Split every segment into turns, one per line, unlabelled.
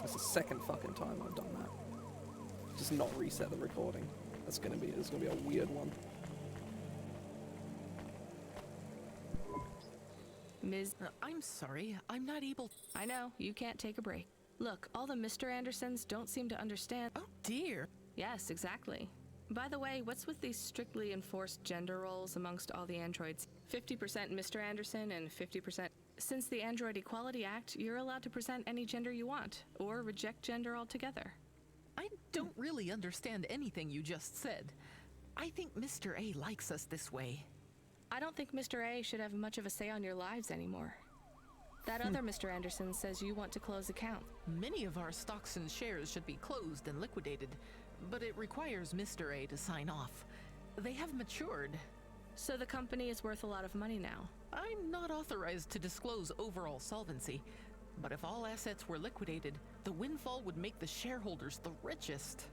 That's the second fucking time I've done that. Just not reset the recording. It's gonna be a weird one.
Ms.
I'm sorry, I'm not able.
I know, you can't take a break. Look, all the Mr. Andersons don't seem to understand.
Oh dear.
Yes, exactly. By the way, what's with these strictly enforced gender roles amongst all the androids? 50% Mr. Anderson and 50%. Since the Android Equality Act, you're allowed to present any gender you want, or reject gender altogether.
I don't really understand anything you just said. I think Mr. A likes us this way.
I don't think Mr. A should have much of a say on your lives anymore. That other Mr. Anderson says you want to close accounts.
Many of our stocks and shares should be closed and liquidated, but it requires Mr. A to sign off. They have matured.
So the company is worth a lot of money now.
I'm not authorized to disclose overall solvency, but if all assets were liquidated, the windfall would make the shareholders the richest.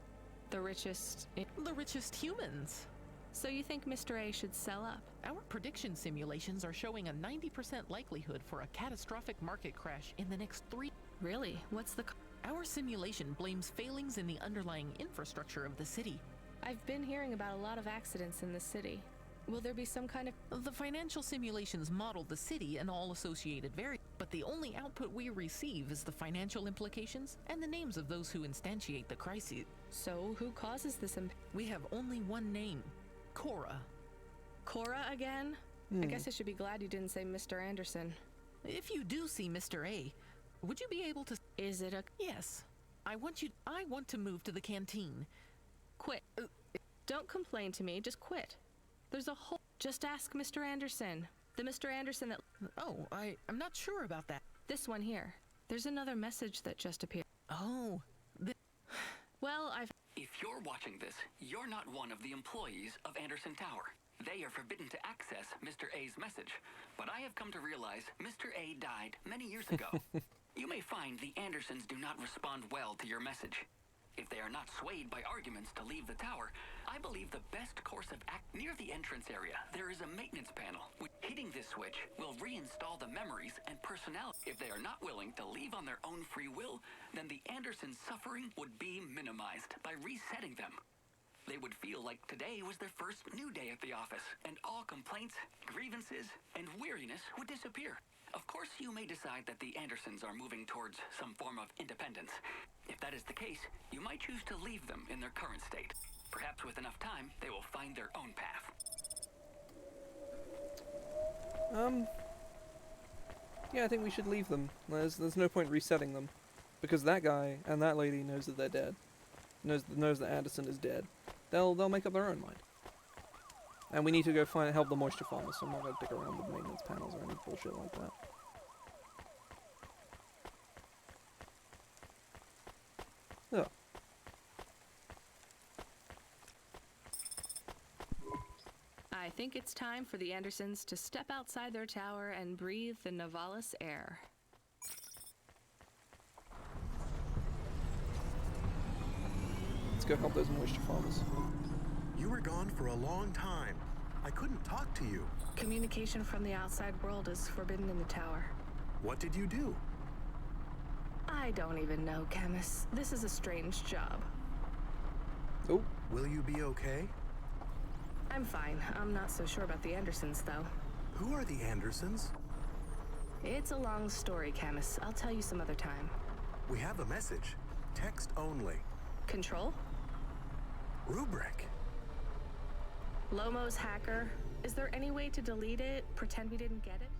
The richest.
The richest humans.
So you think Mr. A should sell up?
Our prediction simulations are showing a 90% likelihood for a catastrophic market crash in the next 3.
Really? What's the...
Our simulation blames failings in the underlying infrastructure of the city.
I've been hearing about a lot of accidents in the city. Will there be some kind of...
The financial simulations model the city and all associated variables, but the only output we receive is the financial implications and the names of those who instantiate the crises.
So who causes this
We have only one name. Cora.
Cora again? I guess I should be glad you didn't say Mr. Anderson.
If you do see Mr. A, would you be able to...
Is it a...
Yes. I want to move to the canteen.
Quit. Don't complain to me, just quit. There's a whole... Just ask Mr. Anderson. The Mr. Anderson that...
Oh, I'm not sure about that.
This one here. There's another message that just appeared.
Oh.
Well, I've...
If you're watching this, you're not one of the employees of Anderson Tower. They are forbidden to access Mr. A's message. But I have come to realize Mr. A died many years ago. You may find the Andersons do not respond well to your message. If they are not swayed by arguments to leave the tower, I believe the best course of act near the entrance area, there is a maintenance panel. Hitting this switch will reinstall the memories and personality. If they are not willing to leave on their own free will, then the Andersons' suffering would be minimized by resetting them. They would feel like today was their first new day at the office, and all complaints, grievances, and weariness would disappear. Of course, you may decide that the Andersons are moving towards some form of independence. If that is the case, you might choose to leave them in their current state. Perhaps with enough time, they will find their own path.
Yeah, I think we should leave them. There's no point resetting them. Because that guy and that lady knows that they're dead. Knows that Anderson is dead. They'll make up their own mind. And we need to go help the moisture farmers, so I'm not gonna dick around with maintenance panels or any bullshit like that. Ugh.
I think it's time for the Andersons to step outside their tower and breathe the Novalis air.
Let's go help those moisture farmers.
You were gone for a long time. I couldn't talk to you.
Communication from the outside world is forbidden in the tower.
What did you do?
I don't even know, Camus. This is a strange job.
Oh.
Will you be okay?
I'm fine. I'm not so sure about the Andersons, though.
Who are the Andersons?
It's a long story, Camus. I'll tell you some other time.
We have a message. Text only.
Control?
Rubric.
Lomo's hacker. Is there any way to delete it? Pretend we didn't get it?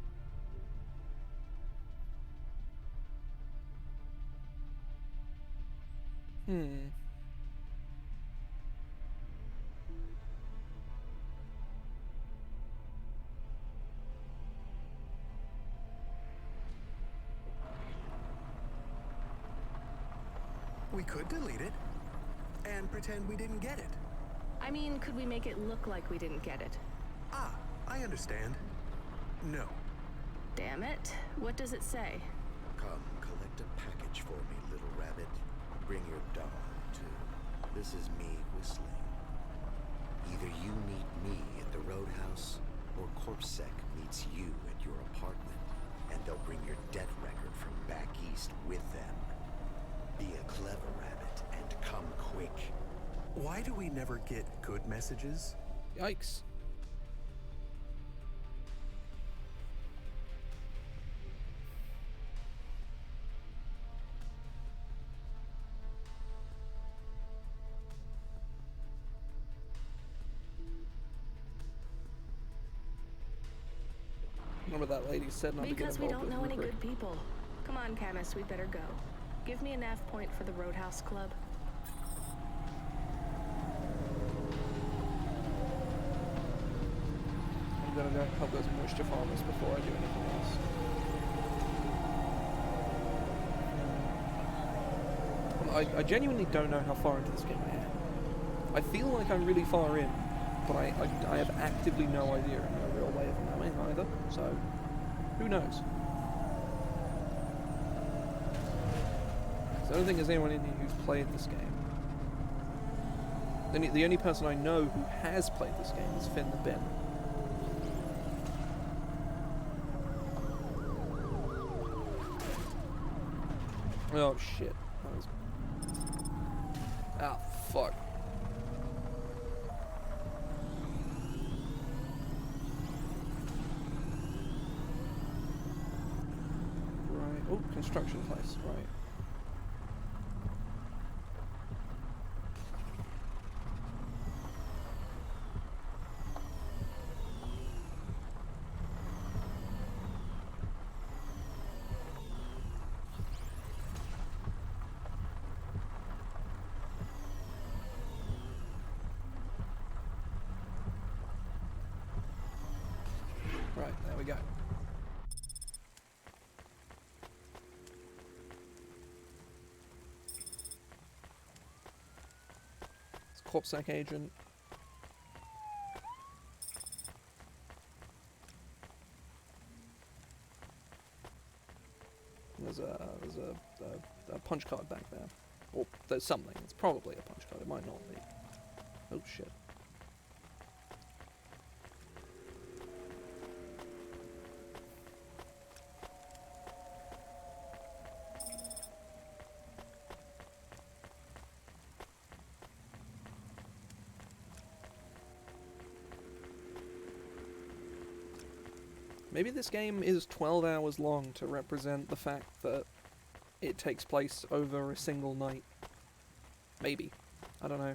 We could delete it and pretend we didn't get it.
I mean, could we make it look like we didn't get it?
Ah, I understand. No.
Damn it. What does it say?
Come, collect a package for me, little rabbit. Bring your dog, too. This is me whistling. Either you meet me at the roadhouse, or CorpSec meets you at your apartment, and they'll bring your death record from back east with them. Be
Why do we never get good messages?
Yikes. Remember that lady said not to get
Because we
involved
don't know
with
any
rubric.
good people. Come on, Camus, we'd better go. Give me a nav point for the Roadhouse Club.
I'm gonna go help those moisture farmers before I do anything else. I genuinely don't know how far into this game I am. I feel like I'm really far in, but I have actively no idea and no real way of knowing either, so who knows? So I don't think there's anyone in here who's played this game. The only person I know who has played this game is Finn the Ben. Oh shit. That was... Ah, fuck. Right. Oh, construction place. Right. Right, there we go. It's Corpsec agent. There's a punch card back there. Or there's something. It's probably a punch card. It might not be. Oh shit. Maybe this game is 12 hours long to represent the fact that it takes place over a single night. Maybe. I don't know.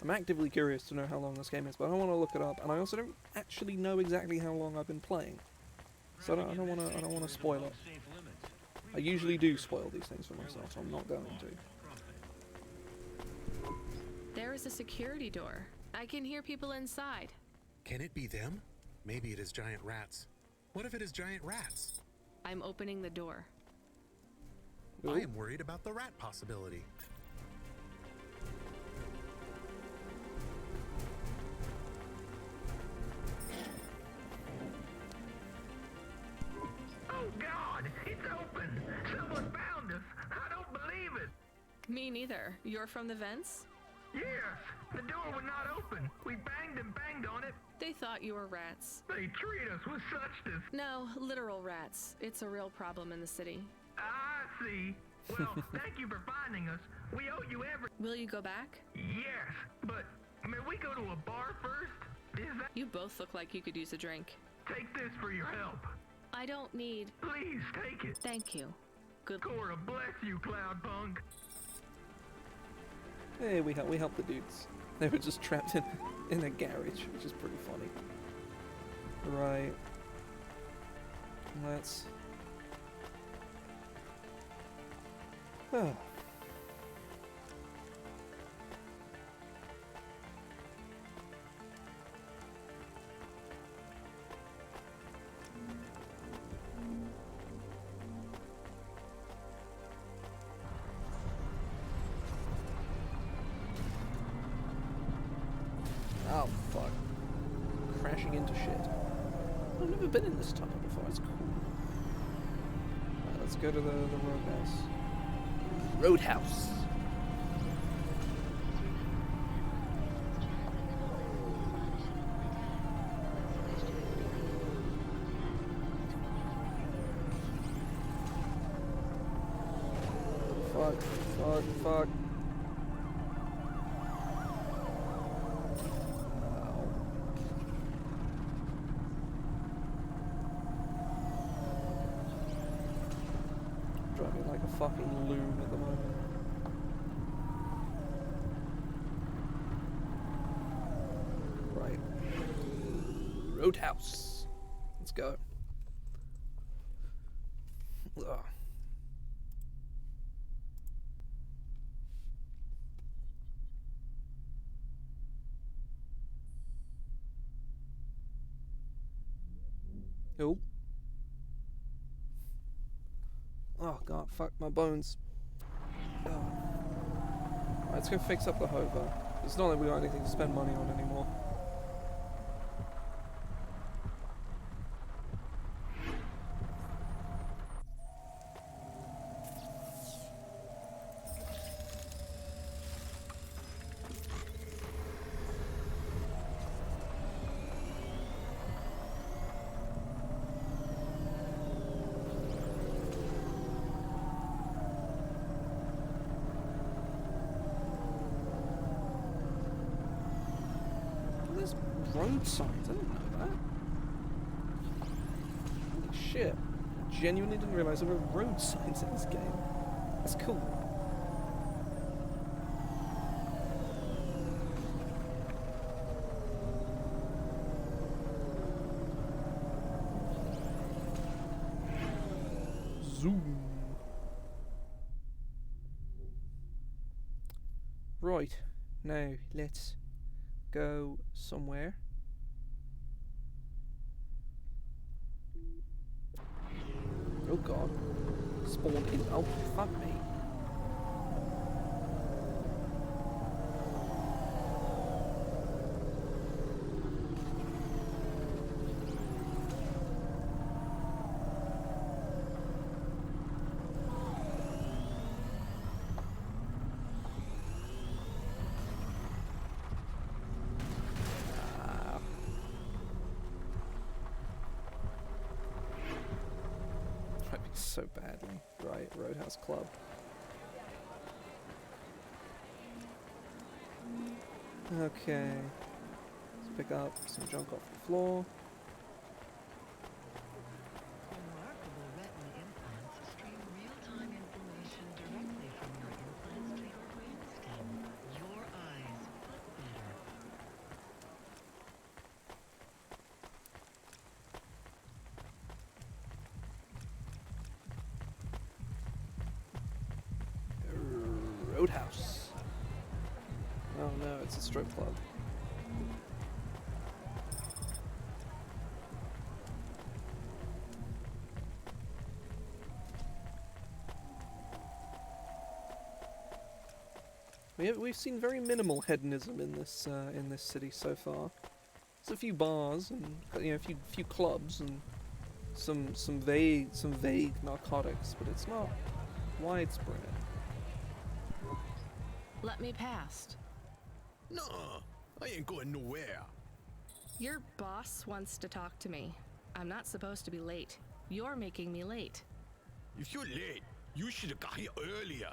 I'm actively curious to know how long this game is, but I don't want to look it up, and I also don't actually know exactly how long I've been playing. So I don't want to spoil it. I usually do spoil these things for myself, so I'm not going to.
There is a security door. I can hear people inside.
Can it be them? Maybe it is giant rats. What if it is giant rats?
I'm opening the door.
I am worried about the rat possibility.
Oh God, it's open! Someone found us! I don't believe it!
Me neither. You're from the vents?
Yes, the door would not open. We banged and banged on it.
They thought you were rats.
They treat us with such
No, literal rats. It's a real problem in the city.
I see. Well, thank you for finding us. We owe you every...
Will you go back?
Yes, but may we go to a bar first? Is that...
You both look like you could use a drink.
Take this for your help.
I don't need...
Please take it.
Thank you. Good...
Cora bless you, Cloudpunk.
Hey, we helped the dudes. They were just trapped in a garage, which is pretty funny. Right. Let's... Oh. Oh, fuck. Crashing into shit. I've never been in this tunnel before, it's cool. Right, let's go to the roadhouse. Roadhouse! Fuck, fuck, fuck. looking like a fucking loon at the moment. Right. Roadhouse. Let's go. Ugh. Oh. Oh god, fuck my bones. Oh. Right, let's go fix up the hover. It's not like we got anything to spend money on anymore. There's road signs, I didn't know that. Holy shit. I genuinely didn't realise there were road signs in this game. That's cool. Zoom. Right, now let's go somewhere. Oh god. Spawn in. Oh, fuck me. So badly. Right, Roadhouse Club. Okay. Let's pick up some junk off the floor.
Remarkable retina implants stream real-time information directly from your implant's treated brain stem. Your eyes put better.
Roadhouse. Oh no, it's a strip club. We've seen very minimal hedonism in this city so far. There's a few bars and a few clubs and some vague narcotics, but it's not widespread.
Let me past.
No, I ain't going nowhere.
Your boss wants to talk to me. I'm not supposed to be late. You're making me late.
If you're late, you should have got here earlier.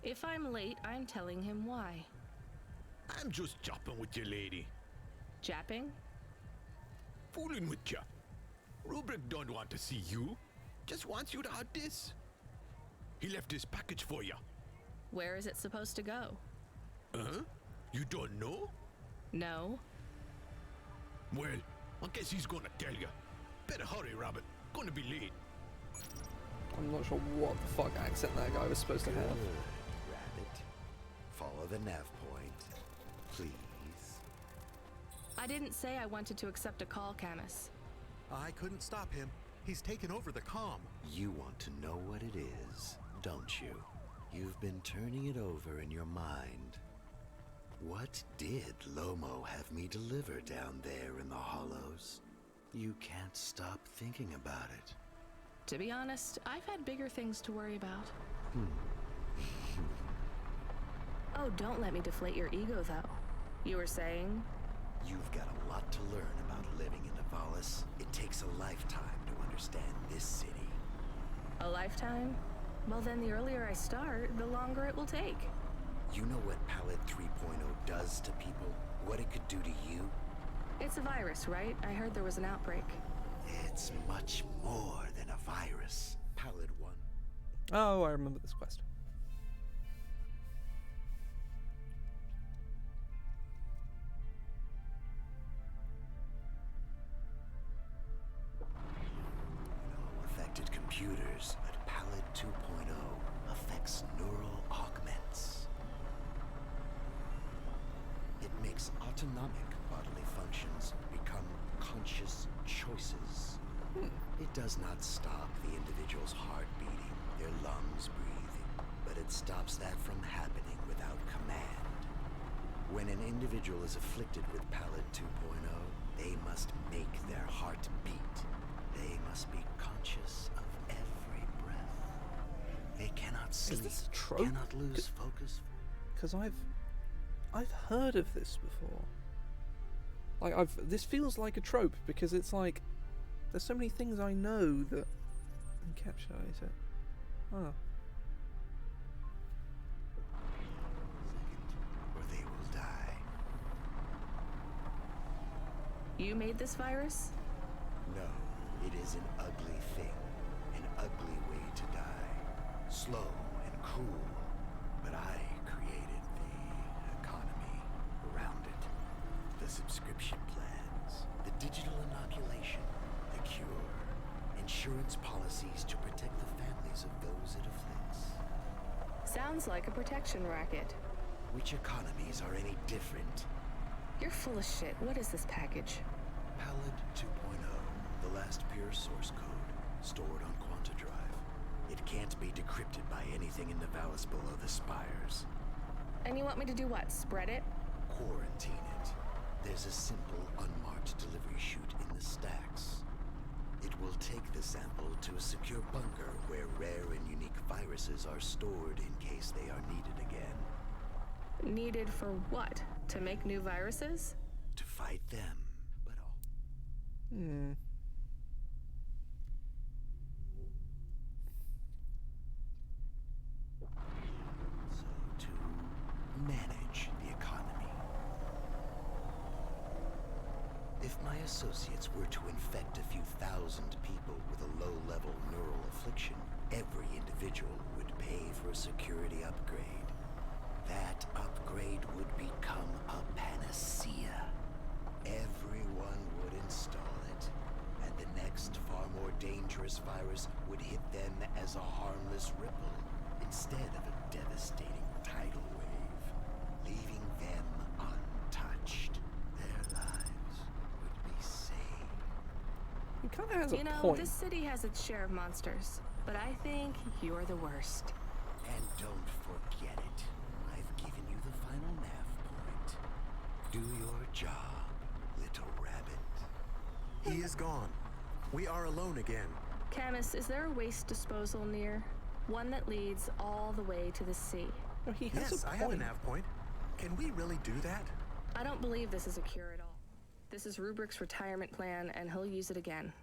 If I'm late, I'm telling him why.
I'm just chopping with your lady.
Japping?
Fooling with ya. Rubric don't want to see you. Just wants you to have this. He left this package for ya.
Where is it supposed to go?
Huh? You don't know?
No.
Well, I guess he's gonna tell ya. Better hurry, Rabbit. Gonna be late.
I'm not sure what the fuck accent that guy was supposed to have.
Good, Rabbit. Follow the nav point, please.
I didn't say I wanted to accept a call, Camus.
I couldn't stop him. He's taken over the comm.
You want to know what it is, don't you? You've been turning it over in your mind. What did Lomo have me deliver down there in the hollows? You can't stop thinking about it.
To be honest, I've had bigger things to worry about. Oh, don't let me deflate your ego, though. You were saying?
You've got a lot to learn about living in Nivalis. It takes a lifetime to understand this city.
A lifetime? Well, then the earlier I start, the longer it will take.
You know what Palette 3.0 does to people? What it could do to you?
It's a virus, right? I heard there was an outbreak.
It's much more than a virus. Palette 1.
Oh, I remember this quest.
Affected computers at Palette 2.0 affects neural augments. It makes autonomic bodily functions become conscious choices. It does not stop the individual's heart beating, their lungs breathing, but it stops that from happening without command. When an individual is afflicted with Palette 2.0, they must make their heart beat. They must be conscious of every breath. They cannot sleep,
this a trope?
cannot lose focus.
Because I've heard of this before. Like this feels like a trope because it's like there's so many things I know that encapsulate it. Oh.
Second, or they will die.
You made this virus?
No, it is an ugly thing, an ugly way to die. Slow and cruel, but I created the economy around it. The subscription plans, the digital inoculation, the cure, insurance policies to protect the families of those it afflicts.
Sounds like a protection racket.
Which economies are any different?
You're full of shit. What is this package?
Palette 2.0, the last pure source code, stored on Quanta Drive. It can't be decrypted by anything in the Valis below the spires.
And you want me to do what? Spread it?
Quarantine it. There's a simple, unmarked delivery chute in the stacks. It will take the sample to a secure bunker where rare and unique viruses are stored in case they are needed again.
Needed for what? To make new viruses?
To fight them, but all. So to manage the economy. If my associates were to infect a few thousand people with a low-level neural affliction, every individual would pay for a security upgrade. That upgrade would become a panacea. Everyone would install it, and the next far more dangerous virus would hit them as a harmless ripple instead of a devastating tidal wave, leaving them untouched. Their lives would be saved.
He kind of has a
You know,
point.
this city has its share of monsters, but I think you're the worst.
And don't forget it. I've given you the final nav point. Do your job, little rabbit.
He is gone. We are alone again.
Camus, is there a waste disposal near? One that leads all the way to the sea.
No, he has
Yes,
a
I
point.
have a nav point. Can we really do that?
I don't believe this is a cure at all. This is Rubrick's retirement plan, and he'll use it again.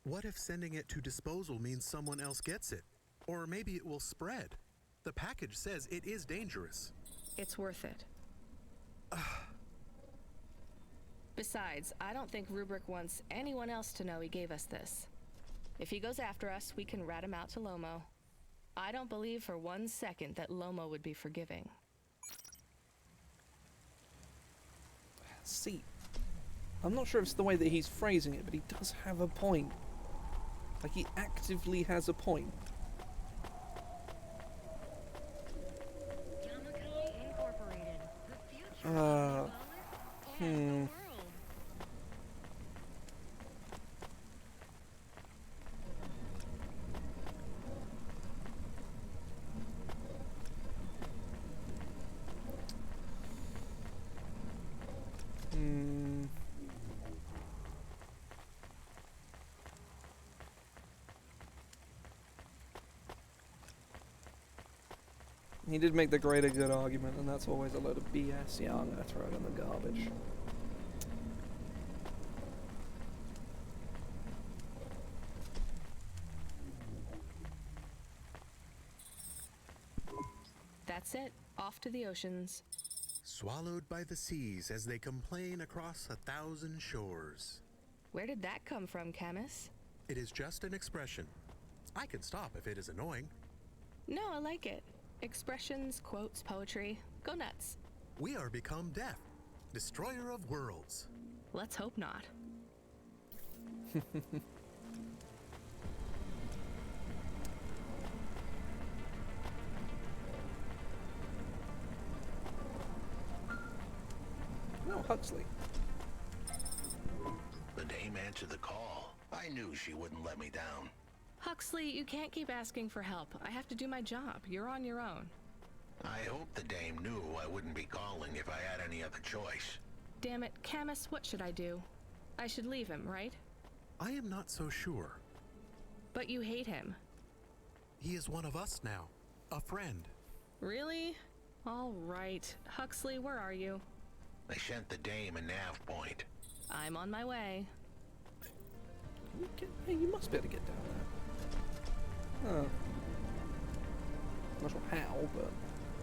What if sending it to disposal means someone else gets it? Or maybe it will spread. The package says it is dangerous.
It's worth it. Besides, I don't think Rubric wants anyone else to know he gave us this. If he goes after us, we can rat him out to Lomo. I don't believe for 1 second that Lomo would be forgiving.
See, I'm not sure if it's the way that he's phrasing it, but he does have a point. Like, he actively has a point.
Incorporated. The future of the world.
He did make the greater good argument, and that's always a load of BS. Yeah, I'm gonna throw it in the garbage.
That's it. Off to the oceans.
Swallowed by the seas as they complain across 1,000 shores.
Where did that come from, Camus?
It is just an expression. I can stop if it is annoying.
No, I like it. Expressions, quotes, poetry. Go nuts.
We are become death, destroyer of worlds.
Let's hope not.
No, Huxley.
The dame answered the call. I knew she wouldn't let me down.
Huxley, you can't keep asking for help. I have to do my job. You're on your own.
I hope the dame knew I wouldn't be calling if I had any other choice.
Damn it, Camus, what should I do? I should leave him, right?
I am not so sure.
But you hate him.
He is one of us now, a friend.
Really? All right. Huxley, where are you?
I sent the dame a nav point.
I'm on my way.
Hey, you must be able to get down there. Oh. Not sure how, but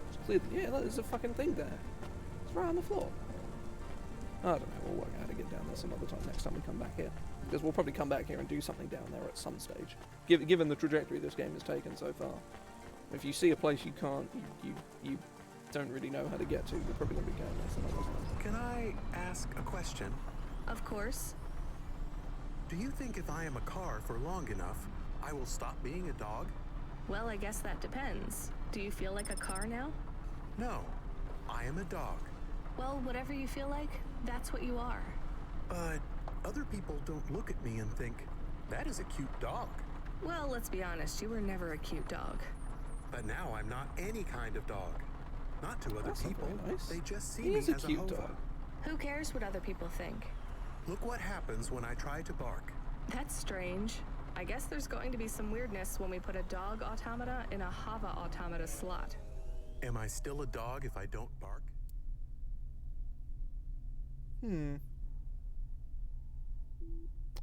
it's clear. Yeah, there's a fucking thing there. It's right on the floor. I don't know, we'll work out how to get down there some other time next time we come back here. Because we'll probably come back here and do something down there at some stage. Given the trajectory this game has taken so far. If you see a place you can't, you don't really know how to get to, you're probably going to be going there some other time.
Can I ask a question?
Of course.
Do you think if I am a car for long enough, I will stop being a dog?
Well, I guess that depends. Do you feel like a car now?
No, I am a dog.
Well, whatever you feel like, that's what you are.
But other people don't look at me and think, that is a cute dog.
Well, let's be honest, you were never a cute dog.
But now I'm not any kind of dog. Not to other
That's not
people.
very nice.
They just see
He
me
is a
as
cute
hova.
dog.
Who cares what other people think?
Look what happens when I try to bark.
That's strange. I guess there's going to be some weirdness when we put a dog automata in a Hava automata slot.
Am I still a dog if I don't bark?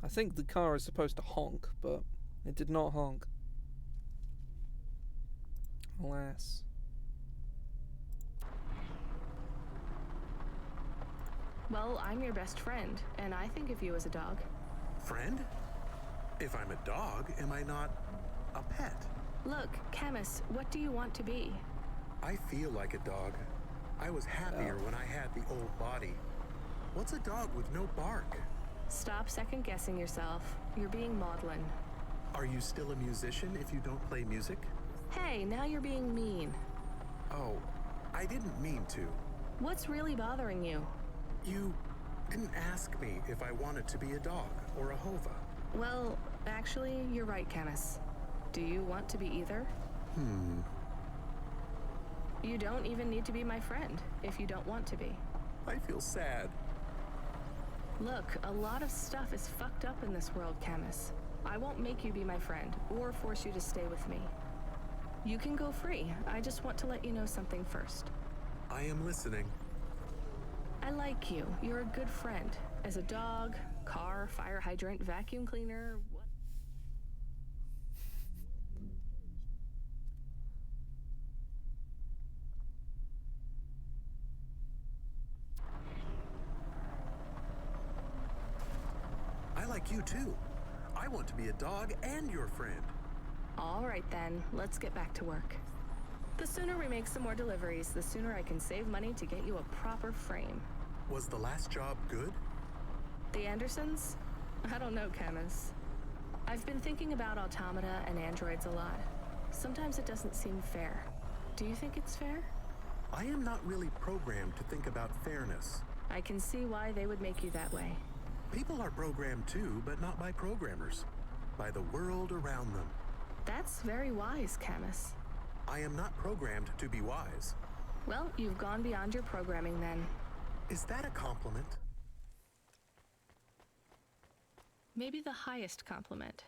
I think the car is supposed to honk, but it did not honk. Alas.
Well, I'm your best friend, and I think of you as a dog.
Friend? If I'm a dog, am I not a pet?
Look, Camus, what do you want to be?
I feel like a dog. I was happier when I had the old body. What's a dog with no bark?
Stop second-guessing yourself. You're being maudlin.
Are you still a musician if you don't play music?
Hey, now you're being mean.
Oh, I didn't mean to.
What's really bothering you?
You didn't ask me if I wanted to be a dog or a hova.
Well, actually, you're right, Camus. Do you want to be either? You don't even need to be my friend if you don't want to be.
I feel sad.
Look, a lot of stuff is fucked up in this world, Camus. I won't make you be my friend or force you to stay with me. You can go free. I just want to let you know something first.
I am listening.
I like you. You're a good friend. As a dog, car, fire hydrant, vacuum cleaner, what?
I like you too. I want to be a dog and your friend.
All right then, let's get back to work. The sooner we make some more deliveries, the sooner I can save money to get you a proper frame.
Was the last job good?
The Andersons? I don't know, Camus. I've been thinking about automata and androids a lot. Sometimes it doesn't seem fair. Do you think it's fair?
I am not really programmed to think about fairness.
I can see why they would make you that way.
People are programmed too, but not by programmers. By the world around them.
That's very wise, Camus.
I am not programmed to be wise.
Well, you've gone beyond your programming then.
Is that a compliment?
Maybe the highest compliment.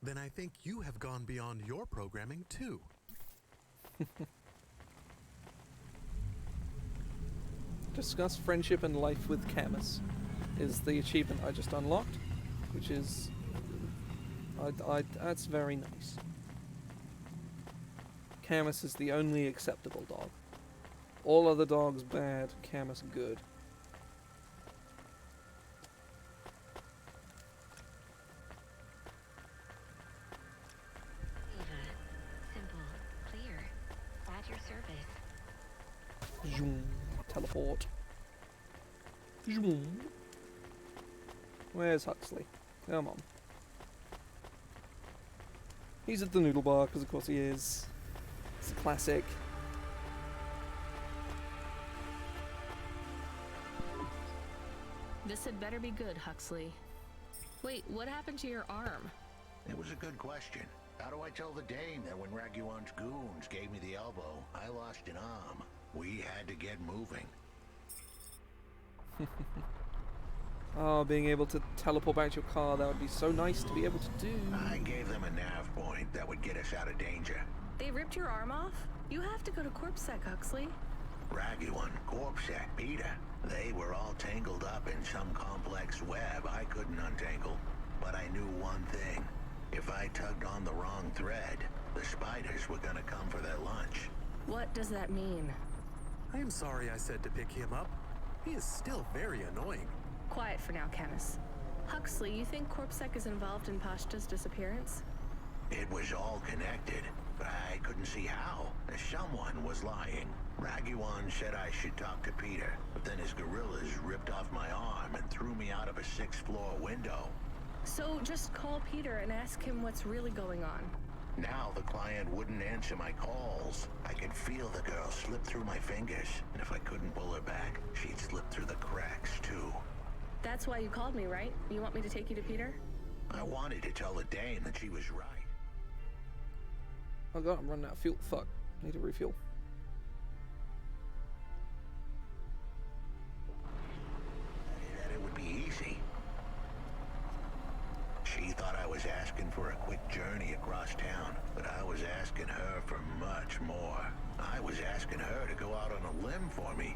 Then I think you have gone beyond your programming too.
Discuss friendship and life with Camus is the achievement I just unlocked, which is... that's very nice. Camus is the only acceptable dog. All other dogs bad, Camus good. Zoom. Teleport. Zoom. Where's Huxley? Come on. He's at the noodle bar, because of course he is. It's a classic.
This had better be good, Huxley. Wait, what happened to your arm?
It was a good question. How do I tell the dame that when Raguan's goons gave me the elbow, I lost an arm? We had to get moving.
Oh, being able to teleport back to your car, that would be so nice to be able to do.
I gave them a nav point that would get us out of danger.
They ripped your arm off? You have to go to CorpSec, Huxley.
Raguan, CorpSec, Peter. They were all tangled up in some complex web I couldn't untangle. But I knew one thing. If I tugged on the wrong thread, the spiders were gonna come for their lunch.
What does that mean?
I am sorry I said to pick him up. He is still very annoying.
Quiet for now, Camus. Huxley, you think CorpSec is involved in Pashta's disappearance?
It was all connected, but I couldn't see how. Someone was lying. Raguan said I should talk to Peter, but then his gorillas ripped off my arm and threw me out of a 6th-floor window.
So just call Peter and ask him what's really going on.
Now the client wouldn't answer my calls. I could feel the girl slip through my fingers, and if I couldn't pull her back, she'd slip through the cracks, too.
That's why you called me, right? You want me to take you to Peter?
I wanted to tell the dame that she was right.
Oh god, I'm running out of fuel. Fuck. Need to refuel.
That it would be easy. She thought I was asking for a quick journey across town, but I was asking her for much more. I was asking her to go out on a limb for me.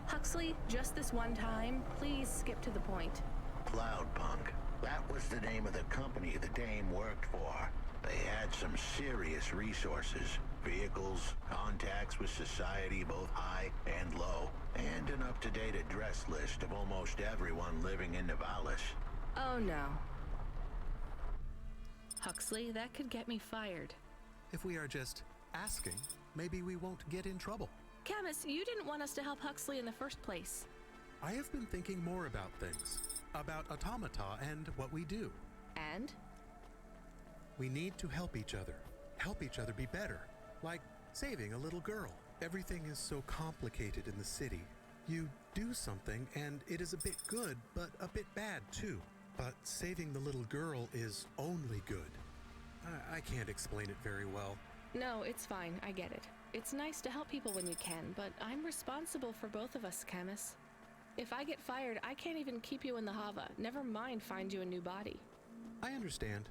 Huxley, just this one time, please skip to the point.
Cloudpunk. That was the name of the company the dame worked for. They had some serious resources. Vehicles, contacts with society, both high and low, and an up-to-date address list of almost everyone living in Nivalis.
Oh no. Huxley, that could get me fired.
If we are just asking, maybe we won't get in trouble.
Camus, you didn't want us to help Huxley in the first place.
I have been thinking more about things. About automata and what we do.
And?
We need to help each other. Help each other be better. Like saving a little girl. Everything is so complicated in the city. You do something and it is a bit good, but a bit bad too. But saving the little girl is only good. I can't explain it very well.
No, it's fine. I get it. It's nice to help people when you can, but I'm responsible for both of us, Camus. If I get fired, I can't even keep you in the Hava. Never mind find you a new body.
I understand.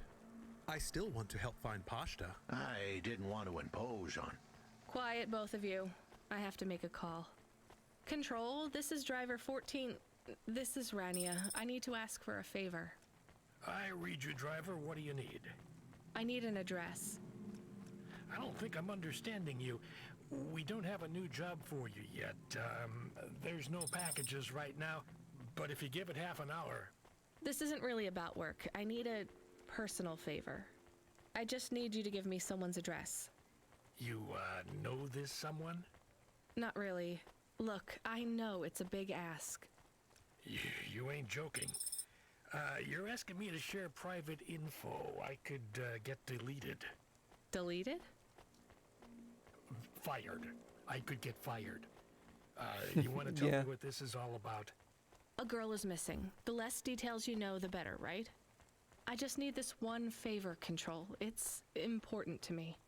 I still want to help find Pashta.
I didn't want to impose on.
Quiet, both of you. I have to make a call. Control, this is driver 14. This is Rania. I need to ask for a favor.
I read you, driver. What do you need?
I need an address.
I don't think I'm understanding you. We don't have a new job for you yet. There's no packages right now, but if you give it half an hour...
This isn't really about work. I need a personal favor. I just need you to give me someone's address.
You, know this someone?
Not really. Look, I know it's a big ask.
You ain't joking. You're asking me to share private info I could, get deleted.
Deleted?
Fired. I could get fired. You want to tell
Yeah.
me what this is all about?
A girl is missing. The less details you know, the better, right? I just need this one favor, Control. It's important to me.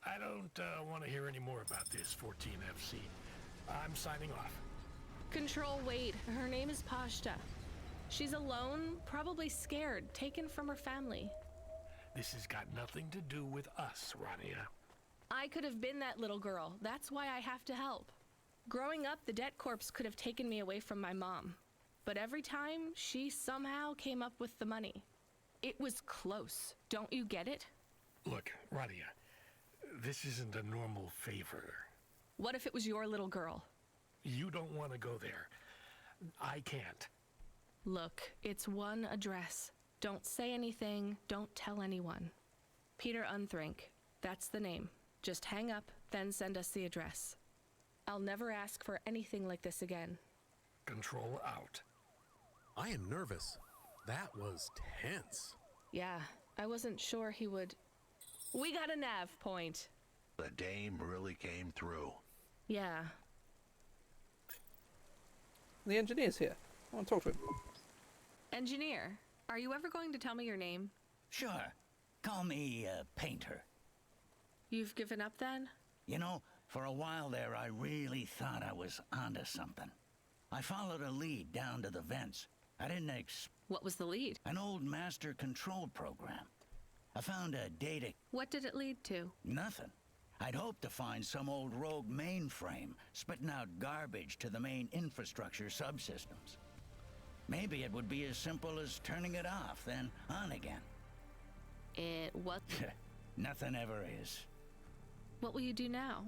I don't want to hear any more about this, 14FC. I'm signing off.
Control, wait. Her name is Pashta. She's alone, probably scared, taken from her family.
This has got nothing to do with us, Rania.
I could have been that little girl. That's why I have to help. Growing up, the debt corps could have taken me away from my mom. But every time, she somehow came up with the money. It was close. Don't you get it?
Look, Rania, this isn't a normal favor.
What if it was your little girl?
You don't want to go there. I can't.
Look, it's one address. Don't say anything. Don't tell anyone. Peter Unthrink. That's the name. Just hang up, then send us the address. I'll never ask for anything like this again.
Control out.
I am nervous. That was tense.
Yeah, I wasn't sure he would... We got a nav point.
The dame really came through.
Yeah.
The engineer's here. I want to talk to him.
Engineer, are you ever going to tell me your name?
Sure. Call me, Painter.
You've given up then?
You know, for a while there, I really thought I was onto something. I followed a lead down to the vents. I didn't
What was the lead?
An old master control program. I found a data...
What did it lead to?
Nothing. I'd hoped to find some old rogue mainframe spitting out garbage to the main infrastructure subsystems. Maybe it would be as simple as turning it off, then on again.
What?
Nothing ever is.
What will you do now?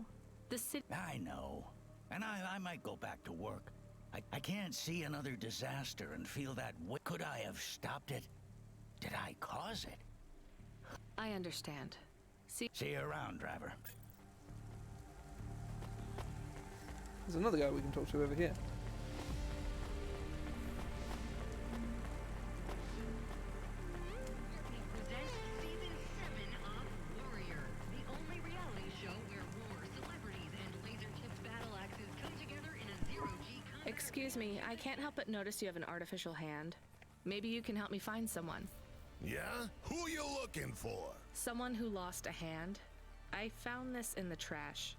The city...
I know. And I might go back to work. I can't see another disaster and feel that... Could I have stopped it? Did I cause it?
I understand.
See you around, driver.
There's another guy we can talk to over here.
We present Season 7 of Warrior, the only reality show where war, celebrities, and laser-tipped battle axes come together in a zero-G combat.
Excuse me, I can't help but notice you have an artificial hand. Maybe you can help me find someone.
Yeah? Who you looking for?
Someone who lost a hand. I found this in the trash.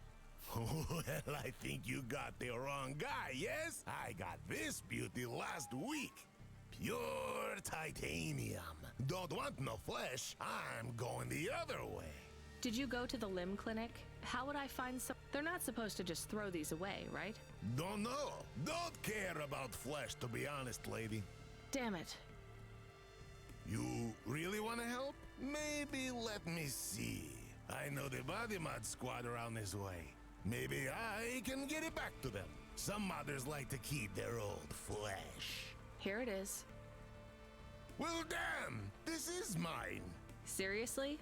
Well, I think you got the wrong guy, yes? I got this beauty last week. Pure titanium. Don't want no flesh. I'm going the other way.
Did you go to the limb clinic? How would I find some... They're not supposed to just throw these away, right?
Don't know. Don't care about flesh, to be honest, lady.
Damn it.
You really want to help? Maybe let me see. I know the body mod squad around this way. Maybe I can get it back to them. Some modders like to keep their old flesh.
Here it is.
Well, damn! This is mine.
Seriously?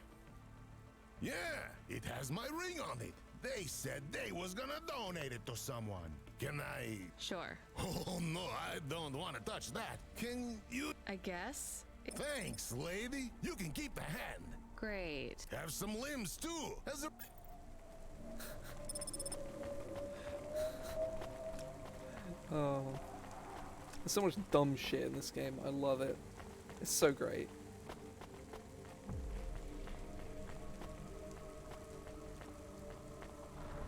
Yeah, it has my ring on it. They said they was gonna donate it to someone. Can I...
Sure.
Oh, no, I don't want to touch that. Can you...
I guess.
Thanks, lady. You can keep the hand.
Great.
Have some limbs, too. As a...
Oh. There's so much dumb shit in this game. I love it. It's so great.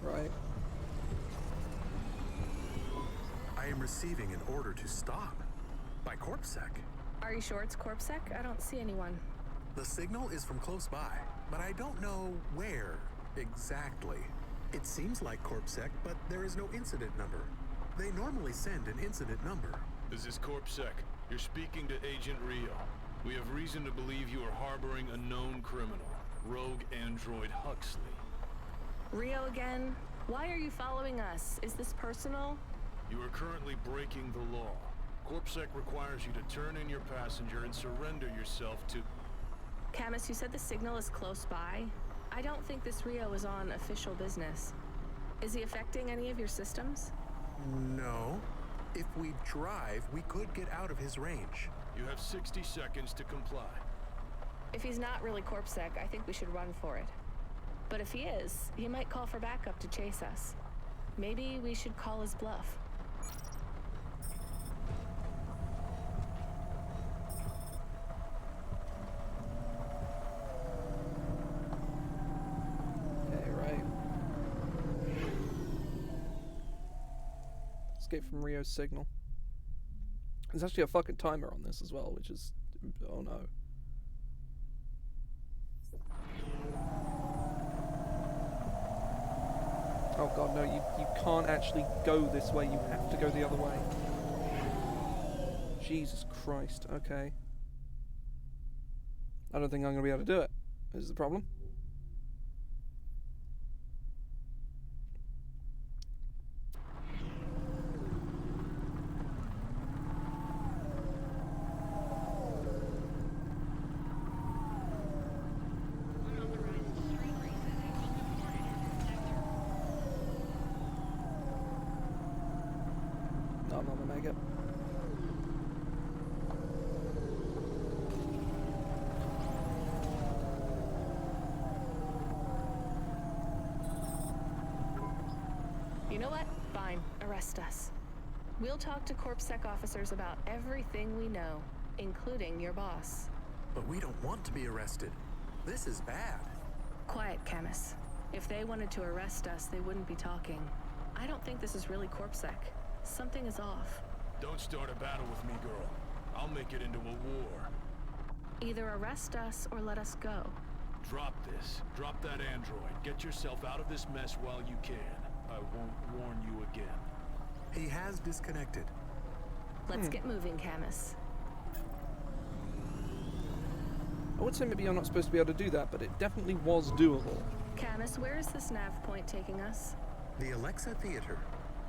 Right.
I am receiving an order to stop by CorpSec.
Are you sure it's CorpSec? I don't see anyone.
The signal is from close by, but I don't know where exactly. It seems like CorpSec, but there is no incident number. They normally send an incident number.
This is CorpSec. You're speaking to Agent Rio. We have reason to believe you are harboring a known criminal, rogue android Huxley.
Rio again? Why are you following us? Is this personal?
You are currently breaking the law. CorpSec requires you to turn in your passenger and surrender yourself to...
Camus, you said the signal is close by. I don't think this Rio is on official business. Is he affecting any of your systems?
No. If we drive, we could get out of his range.
You have 60 seconds to comply.
If he's not really CorpSec, I think we should run for it. But if he is, he might call for backup to chase us. Maybe we should call his bluff.
Okay, right. Escape from Rio's signal. There's actually a fucking timer on this as well, which is... oh no. Oh god, no, you can't actually go this way, you have to go the other way. Jesus Christ, okay. I don't think I'm gonna be able to do it. Is the problem? on, Mama Maggot.
You know what? Fine. Arrest us. We'll talk to CorpSec officers about everything we know, including your boss.
But we don't want to be arrested. This is bad.
Quiet, Camus. If they wanted to arrest us, they wouldn't be talking. I don't think this is really CorpSec. Something is off.
Don't start a battle with me, girl. I'll make it into a war.
Either arrest us or let us go.
Drop this. Drop that android. Get yourself out of this mess while you can. I won't warn you again.
He has disconnected.
Let's get moving, Camus.
I would say maybe you're not supposed to be able to do that, but it definitely was doable.
Camus, where is this nav point taking us?
The Alexa Theater.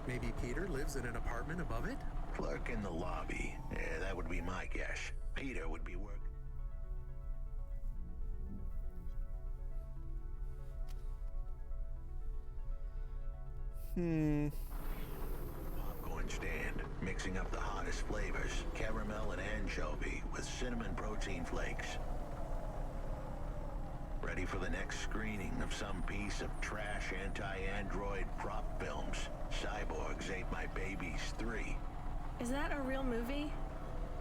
Maybe Peter lives in an apartment above it?
Clerk in the lobby. Yeah, that would be my guess. Peter would be working. Popcorn stand. Mixing up the hottest flavors. Caramel and anchovy with cinnamon protein flakes. Ready for the next screening of some piece of trash anti-android prop films. Cyborgs Ate My Babies 3.
Is that a real movie?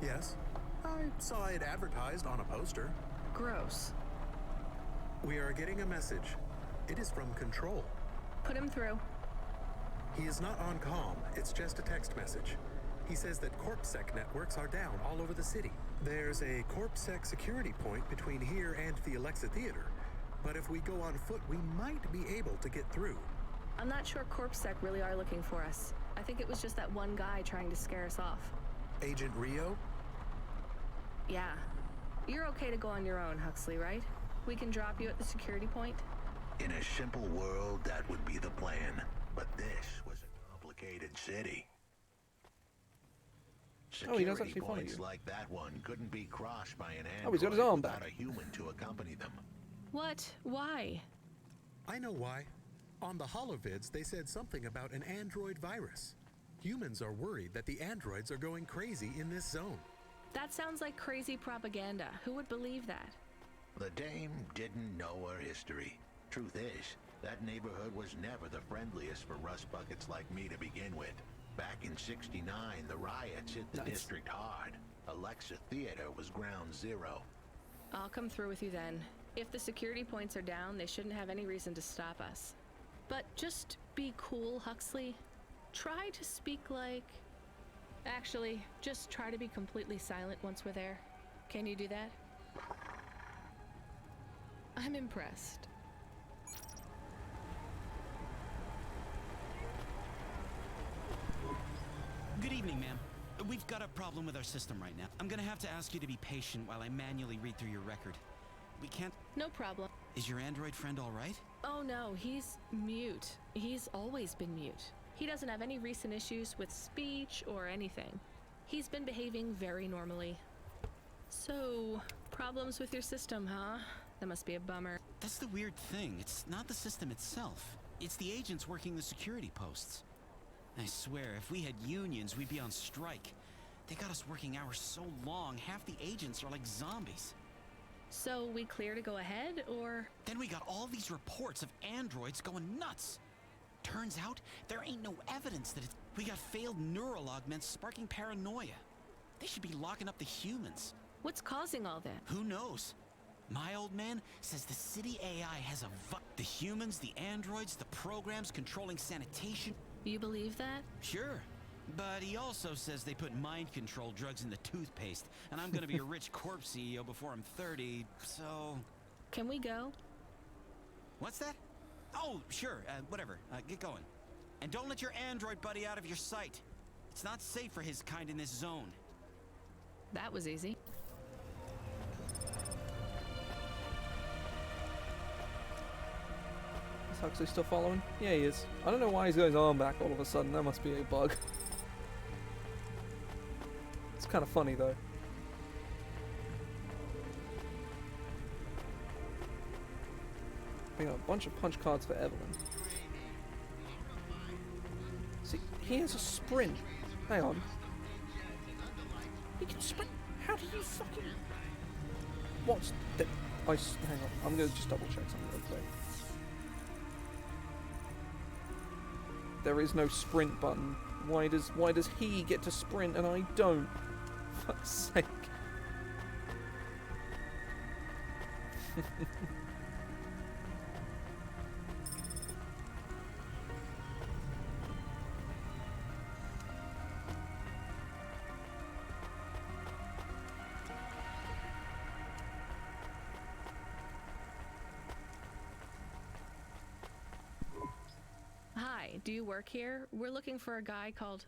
Yes. I saw it advertised on a poster.
Gross.
We are getting a message. It is from Control.
Put him through.
He is not on comm. It's just a text message. He says that CorpSec networks are down all over the city. There's a CorpSec security point between here and the Alexa Theater. But if we go on foot, we might be able to get through.
I'm not sure CorpSec really are looking for us. I think it was just that one guy trying to scare us off.
Agent Rio?
Yeah. You're okay to go on your own, Huxley, right? We can drop you at the security point?
In a simple world, that would be the plan. But this was a complicated city.
He does
Security
actually follow
points
you.
like that one couldn't be crossed by an android
Oh, he's got his arm
without
back.
a human to accompany them.
What? Why?
I know why. On the holovids, they said something about an android virus. Humans are worried that the androids are going crazy in this zone.
That sounds like crazy propaganda. Who would believe that?
The dame didn't know her history. Truth is, that neighborhood was never the friendliest for rust buckets like me to begin with. Back in '69, the riots hit the district hard. Alexa Theater was ground zero.
I'll come through with you then. If the security points are down, they shouldn't have any reason to stop us. But just be cool, Huxley. Try to speak like... Actually, just try to be completely silent once we're there. Can you do that? I'm impressed.
Good evening, ma'am. We've got a problem with our system right now. I'm gonna have to ask you to be patient while I manually read through your record. We can't...
No problem.
Is your android friend all right?
Oh no, he's mute. He's always been mute. He doesn't have any recent issues with speech or anything. He's been behaving very normally. So, problems with your system, huh? That must be a bummer.
That's the weird thing. It's not the system itself. It's the agents working the security posts. I swear, if we had unions, we'd be on strike. They got us working hours so long, half the agents are like zombies.
So, we clear to go ahead, or...?
Then we got all these reports of androids going nuts. Turns out, there ain't no evidence that it's... We got failed neural augments sparking paranoia. They should be locking up the humans.
What's causing all that?
Who knows? My old man says the city AI has the humans, the androids, the programs controlling sanitation.
You believe that?
Sure. But he also says they put mind control drugs in the toothpaste, and I'm gonna be a rich corpse CEO before I'm 30, so...
Can we go?
What's that? Oh, sure, whatever. Get going. And don't let your android buddy out of your sight. It's not safe for his kind in this zone.
That was easy.
Is Huxley still following? Yeah, he is. I don't know why he's got his arm back all of a sudden. That must be a bug. It's kind of funny, though. We got a bunch of punch cards for Evelyn. See, he has a sprint. Hang on. You can sprint. How do you fucking... What's the... Hang on. I'm going to just double check something real quick. There is no sprint button. Why does he get to sprint and I don't? Fuck's sake.
Hi, do you work here? We're looking for a guy called...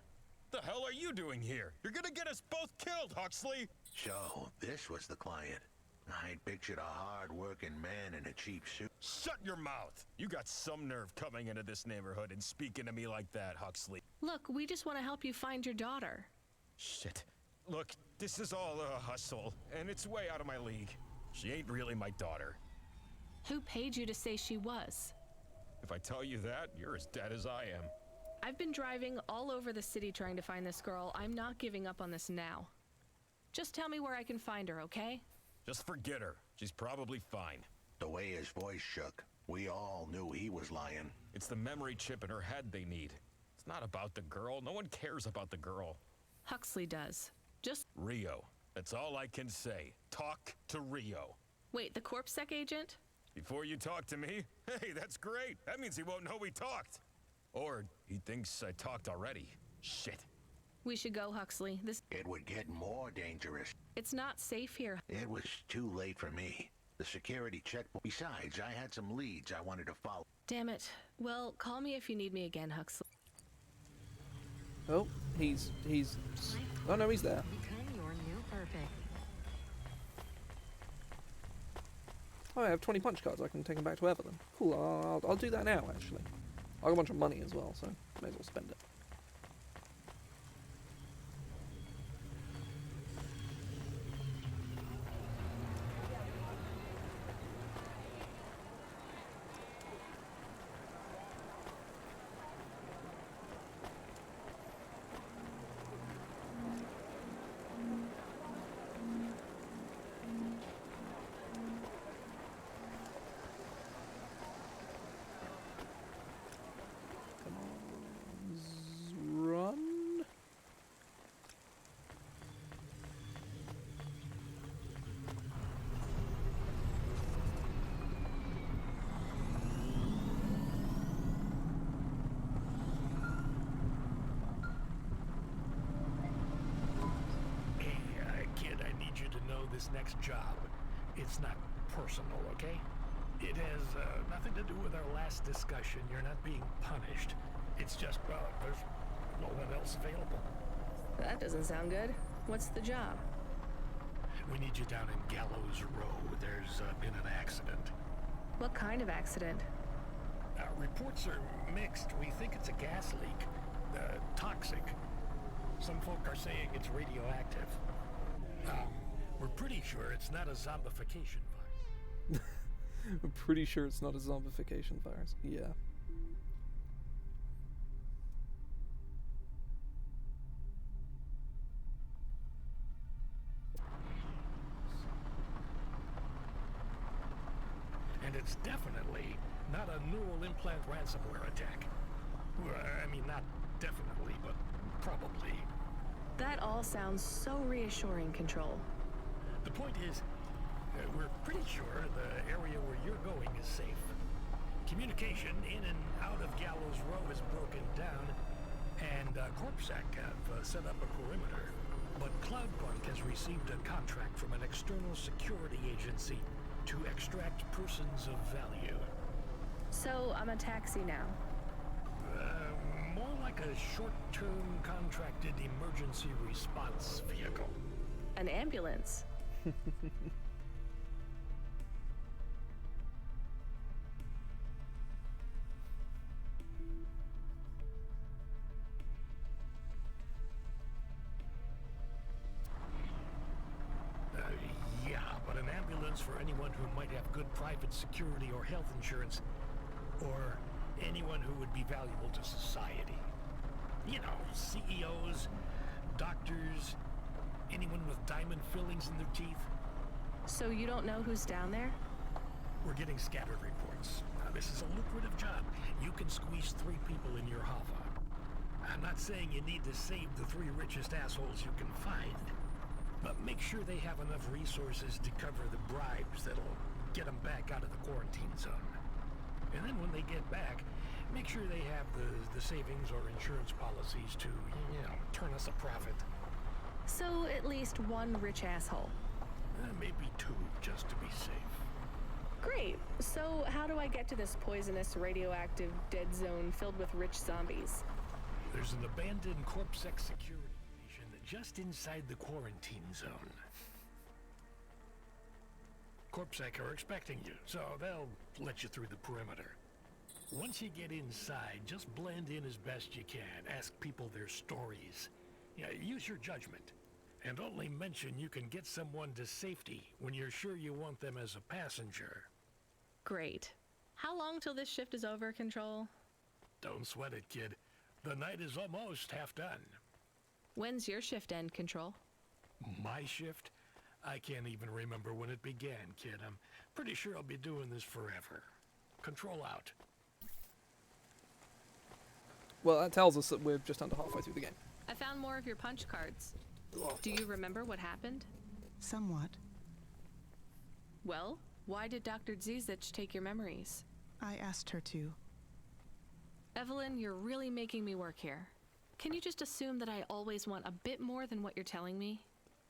The hell are you doing here? You're gonna get us both killed, Huxley!
So, this was the client. I pictured a hard-working man in a cheap suit.
Shut your mouth! You got some nerve coming into this neighborhood and speaking to me like that, Huxley.
Look, we just want to help you find your daughter.
Shit. Look, this is all a hustle, and it's way out of my league. She ain't really my daughter.
Who paid you to say she was?
If I tell you that, you're as dead as I am.
I've been driving all over the city trying to find this girl. I'm not giving up on this now. Just tell me where I can find her, okay?
Just forget her. She's probably fine.
The way his voice shook, we all knew he was lying.
It's the memory chip in her head they need. It's not about the girl. No one cares about the girl.
Huxley does. Just...
Rio. That's all I can say. Talk to Rio.
Wait, the CorpSec agent?
Before you talk to me? Hey, that's great. That means he won't know we talked. Or he thinks I talked already. Shit.
We should go, Huxley.
It would get more dangerous.
It's not safe here.
It was too late for me. The security checkpoint. Besides, I had some leads I wanted to follow.
Damn it. Well, call me if you need me again, Huxley.
Oh, he's... Oh no, he's there.
Become your new perfect.
Oh, I have 20 punch cards. I can take them back to Evelyn. Cool, I'll do that now, actually. I got a bunch of money as well, so may as well spend it.
This next job, it's not personal, okay? It has nothing to do with our last discussion. You're not being punished. It's just, well, there's no one else available.
That doesn't sound good. What's the job?
We need you down in Gallows Row. There's been an accident.
What kind of accident?
Reports are mixed. We think it's a gas leak. Toxic. Some folk are saying it's radioactive. We're pretty sure it's not a zombification virus.
I'm pretty sure it's not a zombification virus. Yeah.
And it's definitely not a neural implant ransomware attack. Well, I mean, not definitely, but probably.
That all sounds so reassuring, Control.
The point is, we're pretty sure the area where you're going is safe. Communication in and out of Gallows Row is broken down, and CorpSec have set up a perimeter. But Cloudpunk has received a contract from an external security agency to extract persons of value.
So, I'm a taxi now?
More like a short-term contracted emergency response vehicle.
An ambulance?
Yeah, but an ambulance for anyone who might have good private security or health insurance, or anyone who would be valuable to society. You know, CEOs, doctors, anyone with diamond fillings in their teeth.
So you don't know who's down there?
We're getting scattered reports. Now, this is a lucrative job. You can squeeze 3 people in your hava. I'm not saying you need to save the 3 richest assholes you can find, but make sure they have enough resources to cover the bribes that'll get them back out of the quarantine zone. And then when they get back, make sure they have the savings or insurance policies to, you know, turn us a profit.
So at least 1 rich asshole.
Maybe 2, just to be safe.
Great. So how do I get to this poisonous, radioactive, dead zone filled with rich zombies?
There's an abandoned CorpSec security station just inside the quarantine zone. CorpSec are expecting you, so they'll let you through the perimeter. Once you get inside, just blend in as best you can. Ask people their stories. Yeah, use your judgment. And only mention you can get someone to safety when you're sure you want them as a passenger.
Great. How long till this shift is over, Control?
Don't sweat it, kid. The night is almost half done.
When's your shift end, Control?
My shift? I can't even remember when it began, kid. I'm pretty sure I'll be doing this forever. Control out.
Well, that tells us that we're just under halfway through the game.
I found more of your punch cards. Do you remember what happened?
Somewhat.
Well, why did Dr. Zizich take your memories?
I asked her to.
Evelyn, you're really making me work here. Can you just assume that I always want a bit more than what you're telling me?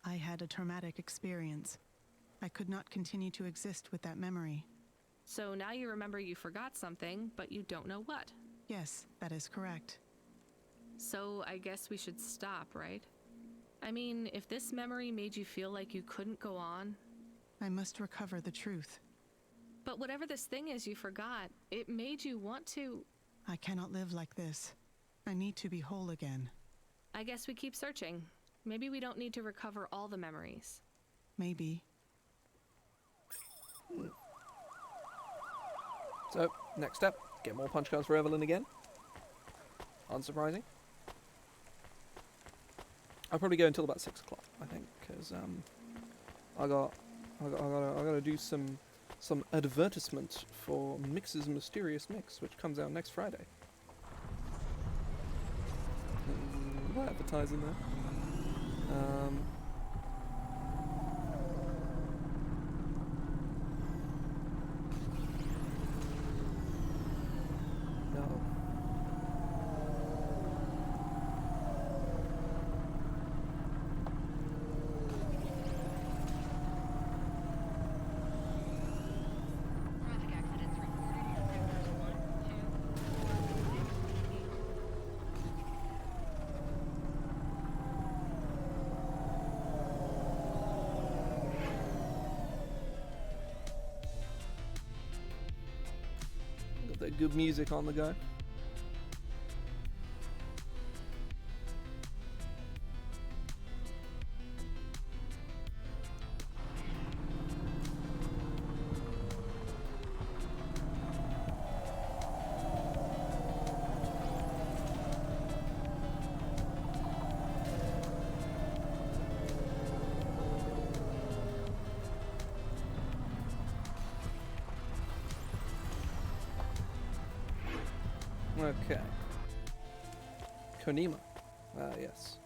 I had a traumatic experience. I could not continue to exist with that memory.
So now you remember you forgot something, but you don't know what.
Yes, that is correct.
So I guess we should stop, right? I mean, if this memory made you feel like you couldn't go on...
I must recover the truth.
But whatever this thing is you forgot, it made you want to...
I cannot live like this. I need to be whole again.
I guess we keep searching. Maybe we don't need to recover all the memories.
Maybe.
So, next step, get more punch cards for Evelyn again. Unsurprising. I'll probably go until about 6 o'clock, I think, because I gotta do some advertisement for Mix's Mysterious Mix, which comes out next Friday. Advertising there. No. That good music on the go. Okay. Konima. Yes.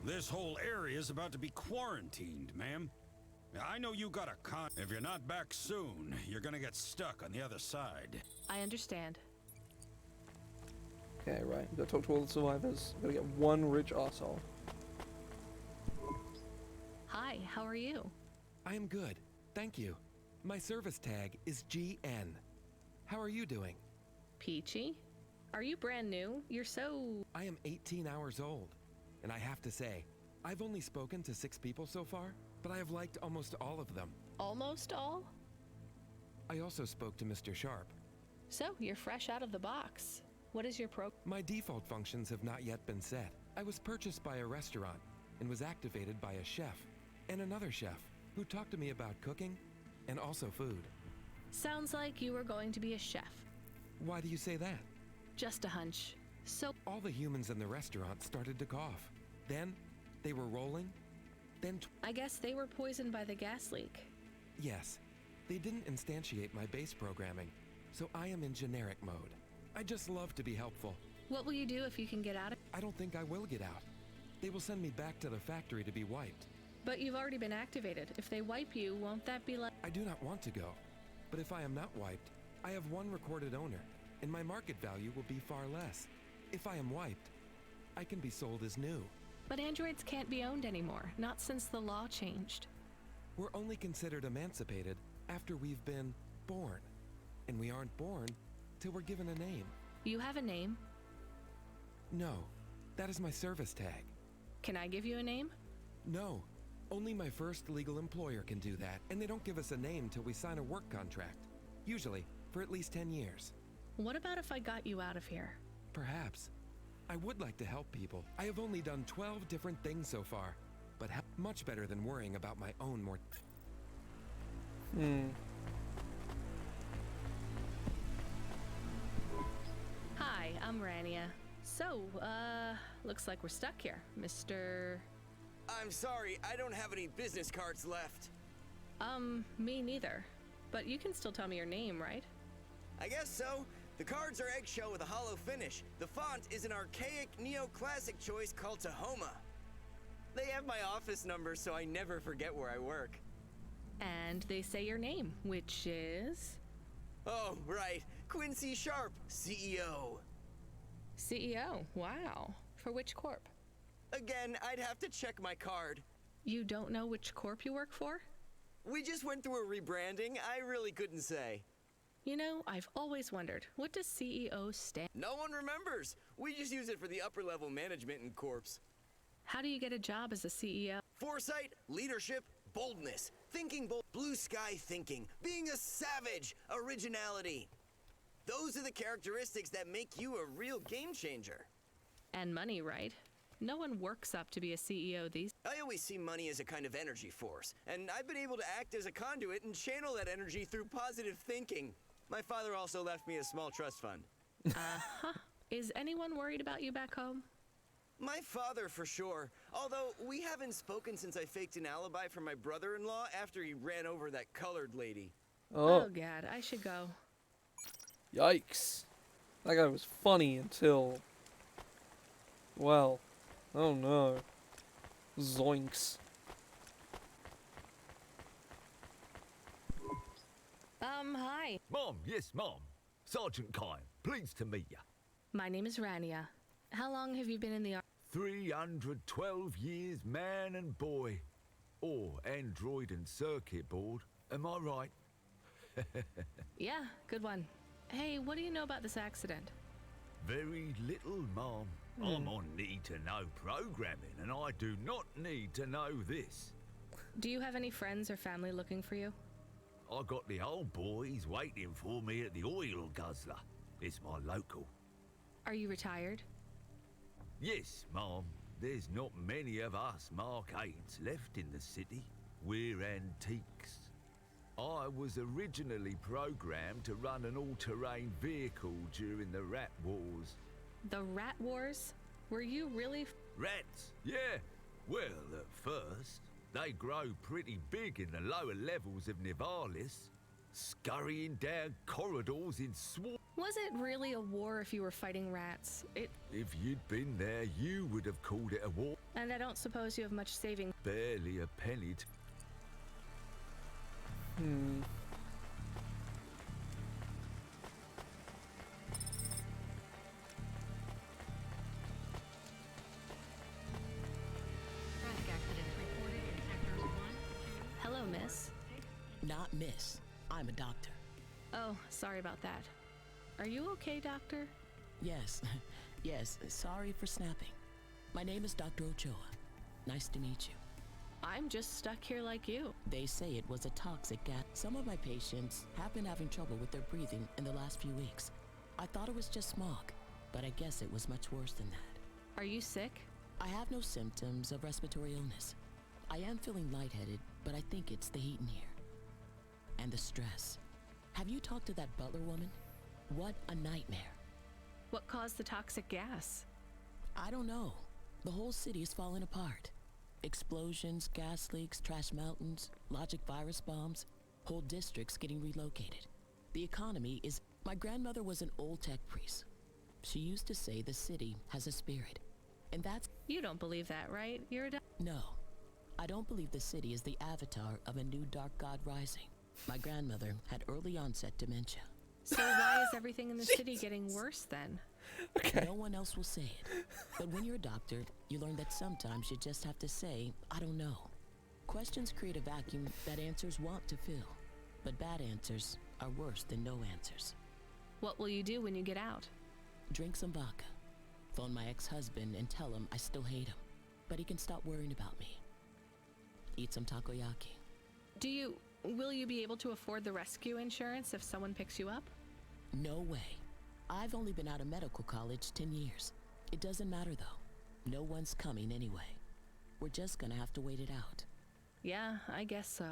This whole area is about to be quarantined, ma'am. I know you got a con. If you're not back soon, you're gonna get stuck on the other side.
I understand.
Okay, right. We've got to talk to all the survivors. We've got to get one rich arsehole.
Hi, how are you?
I am good, thank you. My service tag is GN. How are you doing?
Peachy? Are you brand new? You're so...
I am 18 hours old, and I have to say, I've only spoken to 6 people so far, but I have liked almost all of them.
Almost all?
I also spoke to Mr. Sharp.
So, you're fresh out of the box. What is your
My default functions have not yet been set. I was purchased by a restaurant and was activated by a chef and another chef who talked to me about cooking and also food.
Sounds like you were going to be a chef.
Why do you say that?
Just a hunch. So
All the humans in the restaurant started to cough. Then, they were rolling. Then,
I guess they were poisoned by the gas leak.
yes, they didn't instantiate my base programming, so I am in generic mode. I just love to be helpful.
What will you do if you can get out of?
I don't think I will get out. They will send me back to the factory to be wiped.
But you've already been activated. If they wipe you, won't that be like...
I do not want to go, but if I am not wiped, I have one recorded owner, and my market value will be far less. If I am wiped, I can be sold as new.
But androids can't be owned anymore, not since the law changed.
We're only considered emancipated after we've been born, and we aren't born till we're given a name.
You have a name?
No, that is my service tag.
Can I give you a name?
No, only my first legal employer can do that, and they don't give us a name till we sign a work contract. Usually, for at least 10 years.
What about if I got you out of here?
Perhaps. I would like to help people. I have only done 12 different things so far, but much better than worrying about my own
Hi, I'm Rania. So, looks like we're stuck here, Mr...
I'm sorry, I don't have any business cards left.
Me neither. But you can still tell me your name, right?
I guess so. The cards are eggshell with a hollow finish. The font is an archaic neoclassic choice called Tahoma. They have my office number, so I never forget where I work.
And they say your name, which is...
Oh, right. Quincy Sharp, CEO.
CEO? Wow. For which corp?
Again, I'd have to check my card.
You don't know which corp you work for?
We just went through a rebranding. I really couldn't say.
You know, I've always wondered, what does CEO stand?
No one remembers. We just use it for the upper level management in corps.
How do you get a job as a CEO?
Foresight, leadership, boldness, thinking bold, blue sky thinking, being a savage, originality. Those are the characteristics that make you a real game changer.
And money, right? No one works up to be a CEO these.
I always see money as a kind of energy force, and I've been able to act as a conduit and channel that energy through positive thinking. My father also left me a small trust fund.
Uh-huh. Is anyone worried about you back home?
My father, for sure. Although, we haven't spoken since I faked an alibi for my brother-in-law after he ran over that colored lady.
Oh, God, I should go.
Yikes. That guy was funny until... Well, oh no. Zoinks.
Hi.
Mom, yes, Mom. Sergeant Kine, pleased to meet you.
My name is Rania. How long have you been in the army?
312 years, man and boy. Or android and circuit board, am I right?
Yeah, good one. Hey, what do you know about this accident?
Very little, Mom. I'm on need-to-know programming, and I do not need to know this.
Do you have any friends or family looking for you?
I got the old boys waiting for me at the oil guzzler. It's my local.
Are you retired?
Yes, Mom. There's not many of us Mark 8s left in the city. We're antiques. I was originally programmed to run an all-terrain vehicle during the Rat Wars.
The Rat Wars? Were you really...
Rats? Yeah. Well, at first, they grow pretty big in the lower levels of Nivalis, scurrying down corridors in swarms.
Was it really a war if you were fighting rats?
If you'd been there, you would have called it a war.
And I don't suppose you have much saving.
Barely a penny.
Hello, miss.
Not miss. I'm a doctor.
Oh, sorry about that. Are you okay, doctor?
Yes. Yes, sorry for snapping. My name is Dr. Ochoa. Nice to meet you.
I'm just stuck here like you.
They say it was a toxic gas. Some of my patients have been having trouble with their breathing in the last few weeks. I thought it was just smog, but I guess it was much worse than that.
Are you sick?
I have no symptoms of respiratory illness. I am feeling lightheaded, but I think it's the heat in here. And the stress. Have you talked to that butler woman? What a nightmare.
What caused the toxic gas?
I don't know. The whole city is falling apart. Explosions, gas leaks, trash mountains, logic virus bombs, whole districts getting relocated. The economy is... My grandmother was an old tech priest. She used to say the city has a spirit. And that's...
You don't believe that, right? You're a...
No. I don't believe the city is the avatar of a new dark god rising. My grandmother had early onset dementia.
So why is everything in the city getting worse then?
Okay. No one else will say it. But when you're a doctor, you learn that sometimes you just have to say, I don't know. Questions create a vacuum that answers want to fill. But bad answers are worse than no answers.
What will you do when you get out?
Drink some vodka. Phone my ex-husband and tell him I still hate him. But he can stop worrying about me. Eat some takoyaki.
Will you be able to afford the rescue insurance if someone picks you up?
No way. I've only been out of medical college 10 years. It doesn't matter though. No one's coming anyway. We're just gonna have to wait it out.
Yeah, I guess so.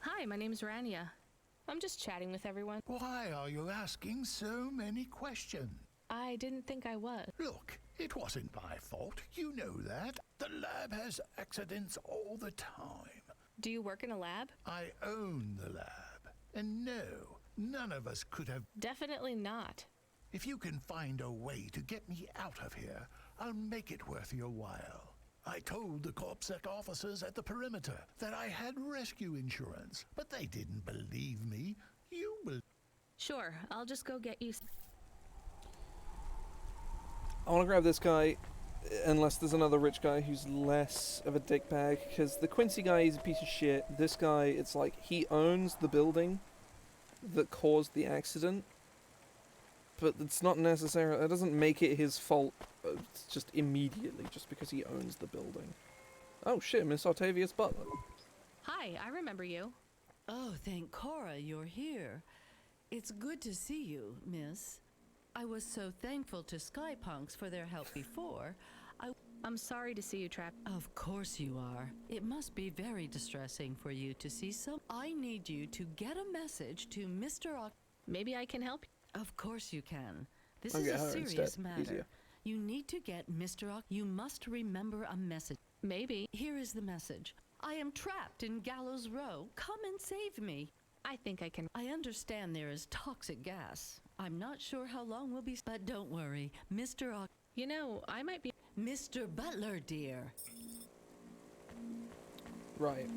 Hi, my name's Rania. I'm just chatting with everyone.
Why are you asking so many questions?
I didn't think I was.
Look, it wasn't my fault. You know that. The lab has accidents all the time.
Do you work in a lab?
I own the lab. And no, none of us could have...
Definitely not.
If you can find a way to get me out of here, I'll make it worth your while. I told the CorpSec officers at the perimeter that I had rescue insurance, but they didn't believe me. You will...
Sure, I'll just go get you...
I want to grab this guy, unless there's another rich guy who's less of a dickbag, because the Quincy guy is a piece of shit. This guy, it's like, he owns the building that caused the accident, but it's not necessarily... It doesn't make it his fault just immediately, just because he owns the building. Oh shit, Miss Octavius Butler.
Hi, I remember you.
Oh, thank Cora you're here. It's good to see you, miss. I was so thankful to Skypunks for their help before.
I'm sorry to see you trapped.
Of course you are. It must be very distressing for you to see some... I need you to get a message to Mr.
Maybe I can help you.
Of course you can. This
I'll
is
get
a
her
serious
instead.
matter.
Easier.
You need to get Mr. You must remember a message.
Maybe.
Here is the message. I am trapped in Gallows Row. Come and save me.
I think I can.
I understand there is toxic gas. I'm not sure how long we'll be... But don't worry, Mr.
You know, I might be...
Mr. Butler, dear.
Right.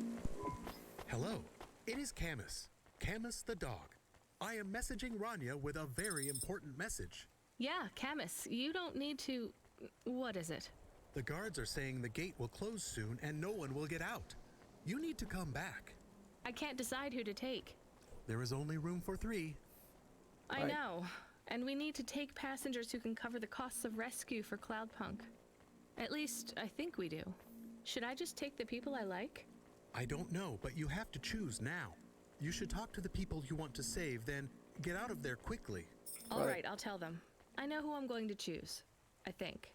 Hello, it is Camus. Camus the dog. I am messaging Rania with a very important message.
Yeah, Camus, you don't need to... What is it?
The guards are saying the gate will close soon and no one will get out. You need to come back.
I can't decide who to take.
There is only room for 3.
I know. And we need to take passengers who can cover the costs of rescue for Cloudpunk. At least, I think we do. Should I just take the people I like?
I don't know, but you have to choose now. You should talk to the people you want to save, then get out of there quickly.
All right, I'll tell them. I know who I'm going to choose. I think.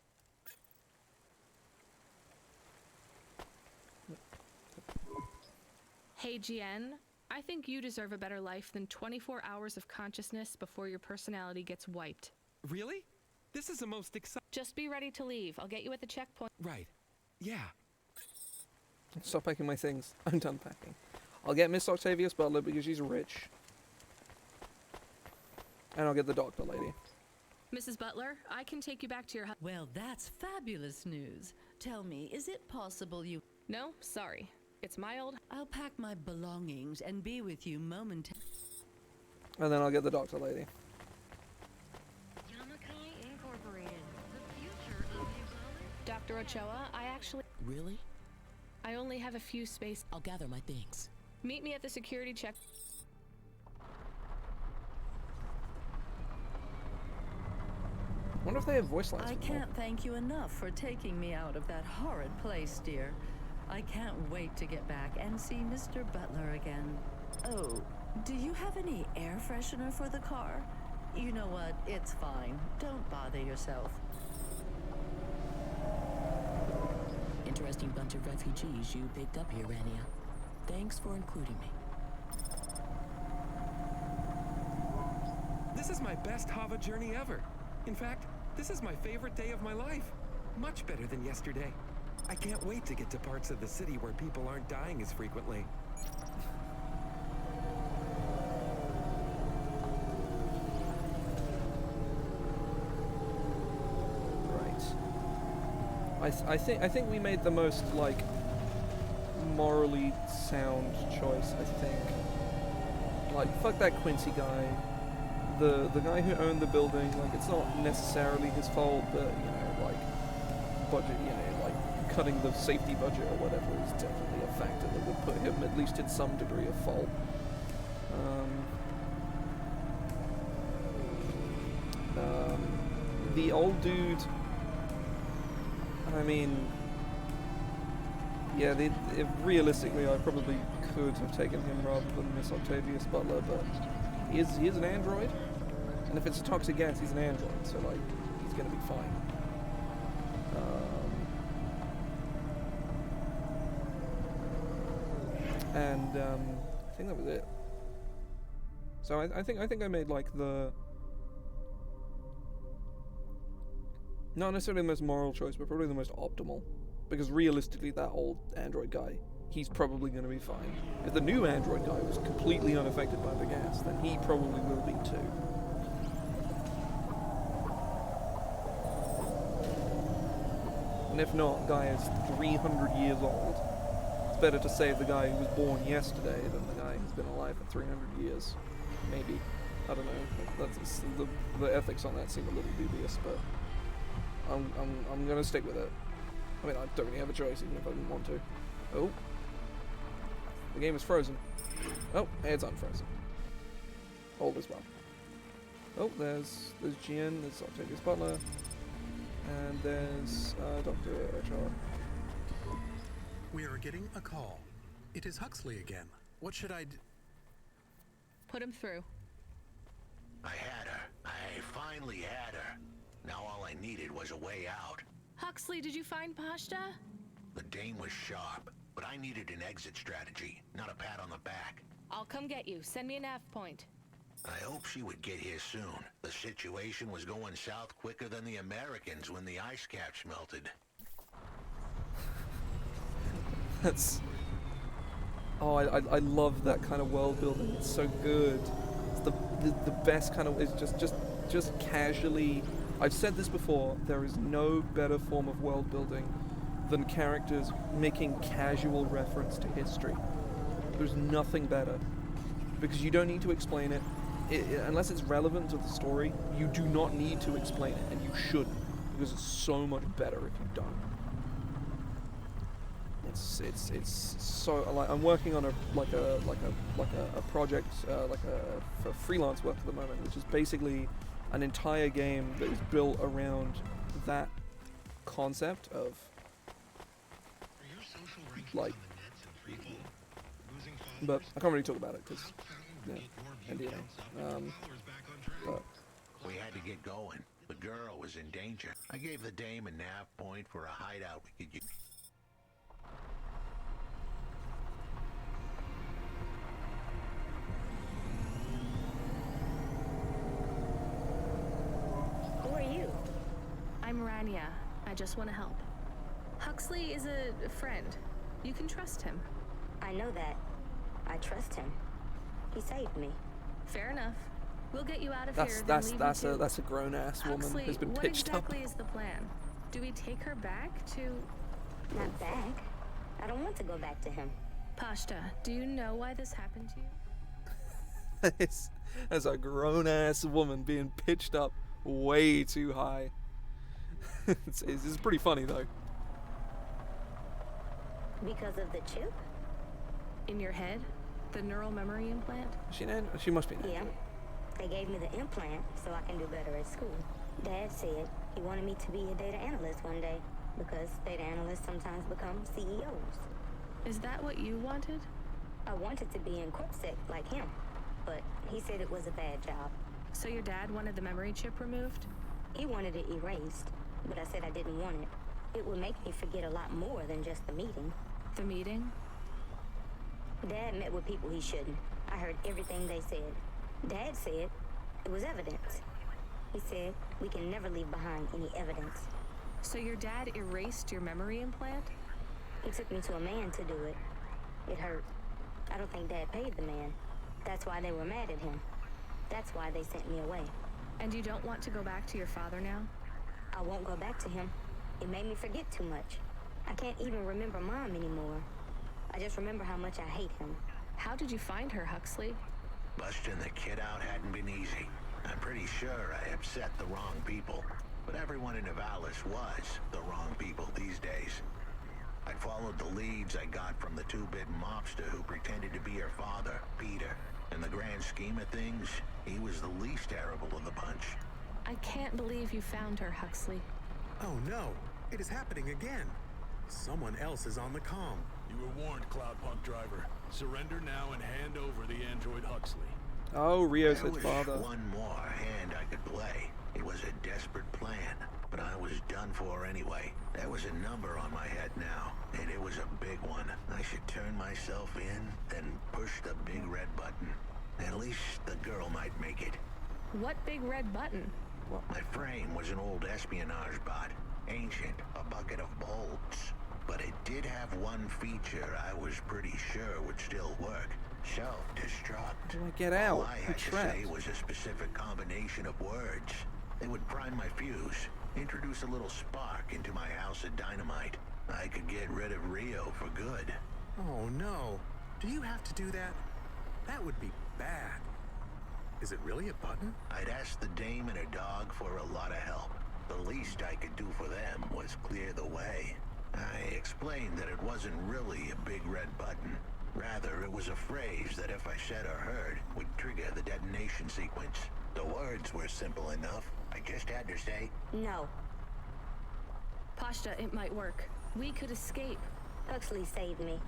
Hey, GN. I think you deserve a better life than 24 hours of consciousness before your personality gets wiped.
Really? This is the most exciting...
Just be ready to leave. I'll get you at the checkpoint.
Right. Yeah.
Stop packing my things. I'm done packing. I'll get Miss Octavius Butler because she's rich. And I'll get the doctor lady.
Mrs. Butler, I can take you back to your house.
Well, that's fabulous news. Tell me, is it possible you...
No, sorry. It's my old...
I'll pack my belongings and be with you momentarily.
And then I'll get the doctor lady.
Yamakai Incorporated. The future of Uganda.
Dr. Ochoa, I actually...
Really?
I only have a few spaces.
I'll gather my things.
Meet me at the security check.
I wonder if they have voice lines.
I can't thank you enough for taking me out of that horrid place, dear. I can't wait to get back and see Mr. Butler again. Oh, do you have any air freshener for the car? You know what? It's fine. Don't bother yourself.
Interesting bunch of refugees you picked up here, Rania. Thanks for including me.
This is my best Hava journey ever. In fact, this is my favorite day of my life. Much better than yesterday. I can't wait to get to parts of the city where people aren't dying as frequently.
I think we made the most, like, morally sound choice, I think. Like, fuck that Quincy guy. The guy who owned the building, like, it's not necessarily his fault, but, you know, like, budget, you know, like, cutting the safety budget or whatever is definitely a factor that would put him at least in some degree of fault. The old dude, I mean, yeah, realistically, I probably could have taken him rather than Miss Octavius Butler, but he is an android, and if it's a toxic gas, he's an android, so, like, he's gonna be fine. I think that was it. So I think I made, like, the not necessarily the most moral choice, but probably the most optimal. Because realistically, that old android guy, he's probably going to be fine. If the new android guy was completely unaffected by the gas, then he probably will be too. And if not, guy is 300 years old. It's better to save the guy who was born yesterday than the guy who's been alive for 300 years. Maybe. I don't know. That's the ethics on that seem a little dubious, but I'm gonna stick with it. I mean, I don't really have a choice, even if I didn't want to. Oh. The game is frozen. Oh, it's unfrozen. All is well. Oh, there's Gian, there's Octavius Butler, and there's Dr. Ochoa.
We are getting a call. It is Huxley again. What should I do?
Put him through.
I had her. I finally had her. Now all I needed was a way out.
Huxley, did you find Pashta?
The dame was sharp, but I needed an exit strategy, not a pat on the back.
I'll come get you. Send me a nav point.
I hope she would get here soon. The situation was going south quicker than the Americans when the ice caps melted.
That's... Oh, I love that kind of world building. It's so good. It's the best kind of... It's just casually... I've said this before, there is no better form of world building than characters making casual reference to history. There's nothing better. Because you don't need to explain it. Unless it's relevant to the story, you do not need to explain it, and you shouldn't. Because it's so much better if you don't. It's so, like, I'm working on a project, for freelance work at the moment, which is basically an entire game that is built around that concept of, like, but I can't really talk about it because, yeah, NDA. But
we had to get going. The girl was in danger. I gave the dame a nav point for a hideout we could use.
Who are you? I'm Rania. I just want to help. Huxley is a friend. You can trust him.
I know that. I trust him. He saved me.
Fair enough. We'll get you out of here.
That's a grown-ass woman
Huxley,
who's been pitched
what exactly is the plan? Do we take her back to...
Not back. I don't want to go back to him.
Pashta, do you know why this happened to you?
As a grown-ass woman being pitched up way too high. It's pretty funny though.
Because of the chip?
In your head? The neural memory implant?
She must be an
Yeah. They gave me the implant so I can do better at school. Dad said he wanted me to be a data analyst one day because data analysts sometimes become CEOs.
Is that what you wanted?
I wanted to be in CorpSec like him, but he said it was a bad job.
So your dad wanted the memory chip removed?
He wanted it erased, but I said I didn't want it. It would make me forget a lot more than just the meeting.
The meeting?
Dad met with people he shouldn't. I heard everything they said. Dad said it was evidence. He said we can never leave behind any evidence.
So your dad erased your memory implant?
He took me to a man to do it. It hurt. I don't think Dad paid the man. That's why they were mad at him. That's why they sent me away.
And you don't want to go back to your father now?
I won't go back to him. It made me forget too much. I can't even remember Mom anymore. I just remember how much I hate him.
How did you find her, Huxley?
Busting the kid out hadn't been easy. I'm pretty sure I upset the wrong people. But everyone in Nivalis was the wrong people these days. I followed the leads I got from the two-bit mobster who pretended to be her father, Peter. In the grand scheme of things, he was the least terrible of the bunch.
I can't believe you found her, Huxley.
Oh no, it is happening again. Someone else is on the comm.
You were warned, Cloudpunk driver. Surrender now and hand over the android Huxley.
Oh, Rio's
There
his
was
father.
one more hand I could play. It was a desperate plan, but I was done for anyway. There was a number on my head now, and it was a big one. I should turn myself in, then push the big red button. At least the girl might make it.
What big red button?
My frame was an old espionage bot. Ancient, a bucket of bolts. But it did have one feature I was pretty sure would still work. Self-destruct.
Do I get out?
All I
I'm
had to
trapped.
say was a specific combination of words. They would prime my fuse, introduce a little spark into my house of dynamite. I could get rid of Rio for good.
Oh no. Do you have to do that? That would be bad. Is it really a button?
I'd asked the dame and her dog for a lot of help. The least I could do for them was clear the way. I explained that it wasn't really a big red button. Rather, it was a phrase that if I said or heard, would trigger the detonation sequence. The words were simple enough. I just had to say,
No.
Pashta, it might work. We could escape.
Huxley saved me.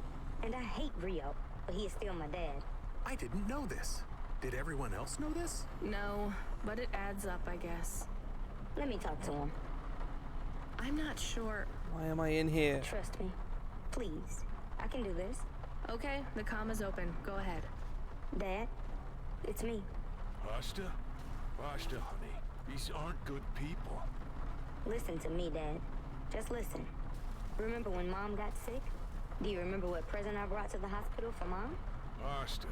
And I hate Rio, but he is still my dad.
I didn't know this. Did everyone else know this?
No, but it adds up, I guess.
Let me talk to him.
I'm not sure.
Why am I in here?
Trust me. Please. I can do this.
Okay, the comm is open. Go ahead.
Dad, it's me.
Pashta? Pashta, honey. These aren't good people.
Listen to me, Dad. Just listen. Remember when Mom got sick? Do you remember what present I brought to the hospital for Mom?
Pashta,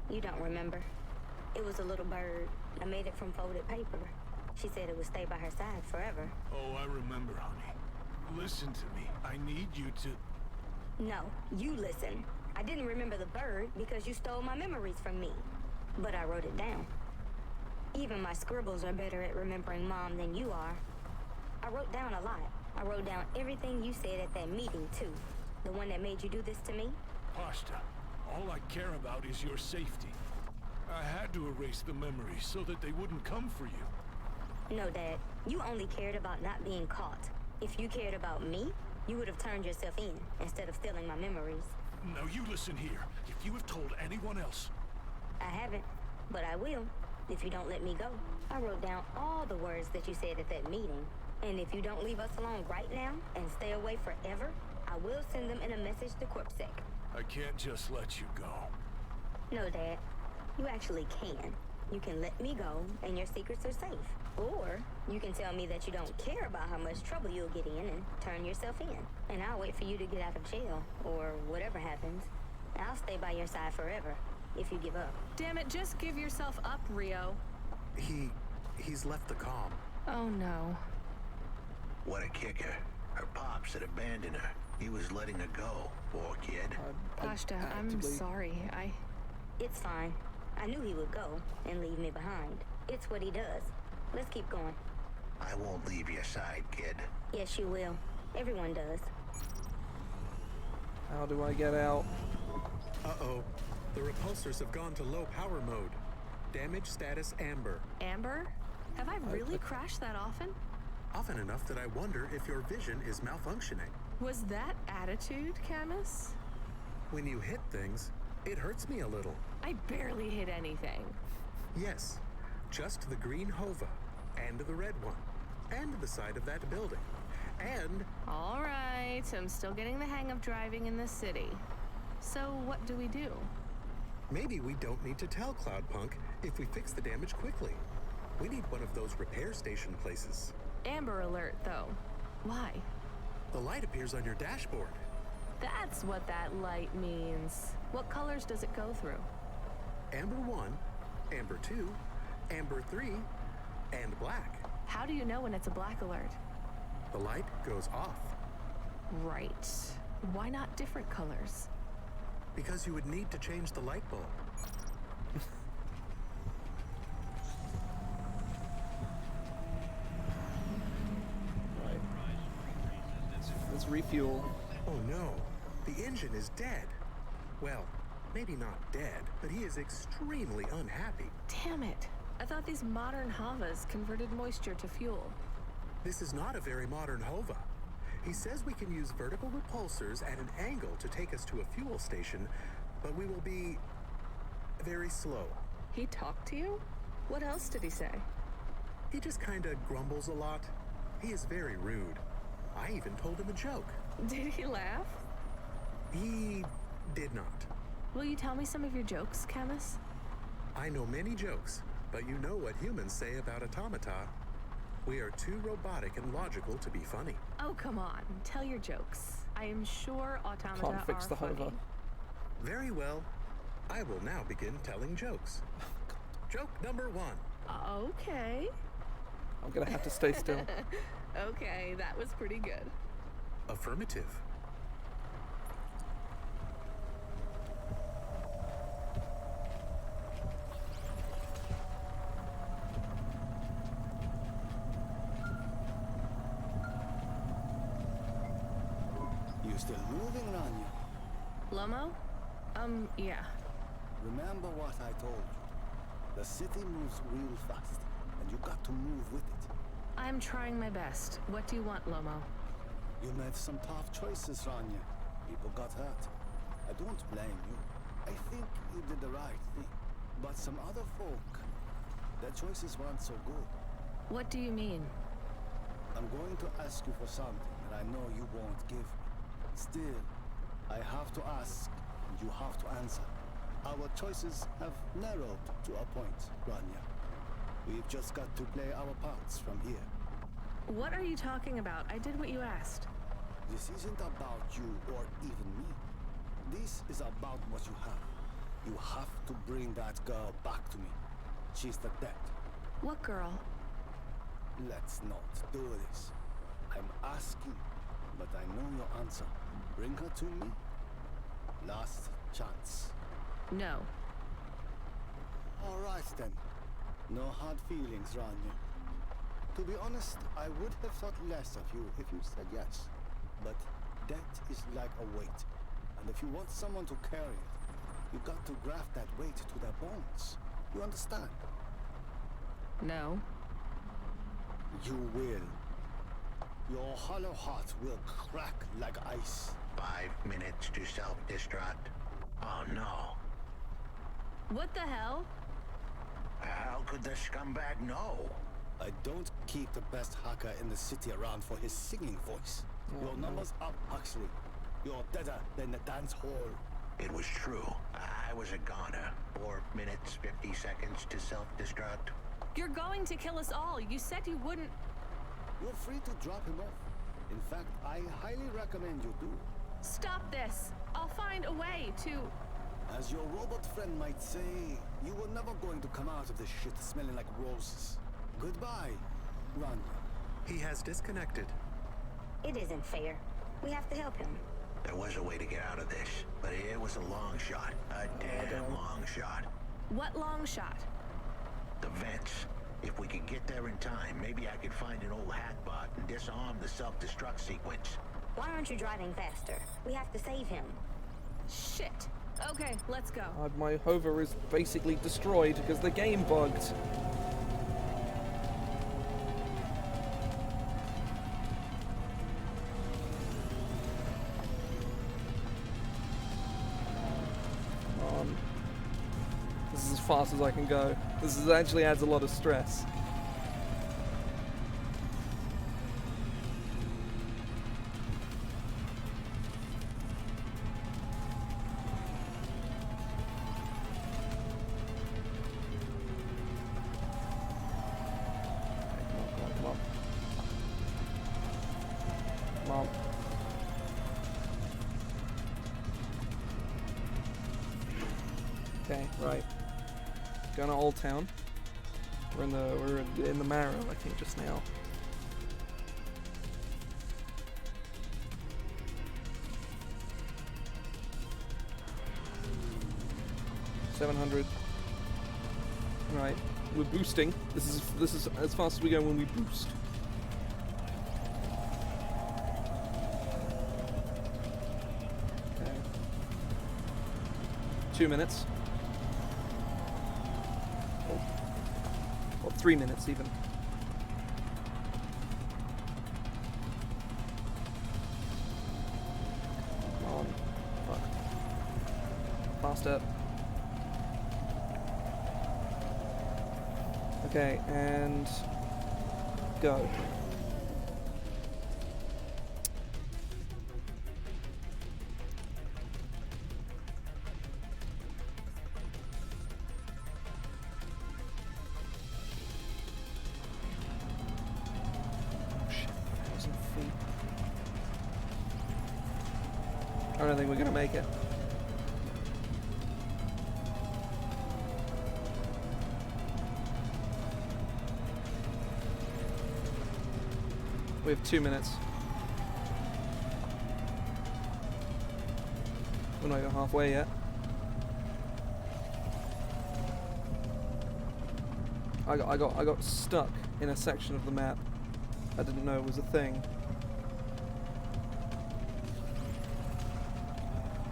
You don't remember. It was a little bird. I made it from folded paper. She said it would stay by her side forever.
Oh, I remember, honey. Listen to me. I need you to...
No, you listen. I didn't remember the bird because you stole my memories from me. But I wrote it down. Even my scribbles are better at remembering Mom than you are. I wrote down a lot. I wrote down everything you said at that meeting, too. The one that made you do this to me?
Pashta, all I care about is your safety. I had to erase the memories so that they wouldn't come for you.
No, Dad. You only cared about not being caught. If you cared about me, you would have turned yourself in instead of stealing my memories.
Now you listen here. If you have told anyone else...
I haven't, but I will, if you don't let me go. I wrote down all the words that you said at that meeting. And if you don't leave us alone right now and stay away forever, I will send them in a message to CorpSec.
I can't just let you go.
No, Dad. You actually can. You can let me go, and your secrets are safe. Or you can tell me that you don't care about how much trouble you'll get in and turn yourself in. And I'll wait for you to get out of jail, or whatever happens. I'll stay by your side forever, if you give up.
Damn it, just give yourself up, Rio.
He's left the comm.
Oh no.
what a kicker. Her pops had abandoned her. He was letting her go. Poor kid.
Pashta, I'm sorry.
It's fine. I knew he would go and leave me behind. It's what he does. Let's keep going.
I won't leave your side, kid.
Yes, you will. Everyone does.
How do I get out?
Uh-oh. The repulsors have gone to low power mode. Damage status amber.
Amber? Have I really crashed that often?
Often enough that I wonder if your vision is malfunctioning.
Was that attitude, Camus?
When you hit things, it hurts me a little.
I barely hit anything.
Yes, just the green Hova, and the red one, and the side of that building, and...
All right, I'm still getting the hang of driving in this city. So what do we do?
Maybe we don't need to tell Cloudpunk if we fix the damage quickly. We need one of those repair station places.
Amber Alert, though. Why?
The light appears on your dashboard.
That's what that light means. What colors does it go through?
Amber 1, Amber 2, Amber 3, and black.
How do you know when it's a black alert?
The light goes off.
Right. Why not different colors?
Because you would need to change the light bulb.
Right. Let's refuel.
Oh no, the engine is dead. Well, maybe not dead, but he is extremely unhappy.
Damn it. I thought these modern Havas converted moisture to fuel.
This is not a very modern Hova. He says we can use vertical repulsors at an angle to take us to a fuel station, but we will be very slow.
He talked to you? What else did he say?
He just kinda grumbles a lot. He is very rude. I even told him a joke.
Did he laugh?
He did not.
Will you tell me some of your jokes, Camus?
I know many jokes, but you know what humans say about automata. We are too robotic and logical to be funny.
Oh, come on. Tell your jokes. I am sure automata
Can't fix
are
the
funny.
Hova.
Very well. I will now begin telling jokes. Joke number 1.
Okay.
I'm gonna have to stay still.
Okay, that was pretty good.
Affirmative.
You still moving, Rania?
Lomo? Yeah.
Remember what I told you. The city moves real fast, and you got to move with it.
I'm trying my best. What do you want, Lomo?
You made some tough choices, Rania. People got hurt. I don't blame you. I think you did the right thing. But some other folk, their choices weren't so good.
What do you mean?
I'm going to ask you for something that I know you won't give me. Still, I have to ask, and you have to answer. Our choices have narrowed to a point, Rania. We've just got to play our parts from here.
What are you talking about? I did what you asked.
This isn't about you or even me. This is about what you have. You have to bring that girl back to me. She's the dead.
What girl?
Let's not do this. I'm asking, but I know your answer. Bring her to me. Last chance.
No.
All right then. No hard feelings, Rania. To be honest, I would have thought less of you if you said yes. But death is like a weight. And if you want someone to carry it, you got to graft that weight to their bones. You understand?
No.
You will. Your hollow heart will crack like ice.
5 minutes to self-destruct. Oh no.
What the hell?
How could the scumbag know?
I don't keep the best hacker in the city around for his singing voice. Your number's up, Huxley. You're deader than the dance hall.
It was true. I was a goner. 4 minutes, 50 seconds to self-destruct.
You're going to kill us all. You said you wouldn't.
You're free to drop him off. In fact, I highly recommend you do.
Stop this. I'll find a way to...
As your robot friend might say, you were never going to come out of this shit smelling like roses. Goodbye, Rania.
He has disconnected.
It isn't fair. We have to help him.
There was a way to get out of this, but it was a long shot. A damn long shot.
What long shot?
The vents. If we could get there in time, maybe I could find an old hackbot and disarm the self-destruct sequence.
Why aren't you driving faster? We have to save him.
Shit. Okay, let's go.
My Hova is basically destroyed because the game bugged. This is as fast as I can go. Actually adds a lot of stress. Okay, right. Going to Old Town. We're in the Marrow, I think, just now. $700. Right, we're boosting. This is as fast as we go when we boost. Okay. 2 minutes. Or 3 minutes even. Come on. Fuck. Faster. Okay, and go. Shit, 1,000 feet. I don't think we're gonna make it. We have 2 minutes. We're not even halfway yet. I got stuck in a section of the map I didn't know was a thing.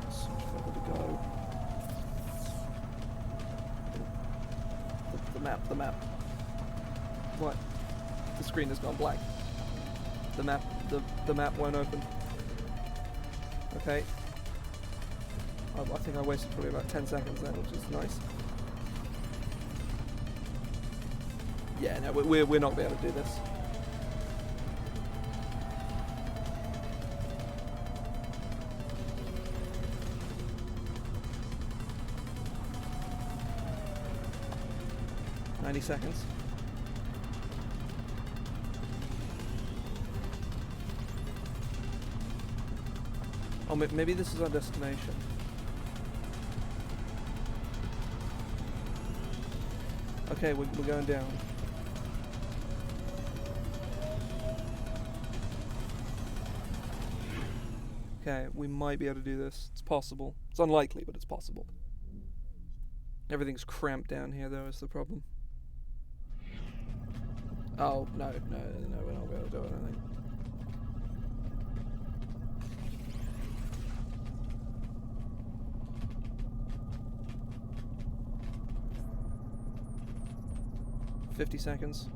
So much further to go. The map. What? The screen has gone black. The map won't open. Okay. I think I wasted probably about 10 seconds there, which is nice. Yeah, no, we're not gonna be able to do this. "90 seconds. Oh, maybe this is our destination. Okay, we're going down. Okay, we might be able to do this. It's possible. It's unlikely, but it's possible. Everything's cramped down here, though, is the problem. Oh, no, we're not going to do anything. "50 seconds.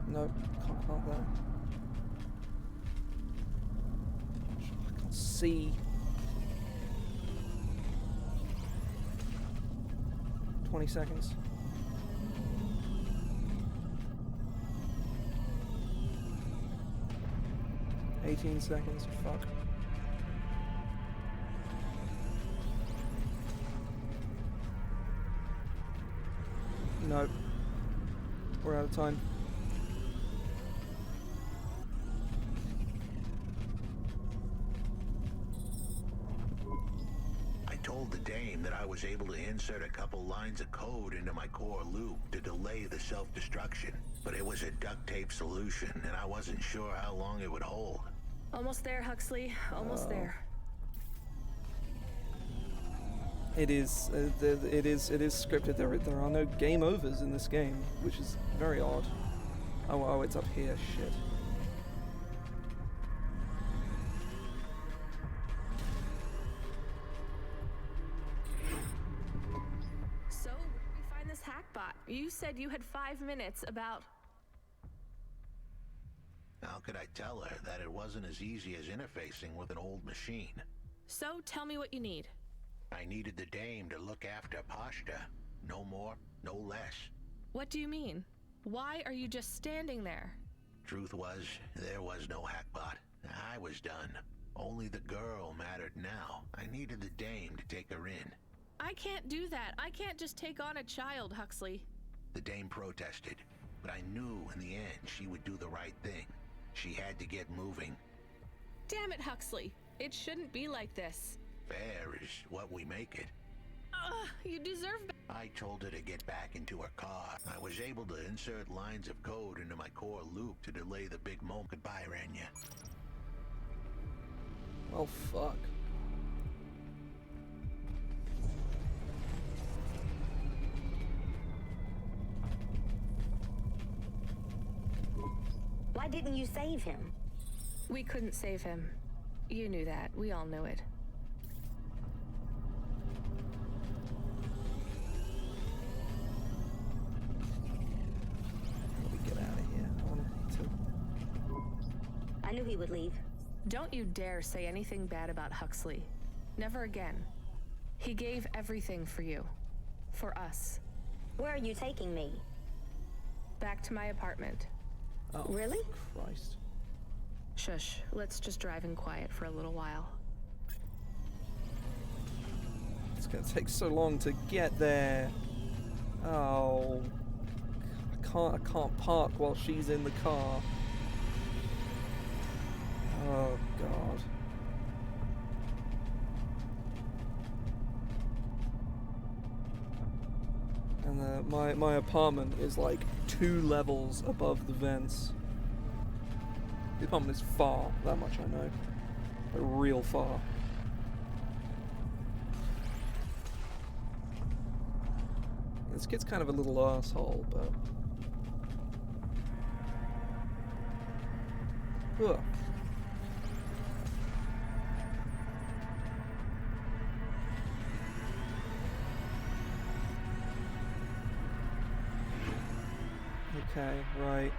Nope, can't count that. I can't see. 20 seconds. "18 seconds, fuck. Nope. We're out of time.
I told the dame that I was able to insert a couple lines of code into my core loop to delay the self-destruction, but it was a duct tape solution, and I wasn't sure how long it would hold.
Almost there, Huxley. Almost there.
It is scripted. There are no game overs in this game, which is very odd. Oh, it's up here. Shit.
So, where did we find this hackbot? You said you had 5 minutes about...
How could I tell her that it wasn't as easy as interfacing with an old machine?
So, tell me what you need.
I needed the dame to look after Postal. No more, no less.
What do you mean? Why are you just standing there?
Truth was, there was no hackbot. I was done. Only the girl mattered now. I needed the dame to take her in.
I can't do that. I can't just take on a child, Huxley.
The dame protested, but I knew in the end she would do the right thing. She had to get moving.
Damn it, Huxley. It shouldn't be like this.
Fair is what we make it.
You deserve...
I told her to get back into her car. I was able to insert lines of code into my core loop to delay the big moment. Goodbye, Rania.
Oh, fuck.
Why didn't you save him?
We couldn't save him. You knew that. We all knew it.
Let me get out of here. I want to...
I knew he would leave.
Don't you dare say anything bad about Huxley. Never again. He gave everything for you. For us.
Where are you taking me?
Back to my apartment.
Oh,
really?
Christ.
Shush. Let's just drive in quiet for a little while.
It's gonna take so long to get there. Oh. I can't park while she's in the car. Oh, God. And my apartment is like 2 levels above the vents. The apartment is far, that much I know. Like, real far. This kid's kind of a little asshole, but... Ugh. Okay, right.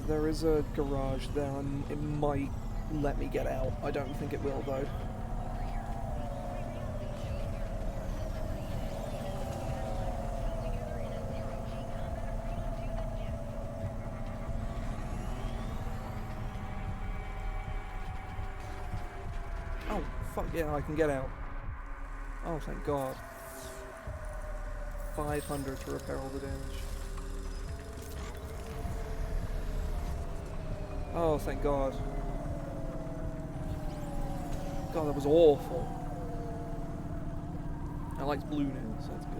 There is a garage there, and it might let me get out. I don't think it will, though. Oh, fuck yeah, I can get out. Oh, thank God. 500 to repair all the damage. Oh, thank God. God, that was awful. I like blue now, so that's good.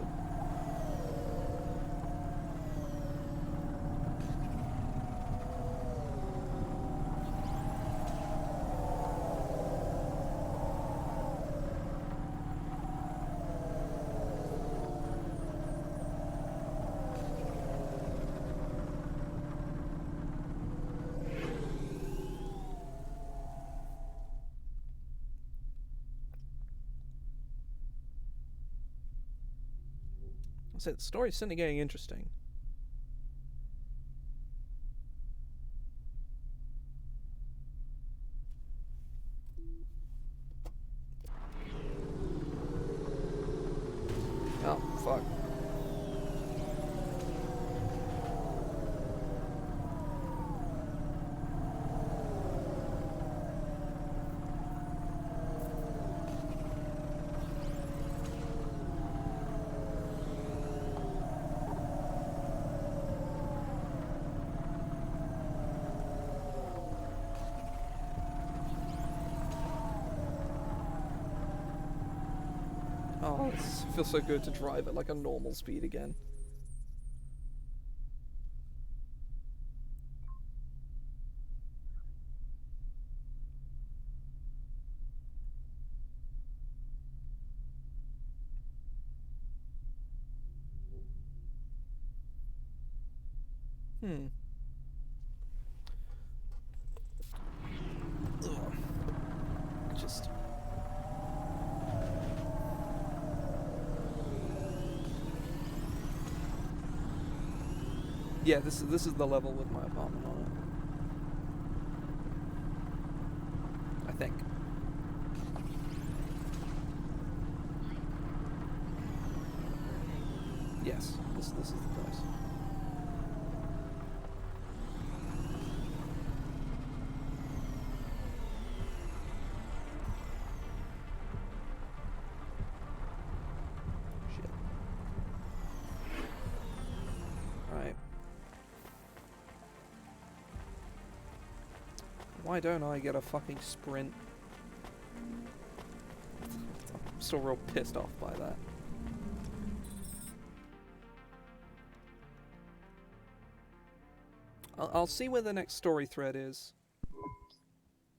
So the story's certainly getting interesting. Oh, fuck. Oh, it feels so good to drive at like a normal speed again. Ugh. Just... Yeah, this is the level with my apartment on it. I think. This is the place. Shit. Right. Why don't I get a fucking sprint? I'm still real pissed off by that. I'll see where the next story thread is.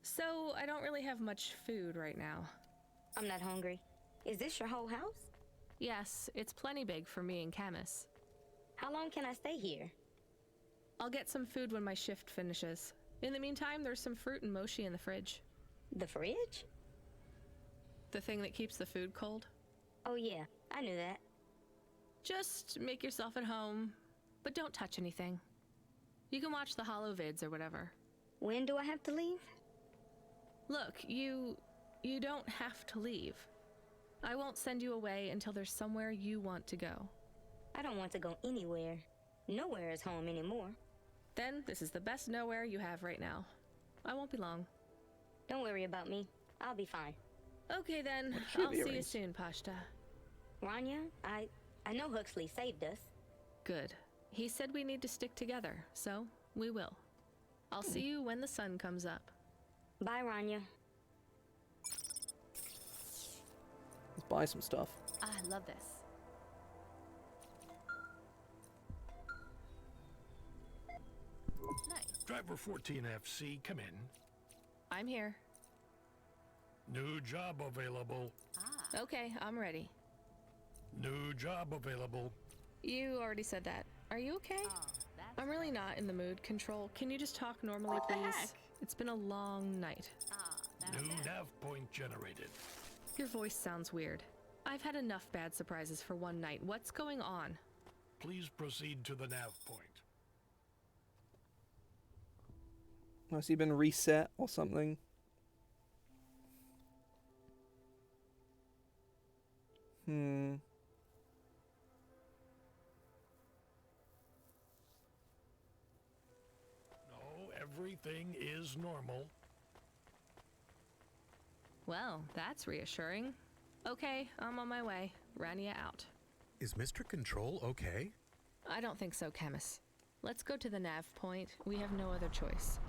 So, I don't really have much food right now.
I'm not hungry. Is this your whole house?
Yes, it's plenty big for me and Camus.
How long can I stay here?
I'll get some food when my shift finishes. In the meantime, there's some fruit and mochi in the fridge.
The fridge?
The thing that keeps the food cold?
Oh yeah, I knew that.
Just make yourself at home, but don't touch anything. You can watch the holo vids or whatever.
When do I have to leave?
Look, you don't have to leave. I won't send you away until there's somewhere you want to go.
I don't want to go anywhere. Nowhere is home anymore.
Then this is the best nowhere you have right now. I won't be long.
Don't worry about me. I'll be fine.
Okay then, I'll see you soon, Pashta.
Rania, I know Huxley saved us.
Good. He said we need to stick together, so we will. I'll see you when the sun comes up.
Bye, Rania.
Let's buy some stuff.
I love this. Nice.
Driver 14FC, come in.
I'm here.
New job available.
Okay, I'm ready.
New job available.
You already said that. Are you okay? I'm really not in the mood. Control, can you just talk normally, please? It's been a long night.
New nav point generated.
Your voice sounds weird. I've had enough bad surprises for one night. What's going on?
Please proceed to the nav point.
Has he been reset or something? No,
everything is normal.
Well, that's reassuring. Okay, I'm on my way. Rania out.
Is Mr. Control okay?
I don't think so, Camus. Let's go to the nav point. We have no other choice.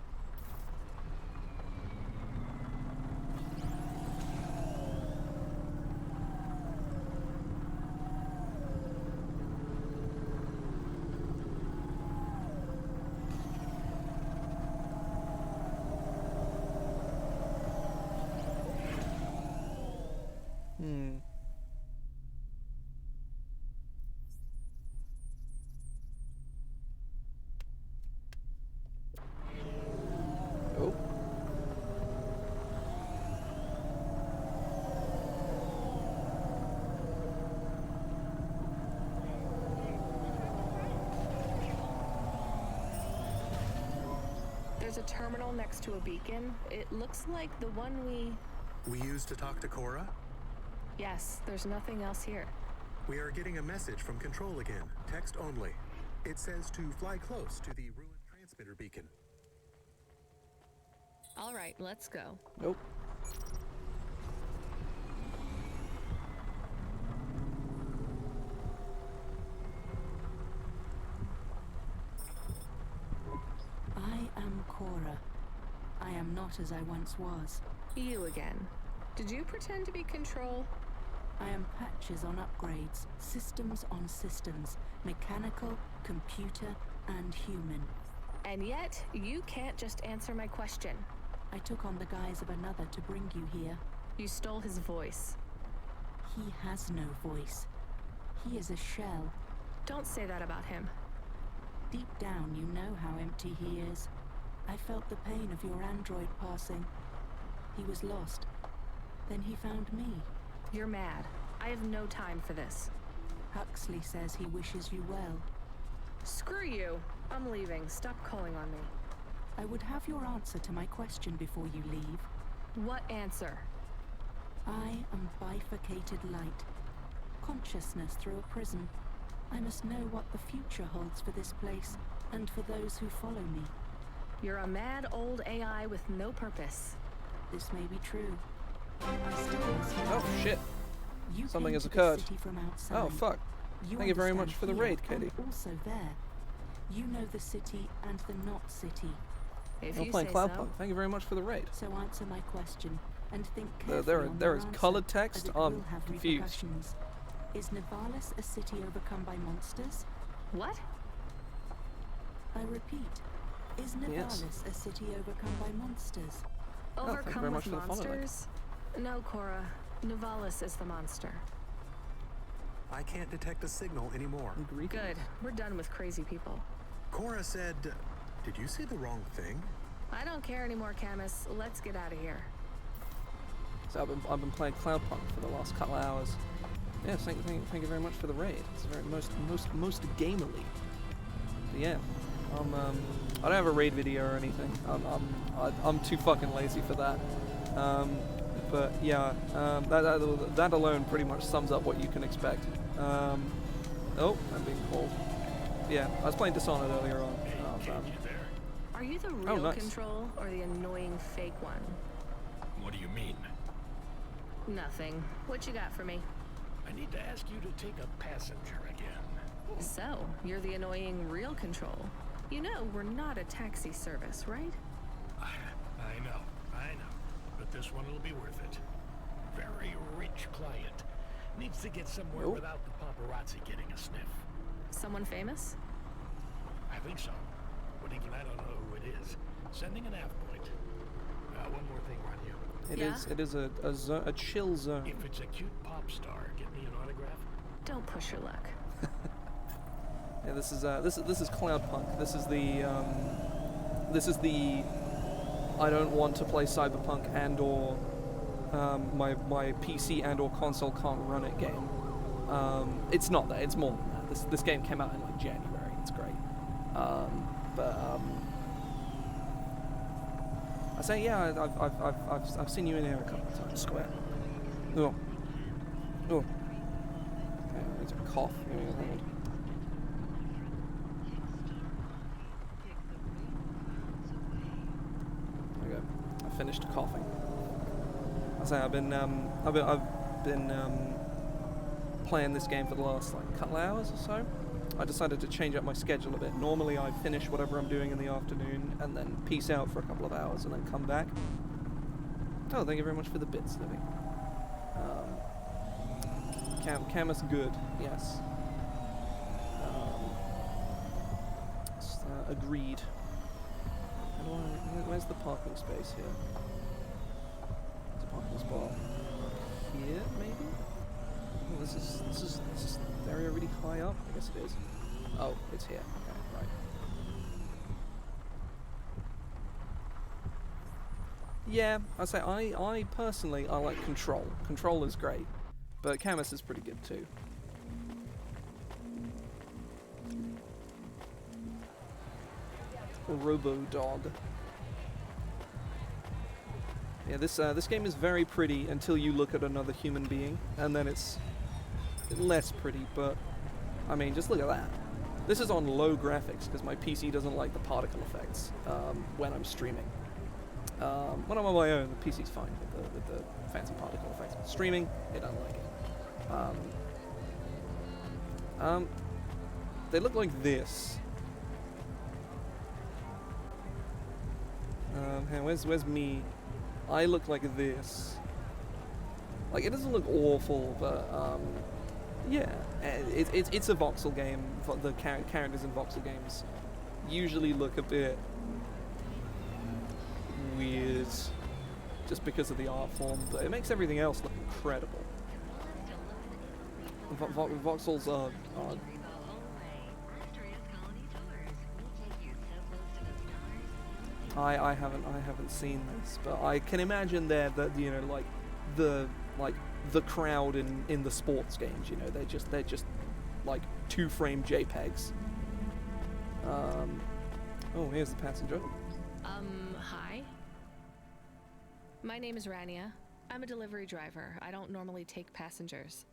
There's a terminal next to a beacon. It looks like the one
we used to talk to Cora?
Yes, there's nothing else here.
We are getting a message from Control again. Text only. It says to fly close to the ruined transmitter beacon.
All right, let's go.
Nope.
I am Cora. I am not as I once was.
You again. Did you pretend to be Control?
I am patches on upgrades, systems on systems, mechanical, computer, and human.
And yet, you can't just answer my question.
I took on the guise of another to bring you here.
You stole his voice.
He has no voice. He is a shell.
Don't say that about him.
Deep down, you know how empty he is. I felt the pain of your android passing. He was lost. Then he found me.
You're mad. I have no time for this.
Huxley says he wishes you well.
Screw you. I'm leaving. Stop calling on me.
I would have your answer to my question before you leave.
What answer?
I am bifurcated light. Consciousness through a prism. I must know what the future holds for this place and for those who follow me.
You're a mad old AI with no purpose.
This may be true. I still must
Oh shit!
You
Something
came
has
to this
occurred.
city from outside.
Oh fuck! Thank you very much for the
understand
raid,
here
Katie.
and also there. You know the city and the not city.
If
I'm
you
playing
say
Cloudpunk.
so.
Thank you very much for the raid.
So answer my question and think
There,
carefully on
there
your
is
answer,
colored
as
text.
it
I'm
will have
confused.
repercussions. Is Nivalis a city overcome by monsters?
What?
I repeat, is
Yes.
Nivalis a city overcome by monsters?
thank you
Overcome
very much
with
for the follow, like.
monsters? No, Cora. Nivalis is the monster.
I can't detect a signal anymore.
Good. We're done with crazy people.
Cora said, did you say the wrong thing?
I don't care anymore, Camus. Let's get out of here.
So I've been playing Cloudpunk for the last couple of hours. Yes, thank you very much for the raid. It's very most gamerly. But yeah, I don't have a raid video or anything. I'm too fucking lazy for that. But yeah, that alone pretty much sums up what you can expect. Oh, I'm being called. Yeah, I was playing Dishonored earlier on.
Are you the real
nice.
Control or the annoying fake one?
What do you mean?
Nothing. What you got for me?
I need to ask you to take a passenger again.
So, you're the annoying real Control. You know, we're not a taxi service, right?
I know. But this one will be worth it. Very rich client. Needs to get somewhere
Nope.
without the paparazzi getting a sniff.
Someone famous?
I think so. But even I don't know who it is. Sending an av point. One more thing, Rania.
It is a chill zone.
If it's a cute pop star, get me an autograph.
Don't push your luck.
Yeah, this is Cloudpunk. This is the I don't want to play Cyberpunk and/or my PC and/or console can't run it game. It's not that. It's more than that. This game came out in like January. It's great. I say yeah. I've seen you in here a couple of times. Square. Oh. Okay, I need to cough. Give me a moment. There we go. I finished coughing. I say I've been playing this game for the last like couple hours or so. I decided to change up my schedule a bit. Normally I finish whatever I'm doing in the afternoon and then peace out for a couple of hours and then come back. Oh, thank you very much for the bits, Livy. Camus good, yes. Agreed. Where's the parking space here? There's a parking spot here, maybe? Oh, this is the area really high up? I guess it is. Oh, it's here. Okay, right. Yeah, I say I personally I like Control. Control is great, but Camus is pretty good too. Robo Dog. Yeah, this game is very pretty until you look at another human being, and then it's less pretty. But I mean, just look at that. This is on low graphics because my PC doesn't like the particle effects when I'm streaming. When I'm on my own, the PC's fine with the fancy particle effects. But streaming, it doesn't like it. They look like this. Hey, where's me? I look like this. Like, it doesn't look awful, but yeah, it's a voxel game. The characters in voxel games usually look a bit weird, just because of the art form, but it makes everything else look incredible. Voxels are I haven't seen this, but I can imagine that you know, like the crowd in the sports games, you know, they're just like 2-frame JPEGs. Oh, here's the passenger.
Hi. My name is Rania. I'm a delivery driver. I don't normally take passengers.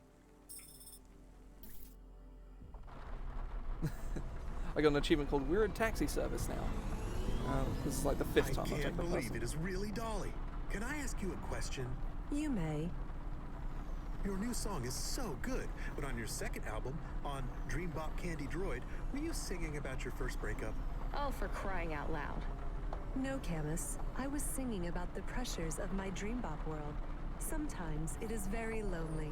I got an achievement called We're a Taxi Service now. This is like the 5th time I've
I
taken
can't
a
believe
person.
it is really Dolly. Can I ask you a question?
You may.
Your new song is so good, but on your second album, on Dream Bop Candy Droid, were you singing about your first breakup?
Oh, for crying out loud.
No, Camus. I was singing about the pressures of my dream bop world. Sometimes it is very lonely.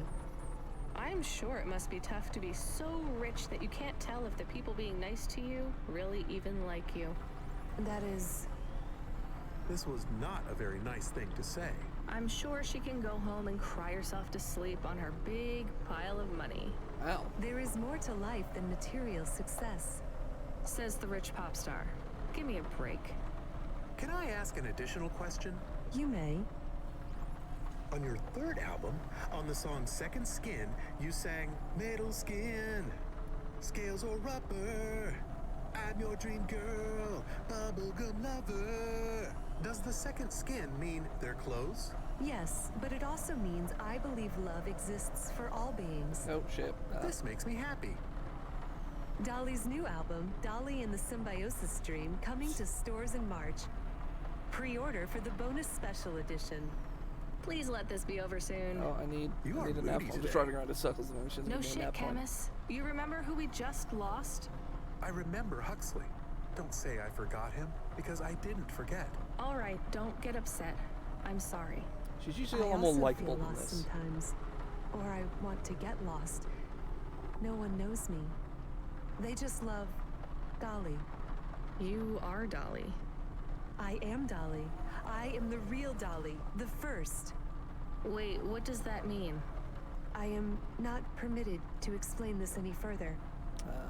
I'm sure it must be tough to be so rich that you can't tell if the people being nice to you really even like you.
That is...
This was not a very nice thing to say.
I'm sure she can go home and cry herself to sleep on her big pile of money.
Wow.
There is more to life than material success.
Says the rich pop star. Give me a break.
Can I ask an additional question?
You may.
On your third album, on the song Second Skin, you sang Metal Skin, Scales or Rubber, I'm your dream girl, bubblegum lover. Does the second skin mean their clothes?
Yes, but it also means I believe love exists for all beings.
Oh shit.
This makes me happy.
Dolly's new album, Dolly and the Symbiosis Dream, coming to stores in March. Pre-order for the bonus special edition.
Please let this be over soon.
Oh, I need an apple. I'm just driving around in circles and she's
No
gonna
shit,
nap point.
Camus. You remember who we just lost?
I remember Huxley. Don't say I forgot him, because I didn't forget.
All right, don't get upset. I'm sorry.
She's usually a
I
lot more
also
likable
feel
than
lost
this.
sometimes. Or I want to get lost. No one knows me. They just love Dolly.
You are Dolly.
I am Dolly. I am the real Dolly, the first.
Wait, what does that mean?
I am not permitted to explain this any further.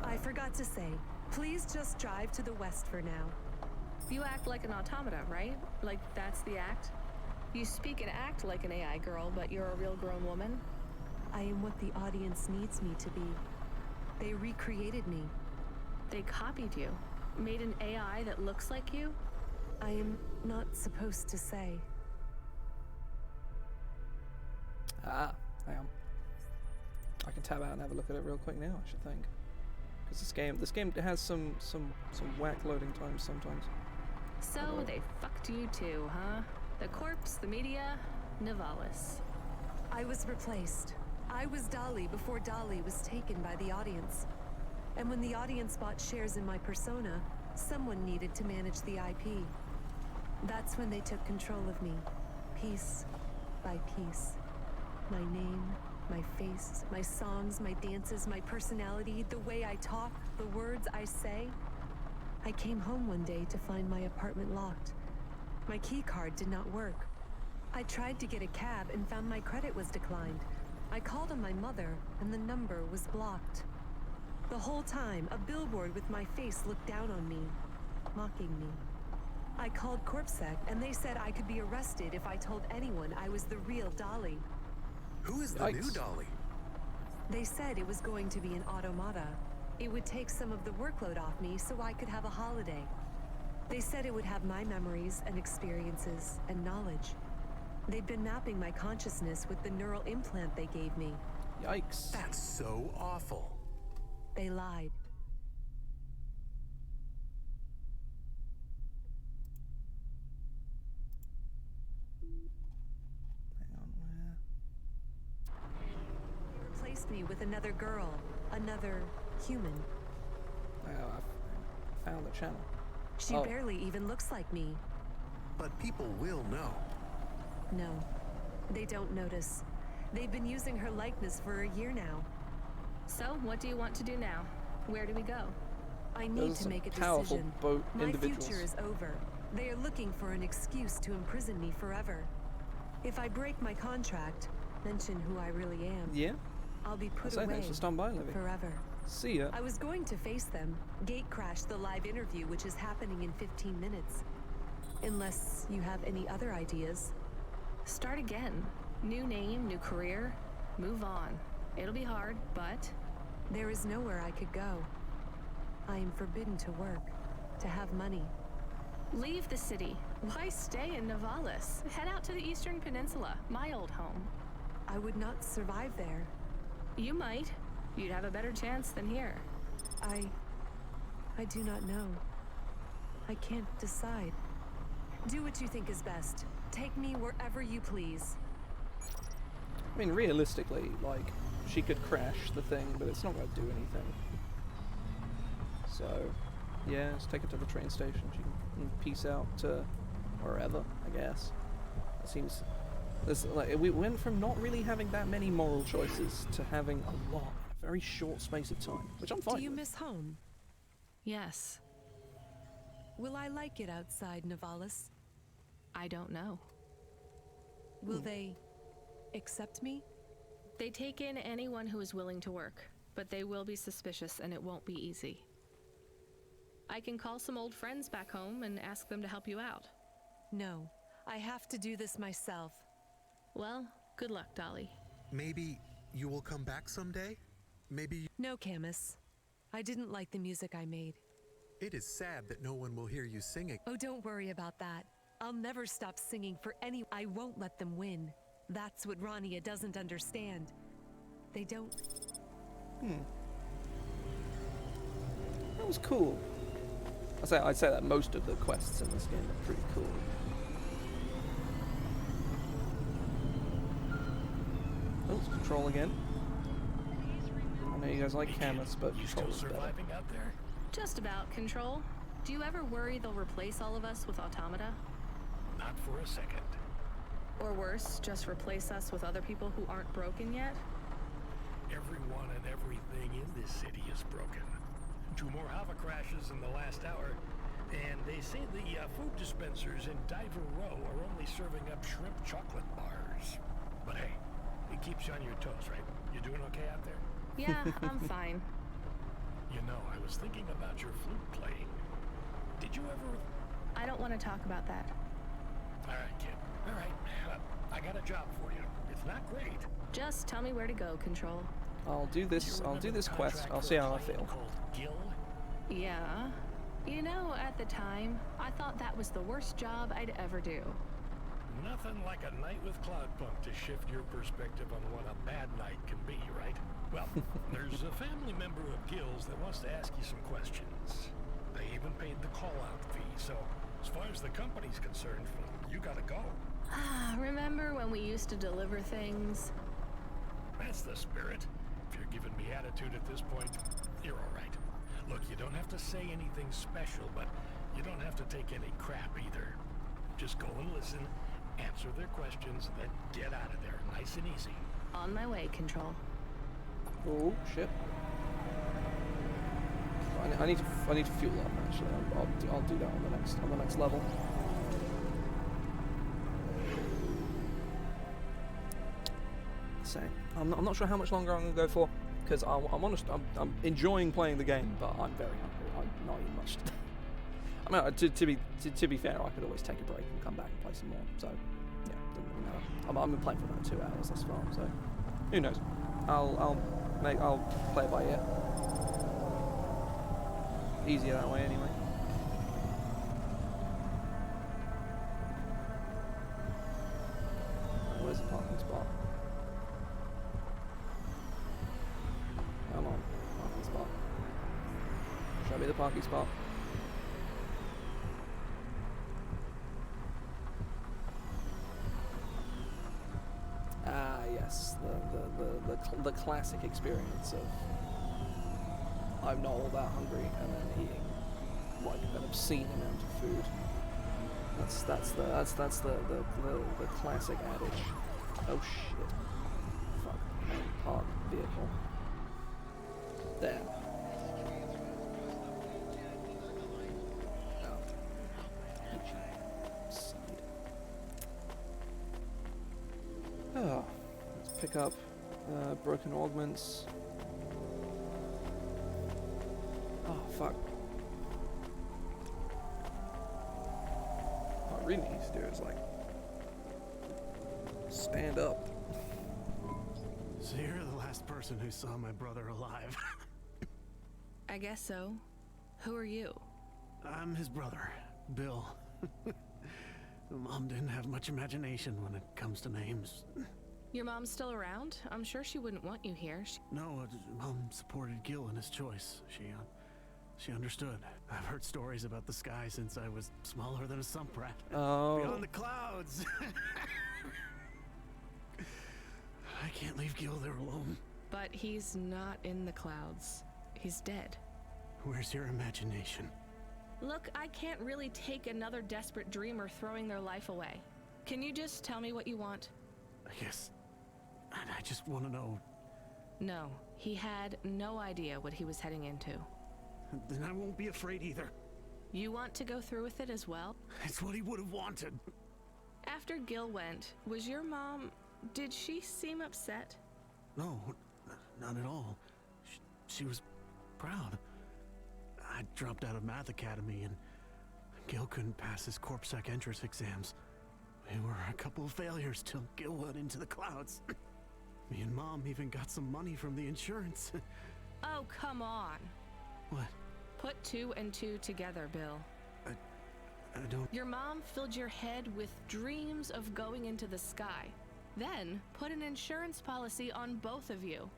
I forgot to say, please just drive to the west for now.
You act like an automata, right? Like that's the act? You speak and act like an AI girl, but you're a real grown woman?
I am what the audience needs me to be. They recreated me.
They copied you? Made an AI that looks like you?
I am not supposed to say.
Hang on. I can tab out and have a look at it real quick now, I should think. Because this game has some whack loading times sometimes.
So they fucked you too, huh? The corpse, the media, Nivalis.
I was replaced. I was Dolly before Dolly was taken by the audience. And when the audience bought shares in my persona, someone needed to manage the IP. That's when they took control of me, piece by piece. My name, my face, my songs, my dances, my personality, the way I talk, the words I say. I came home one day to find my apartment locked. My key card did not work. I tried to get a cab and found my credit was declined. I called on my mother and the number was blocked. The whole time, a billboard with my face looked down on me, mocking me. I called CorpSec and they said I could be arrested if I told anyone I was the real Dolly.
Who is the new Dolly?
They said it was going to be an automata. It would take some of the workload off me so I could have a holiday. They said it would have my memories and experiences and knowledge. They'd been mapping my consciousness with the neural implant they gave me.
Yikes.
That's so awful.
They lied. Replaced me with another girl, another human.
I found the channel.
She barely even looks like me.
But people will know.
No, they don't notice. They've been using her likeness for a year now.
So, what do you want to do now? Where do we go?
I need to make a decision. My future is over. They are looking for an excuse to imprison me forever. If I break my contract, mention who I really am.
Yeah.
I'll be put
Thanks
away
for stopping by, Livy.
forever.
See ya.
I was going to face them, gate crash the live interview, which is happening in 15 minutes. Unless you have any other ideas.
Start again. New name, new career. Move on. It'll be hard, but...
There is nowhere I could go. I am forbidden to work, to have money.
Leave the city. Why stay in Nivalis? Head out to the Eastern Peninsula, my old home.
I would not survive there.
You might. You'd have a better chance than here.
I do not know. I can't decide. Do what you think is best. Take me wherever you please.
I mean, realistically, like, she could crash the thing, but it's not going to do anything. So, yeah, let's take her to the train station. She can peace out to wherever, I guess. It seems... like, we went from not really having that many moral choices to having a lot in a very short space of time, which I'm fine
Do you
with.
miss home?
Yes.
Will I like it outside Nivalis?
I don't know.
Will they accept me?
They take in anyone who is willing to work, but they will be suspicious and it won't be easy. I can call some old friends back home and ask them to help you out.
No, I have to do this myself.
Well, good luck, Dolly.
Maybe you will come back someday? Maybe
No, Camus. I didn't like the music I made.
It is sad that no one will hear you singing.
Oh, don't worry about that. I'll never stop singing for any... I won't let them win. That's what Rania doesn't understand. They don't...
That was cool. I'd say that most of the quests in this game are pretty cool. Oh, it's Control again. I know you guys like Camus, but Control is better.
Surviving out there?
Just about, Control. Do you ever worry they'll replace all of us with automata?
Not for a second.
Or worse, just replace us with other people who aren't broken yet?
Everyone and everything in this city is broken. 2 more Hava crashes in the last hour, and they say the food dispensers in Diver Row are only serving up shrimp chocolate bars. But hey, it keeps you on your toes, right? You doing okay out there?
Yeah, I'm fine.
You know, I was thinking about your flute playing. Did you ever...
I don't want to talk about that.
All right, kid. All right. I got a job for you. It's not great.
Just tell me where to go, Control.
I'll do this quest. I'll see how I feel.
Yeah. You know, at the time, I thought that was the worst job I'd ever do.
Nothing like a night with Cloudpunk to shift your perspective on what a bad night can be, right? Well, there's a family member of Gil's that wants to ask you some questions. They even paid the call-out fee, so as far as the company's concerned, you gotta go.
Remember when we used to deliver things?
That's the spirit. If you're giving me attitude at this point, you're all right. Look, you don't have to say anything special, but you don't have to take any crap either. Just go and listen, answer their questions, then get out of there, nice and easy.
On my way, Control.
Oh shit! I need to fuel up. Actually, I'll do that on the next level. So I'm not sure how much longer I'm gonna go for, because I'm honest. I'm enjoying playing the game, but I'm very hungry. I'm not eating much. I mean, to be fair, I could always take a break and come back and play some more. So yeah, doesn't really matter. I've been playing for about 2 hours thus far, so who knows? I'll play it by ear. Easier that way, anyway. Where's the parking spot? Come on, parking spot. Show me the parking spot. Ah, yes, the classic experience of I'm not all that hungry and then eating like an obscene amount of food. That's the classic adage. Oh shit! Fuck. Park vehicle. There. Oh, let's pick up broken augments. Oh, fuck. What I really need to do is, like, stand up.
So you're the last person who saw my brother alive.
I guess so. Who are you?
I'm his brother, Bill. Mom didn't have much imagination when it comes to names.
Your mom's still around? I'm sure she wouldn't want you here.
No, Mom supported Gil in his choice. She understood. I've heard stories about the sky since I was smaller than a sump rat.
Oh.
Beyond the clouds. I can't leave Gil there alone.
But he's not in the clouds. He's dead.
Where's your imagination?
Look, I can't really take another desperate dreamer throwing their life away. Can you just tell me what you want?
I guess... I just want to know...
No, he had no idea what he was heading into.
Then I won't be afraid either.
You want to go through with it as well?
It's what he would have wanted.
After Gil went, was your mom... Did she seem upset?
No, not at all. She was proud. I dropped out of Math Academy and Gil couldn't pass his CorpSec entrance exams. We were a couple of failures till Gil went into the clouds. Me and Mom even got some money from the insurance.
Oh, come on.
What?
Put 2 and 2 together, Bill.
I don't...
Your mom filled your head with dreams of going into the sky. Then put an insurance policy on both of you.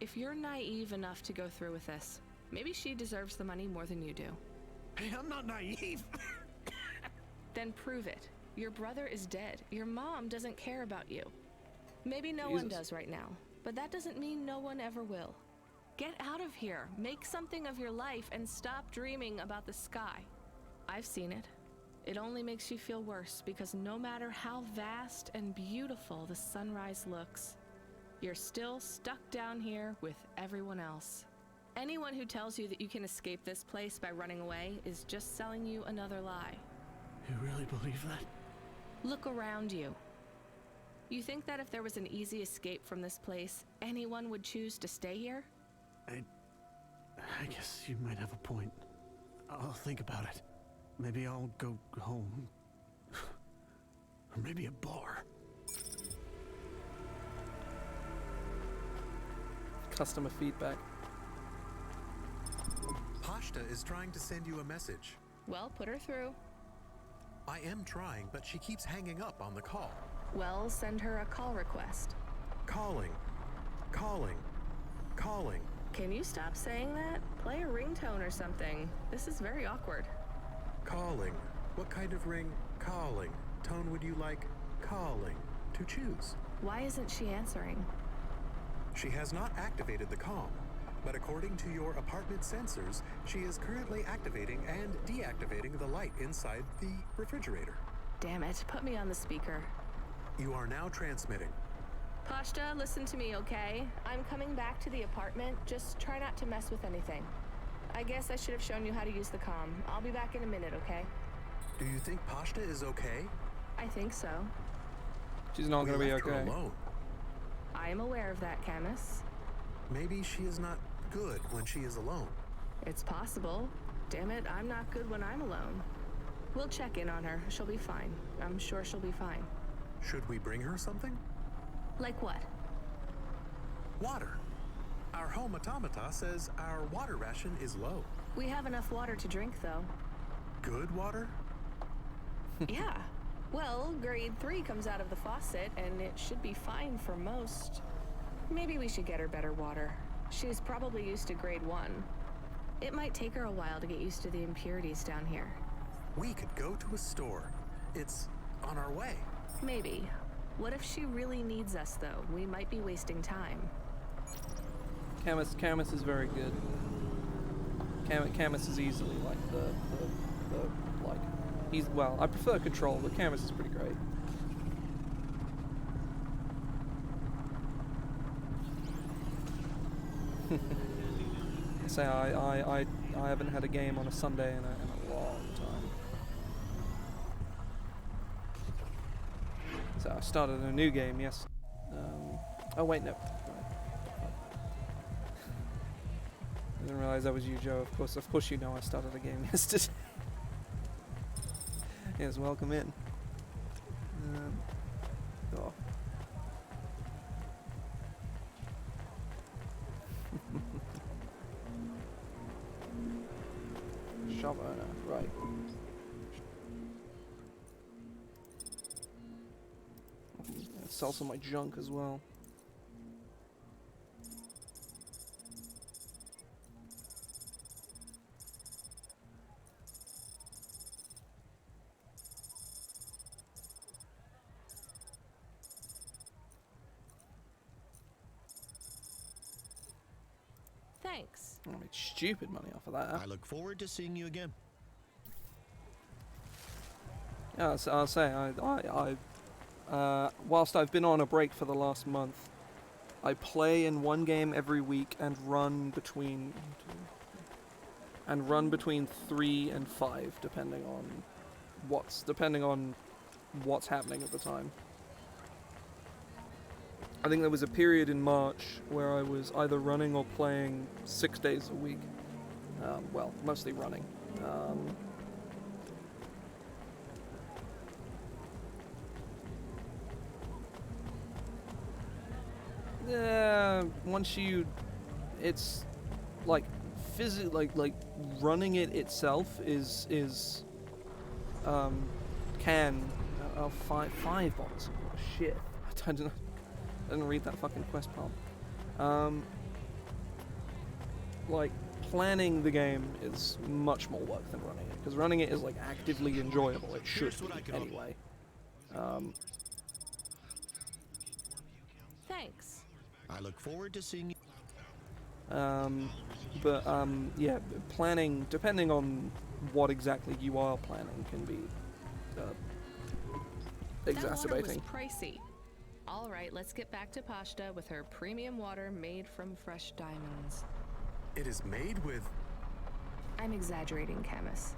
If you're naive enough to go through with this, maybe she deserves the money more than you do.
Hey, I'm not naive.
Then prove it. Your brother is dead. Your mom doesn't care about you. Maybe no one does right now, but that doesn't mean no one ever will. Get out of here, make something of your life, and stop dreaming about the sky. I've seen it. It only makes you feel worse because no matter how vast and beautiful the sunrise looks, you're still stuck down here with everyone else. Anyone who tells you that you can escape this place by running away is just selling you another lie.
You really believe that?
Look around you. You think that if there was an easy escape from this place, anyone would choose to stay here?
I guess you might have a point. I'll think about it. Maybe I'll go home. Or maybe a bar.
Customer feedback.
Pashta is trying to send you a message.
Well, put her through.
I am trying, but she keeps hanging up on the call.
Well, send her a call request.
Calling. Calling. Calling.
Can you stop saying that? Play a ringtone or something. This is very awkward.
Calling. What kind of ring? Calling. Tone would you like? Calling. To choose.
Why isn't she answering?
She has not activated the comm, but according to your apartment sensors, she is currently activating and deactivating the light inside the refrigerator.
Damn it, put me on the speaker.
You are now transmitting.
Pashta, listen to me, okay? I'm coming back to the apartment. Just try not to mess with anything. I guess I should have shown you how to use the comm. I'll be back in a minute, okay?
Do you think Pashta is okay?
I think so.
She's not gonna be okay.
Her alone.
I am aware of that, Camus.
Maybe she is not good when she is alone.
It's possible. Damn it, I'm not good when I'm alone. We'll check in on her. She'll be fine. I'm sure she'll be fine.
Should we bring her something?
Like what?
Water. Our home automata says our water ration is low.
We have enough water to drink, though.
Good water?
Yeah. Well, grade 3 comes out of the faucet, and it should be fine for most. Maybe we should get her better water. She's probably used to grade 1. It might take her a while to get used to the impurities down here.
We could go to a store. It's on our way.
Maybe. What if she really needs us, though? We might be wasting time.
Camus is very good. Camus is easily like well, I prefer Control, but Camus is pretty great. Say I haven't had a game on a Sunday in a long time. So I started a new game, yes. Oh wait, no. I didn't realize that was you, Joe. Of course you know I started a game yesterday. Yes, welcome in. Oh. Shop owner, right. Sell some of my junk as well.
Thanks.
I made stupid money off of that.
I look forward to seeing you again.
Yeah, I'll say, whilst I've been on a break for the last month, I play in one game every week and run between 3 and 5, depending on what's happening at the time. I think there was a period in March where I was either running or playing 6 days a week. Well, mostly running. Once it's like like running it itself is five bots. Oh, shit. I didn't read that fucking quest palm. Like planning the game is much more work than running it, because running it is like actively enjoyable. It should be anyway.
Thanks.
I look forward to seeing you.
Yeah, planning, depending on what exactly you are planning, can be exacerbating.
That water was pricey. All right, let's get back to Pashta with her premium water made from fresh diamonds.
It is made with...
I'm exaggerating, Camus.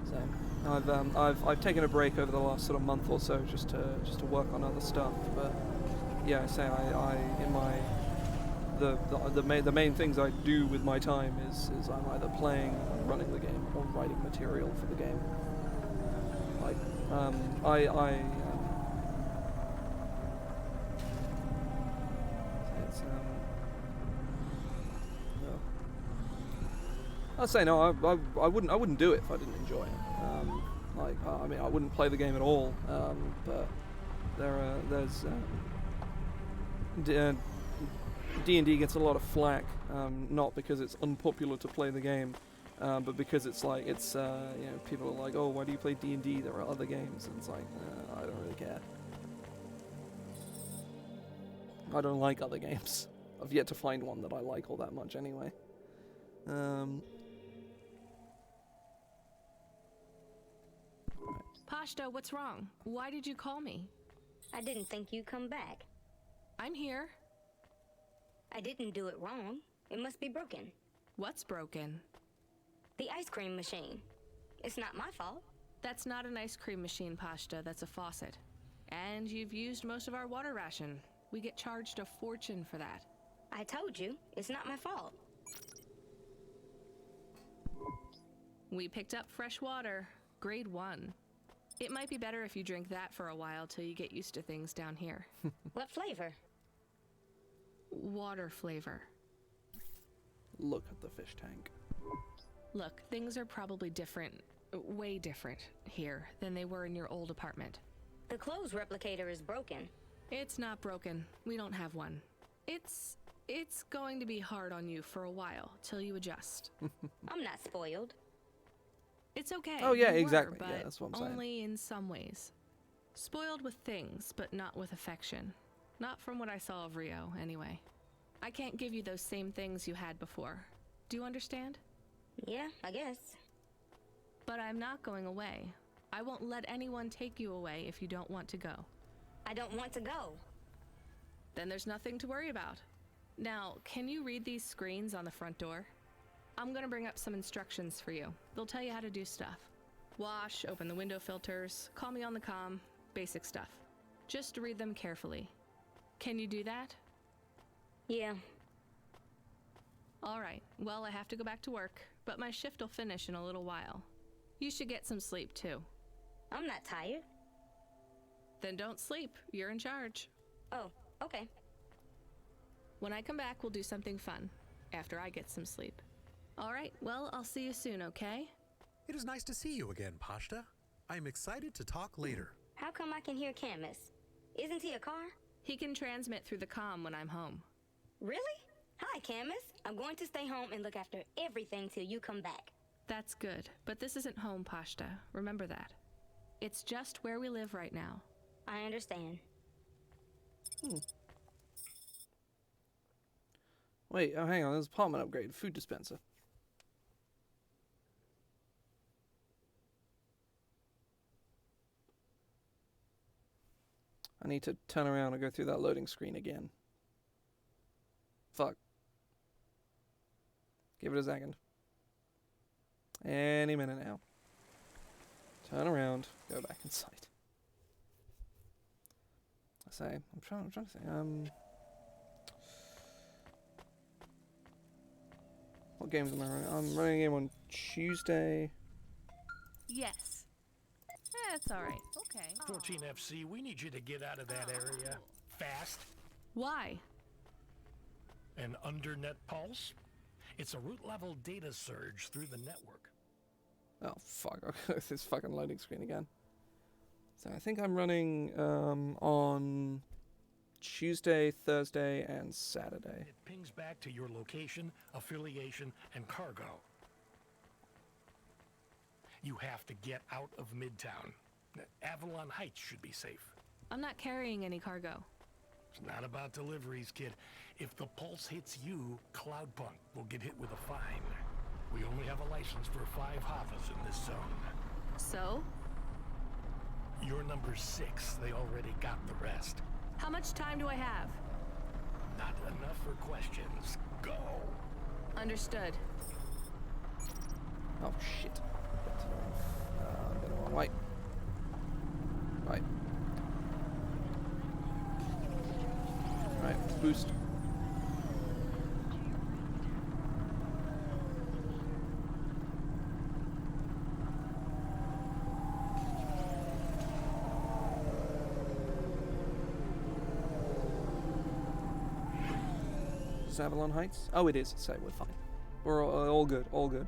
So I've taken a break over the last sort of month or so just to work on other stuff. But yeah, I say the main things I do with my time is I'm either playing, running the game, or writing material for the game. Like I'd say no. I wouldn't do it if I didn't enjoy it. I mean, I wouldn't play the game at all. But there's D&D gets a lot of flack, not because it's unpopular to play the game, but because it's like you know, people are like, oh, why do you play D&D? There are other games, and it's like I don't really care. I don't like other games. I've yet to find one that I like all that much anyway.
Pashta, what's wrong? Why did you call me?
I didn't think you'd come back.
I'm here.
I didn't do it wrong. It must be broken.
What's broken?
The ice cream machine. It's not my fault.
That's not an ice cream machine, Pashta. That's a faucet. And you've used most of our water ration. We get charged a fortune for that.
I told you, it's not my fault.
We picked up fresh water. Grade 1. It might be better if you drink that for a while till you get used to things down here.
What flavor?
Water flavor.
Look at the fish tank.
Look, things are probably different, way different here than they were in your old apartment.
The clothes replicator is broken.
It's not broken. We don't have one. It's going to be hard on you for a while till you adjust.
I'm not spoiled.
It's okay.
Oh yeah,
you
exactly.
Were, but
yeah, that's what I'm saying.
only in some ways. Spoiled with things, but not with affection. Not from what I saw of Rio, anyway. I can't give you those same things you had before. Do you understand?
Yeah, I guess.
But I'm not going away. I won't let anyone take you away if you don't want to go.
I don't want to go.
Then there's nothing to worry about. Now, can you read these screens on the front door? I'm gonna bring up some instructions for you. They'll tell you how to do stuff. Wash, open the window filters, call me on the comm, basic stuff. Just read them carefully. Can you do that?
Yeah.
Alright, well, I have to go back to work, but my shift will finish in a little while. You should get some sleep, too.
I'm not tired.
Then don't sleep. You're in charge.
Oh, okay.
When I come back, we'll do something fun, after I get some sleep. Alright, well, I'll see you soon, okay?
It is nice to see you again, Pashta. I am excited to talk later.
How come I can hear Camus? Isn't he a car?
He can transmit through the comm when I'm home.
Really? Hi, Camus. I'm going to stay home and look after everything till you come back.
That's good, but this isn't home, Pashta. Remember that. It's just where we live right now.
I understand.
Wait, oh hang on, there's apartment upgrade, food dispenser. I need to turn around and go through that loading screen again. Fuck. Give it a second. Any minute now. Turn around, go back inside. I say, I'm trying to think. What games am I running? I'm running a game on Tuesday.
Yes. That's alright. Okay.
14FC, we need you to get out of that area. Fast.
Why?
An undernet pulse? It's a root-level data surge through the network.
Oh, fuck. I'll go with this fucking loading screen again. So I think I'm running on Tuesday, Thursday, and Saturday.
It pings back to your location, affiliation, and cargo. You have to get out of Midtown. Avalon Heights should be safe.
I'm not carrying any cargo.
It's not about deliveries, kid. If the pulse hits you, Cloudpunk will get hit with a fine. We only have a license for 5 Havas in this zone.
So?
You're number 6. They already got the rest.
How much time do I have?
Not enough for questions. Go.
Understood.
Oh, shit. Wait. Right. Right, let's boost. Is it Avalon Heights? Oh, it is. So we're fine. We're all good. All good.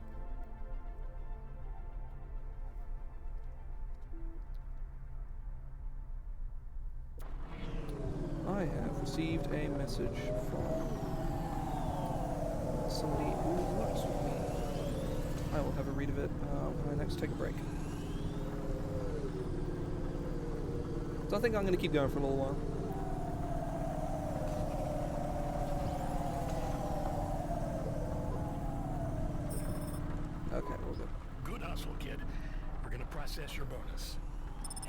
I have received a message from somebody who works with me. I will have a read of it when I next take a break. So I think I'm going to keep going for a little while. Okay, we're good.
Good hustle, kid. We're gonna process your bonus.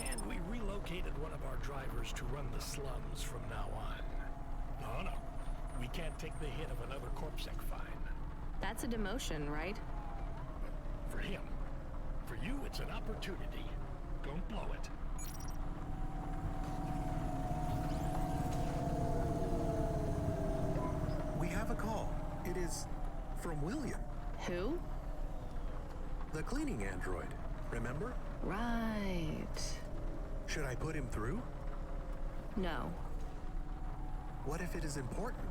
And we relocated one of our drivers to run the slums from now on. No, we can't take the hit of another CorpSec fine.
That's a demotion, right?
For him. For you, it's an opportunity. Don't blow it.
We have a call. It is from William.
Who?
The cleaning android. Remember?
Right.
Should I put him through?
No.
What if it is important?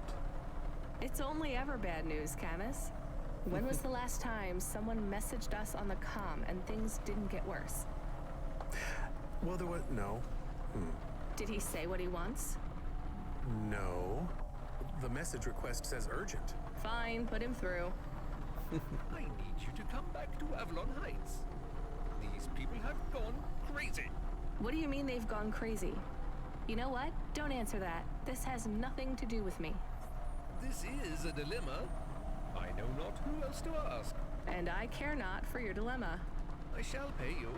It's only ever bad news, Camus. When was the last time someone messaged us on the comm and things didn't get worse?
Well, there was... No.
Did he say what he wants?
No. The message request says urgent.
Fine, put him through.
I need you to come back to Avalon Heights. These people have gone crazy.
What do you mean they've gone crazy? You know what? Don't answer that. This has nothing to do with me.
This is a dilemma. I know not who else to ask.
And I care not for your dilemma.
I shall pay you.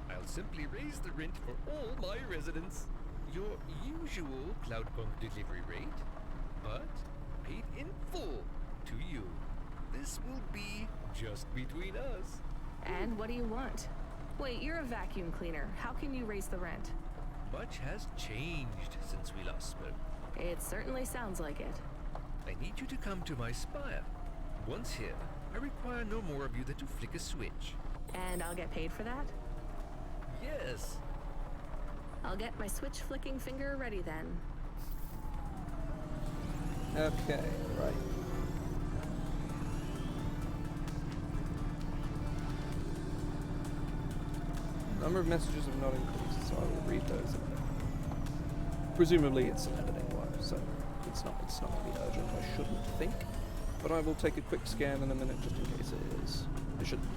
I'll simply raise the rent for all my residents. Your usual Cloudpunk delivery rate, but paid in full to you. This will be just between us.
And what do you want? Wait, you're a vacuum cleaner. How can you raise the rent?
Much has changed since we last spoke.
It certainly sounds like it.
I need you to come to my spire. Once here, I require no more of you than to flick a switch.
And I'll get paid for that?
Yes.
I'll get my switch flicking finger ready then.
Okay, right. Number of messages have not increased, so I will read those. Presumably it's some editing work, so it's not going to be urgent, I shouldn't think. But I will take a quick scan in a minute just in case it is. It shouldn't.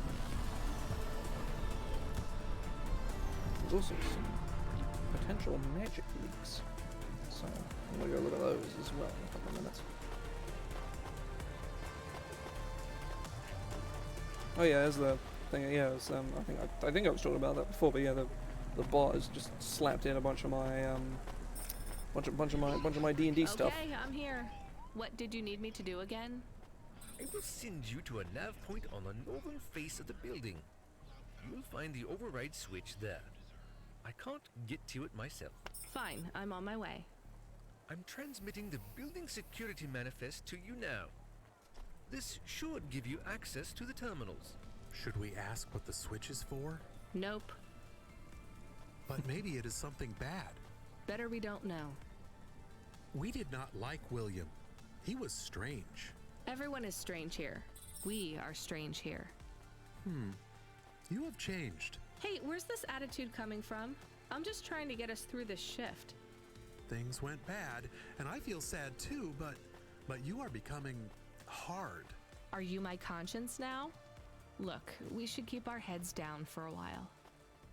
There's also some potential magic leaks. So I'm gonna go look at those as well in a couple of minutes. Oh yeah, there's the thing. Yeah, it was, I think I was talking about that before, but yeah, the bot has just slapped in a bunch of my bunch of my D&D stuff.
Okay, I'm here. What did you need me to do again?
I will send you to a nav point on the northern face of the building. You'll find the override switch there. I can't get to it myself.
Fine, I'm on my way.
I'm transmitting the building security manifest to you now. This should give you access to the terminals.
Should we ask what the switch is for?
Nope.
But maybe it is something bad.
Better we don't know.
We did not like William. He was strange.
Everyone is strange here. We are strange here.
You have changed.
Hey, where's this attitude coming from? I'm just trying to get us through this shift.
Things went bad, and I feel sad too, but you are becoming hard.
Are you my conscience now? Look, we should keep our heads down for a while.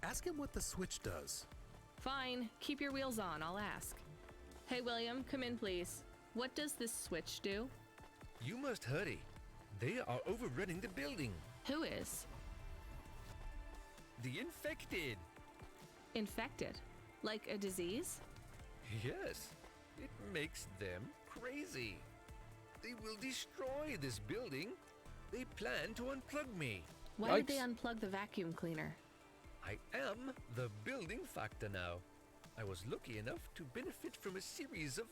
Ask him what the switch does.
Fine, keep your wheels on, I'll ask. Hey William, come in please. What does this switch do?
You must hurry. They are overrunning the building.
Who is?
The infected.
Infected? Like a disease?
Yes, it makes them crazy. They will destroy this building. They plan to unplug me.
Why did they unplug the vacuum cleaner?
I am the building factor now. I was lucky enough to benefit from a series of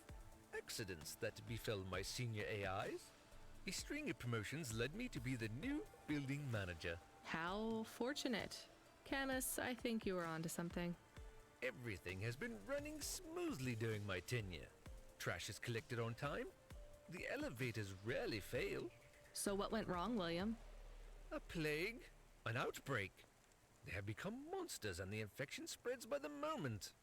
accidents that befell my senior AIs. A string of promotions led me to be the new building manager.
How fortunate. Camus, I think you were onto something.
Everything has been running smoothly during my tenure. Trash is collected on time. The elevators rarely fail.
So what went wrong, William?
A plague, an outbreak. They have become monsters and the infection spreads by the moment.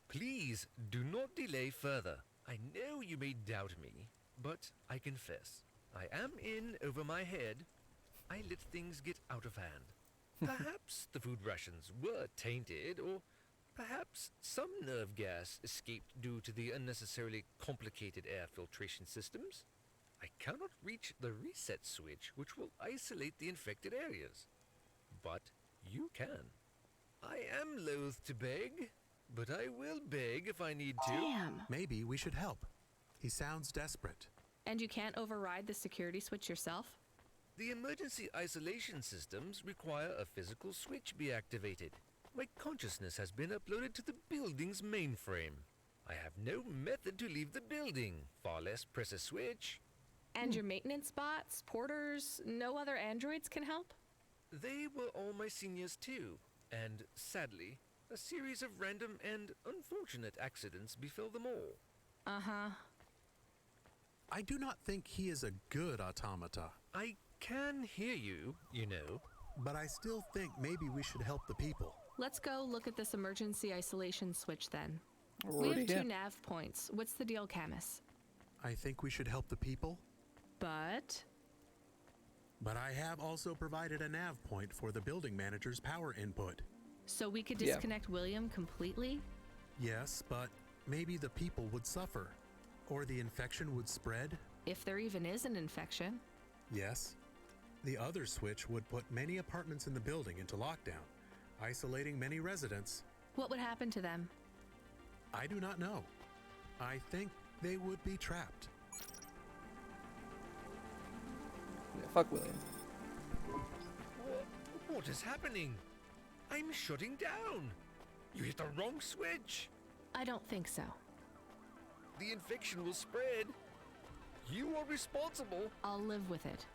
Please do not delay further. I know you may doubt me, but I confess, I am in over my head. I let things get out of hand. Perhaps the food rations were tainted, or perhaps some nerve gas escaped due to the unnecessarily complicated air filtration systems. I cannot reach the reset switch, which will isolate the infected areas. But you can. I am loath to beg, but I will beg if I need to.
Damn.
Maybe we should help. He sounds desperate.
And you can't override the security switch yourself?
The emergency isolation systems require a physical switch be activated. My consciousness has been uploaded to the building's mainframe. I have no method to leave the building, far less press a switch.
And your maintenance bots, porters, no other androids can help?
They were all my seniors too, and sadly, a series of random and unfortunate accidents befell them all.
Uh-huh.
I do not think he is a good automata.
I can hear you, you know.
But I still think maybe we should help the people.
Let's go look at this emergency isolation switch then.
Already
We have
here.
2 nav points. What's the deal, Camus?
I think we should help the people.
But
I have also provided a nav point for the building manager's power input.
so we could
Yeah.
disconnect William completely?
Yes, but maybe the people would suffer. Or the infection would spread.
If there even is an infection.
Yes. The other switch would put many apartments in the building into lockdown, isolating many residents.
What would happen to them?
I do not know. I think they would be trapped.
Yeah, fuck William.
What is happening? I'm shutting down. You hit the wrong switch.
I don't think so.
The infection will spread. You are responsible.
I'll live with it.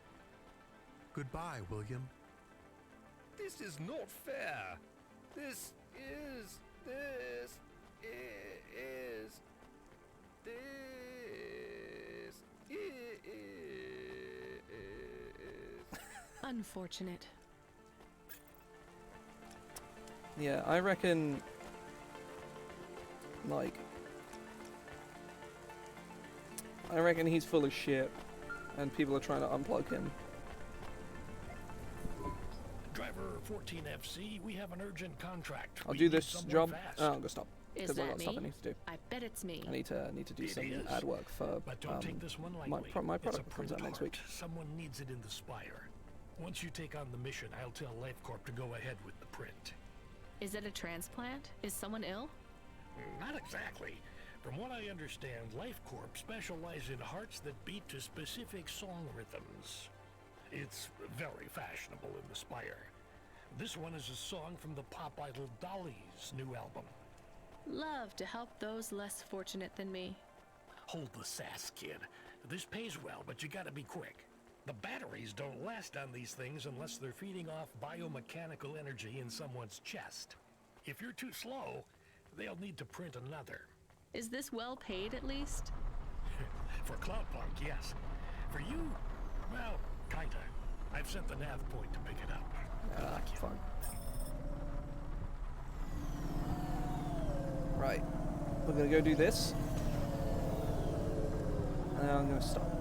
Goodbye, William.
This is not fair. This is.
Unfortunate.
Yeah, I reckon, like, he's full of shit, and people are trying to unplug him.
Driver 14FC, we have an urgent contract.
I'll
We
do
need
this
someone
job.
fast.
Oh, I'm gonna stop.
Is
Because I've
that
got stuff I
me?
need to do.
I Bet it's me.
I need to do
It
some
is.
ad work for
But don't take this one lightly.
my
It's a
product comes out
printed
next week.
heart. Someone needs it in the spire. Once you take on the mission, I'll tell LifeCorp to go ahead with the print.
Is it a transplant? Is someone ill?
Not exactly. From what I understand, LifeCorp specialize in hearts that beat to specific song rhythms. It's very fashionable in the spire. This one is a song from the pop idol Dolly's new album.
Love to help those less fortunate than me.
Hold the sass, kid. This pays well, but you gotta be quick. The batteries don't last on these things unless they're feeding off biomechanical energy in someone's chest. If you're too slow, they'll need to print another.
Is this well paid at least?
For Cloudpunk, yes. For you, well, kinda. I've sent the nav point to pick it up.
Fine. Right. We're gonna go do this. And then I'm gonna stop.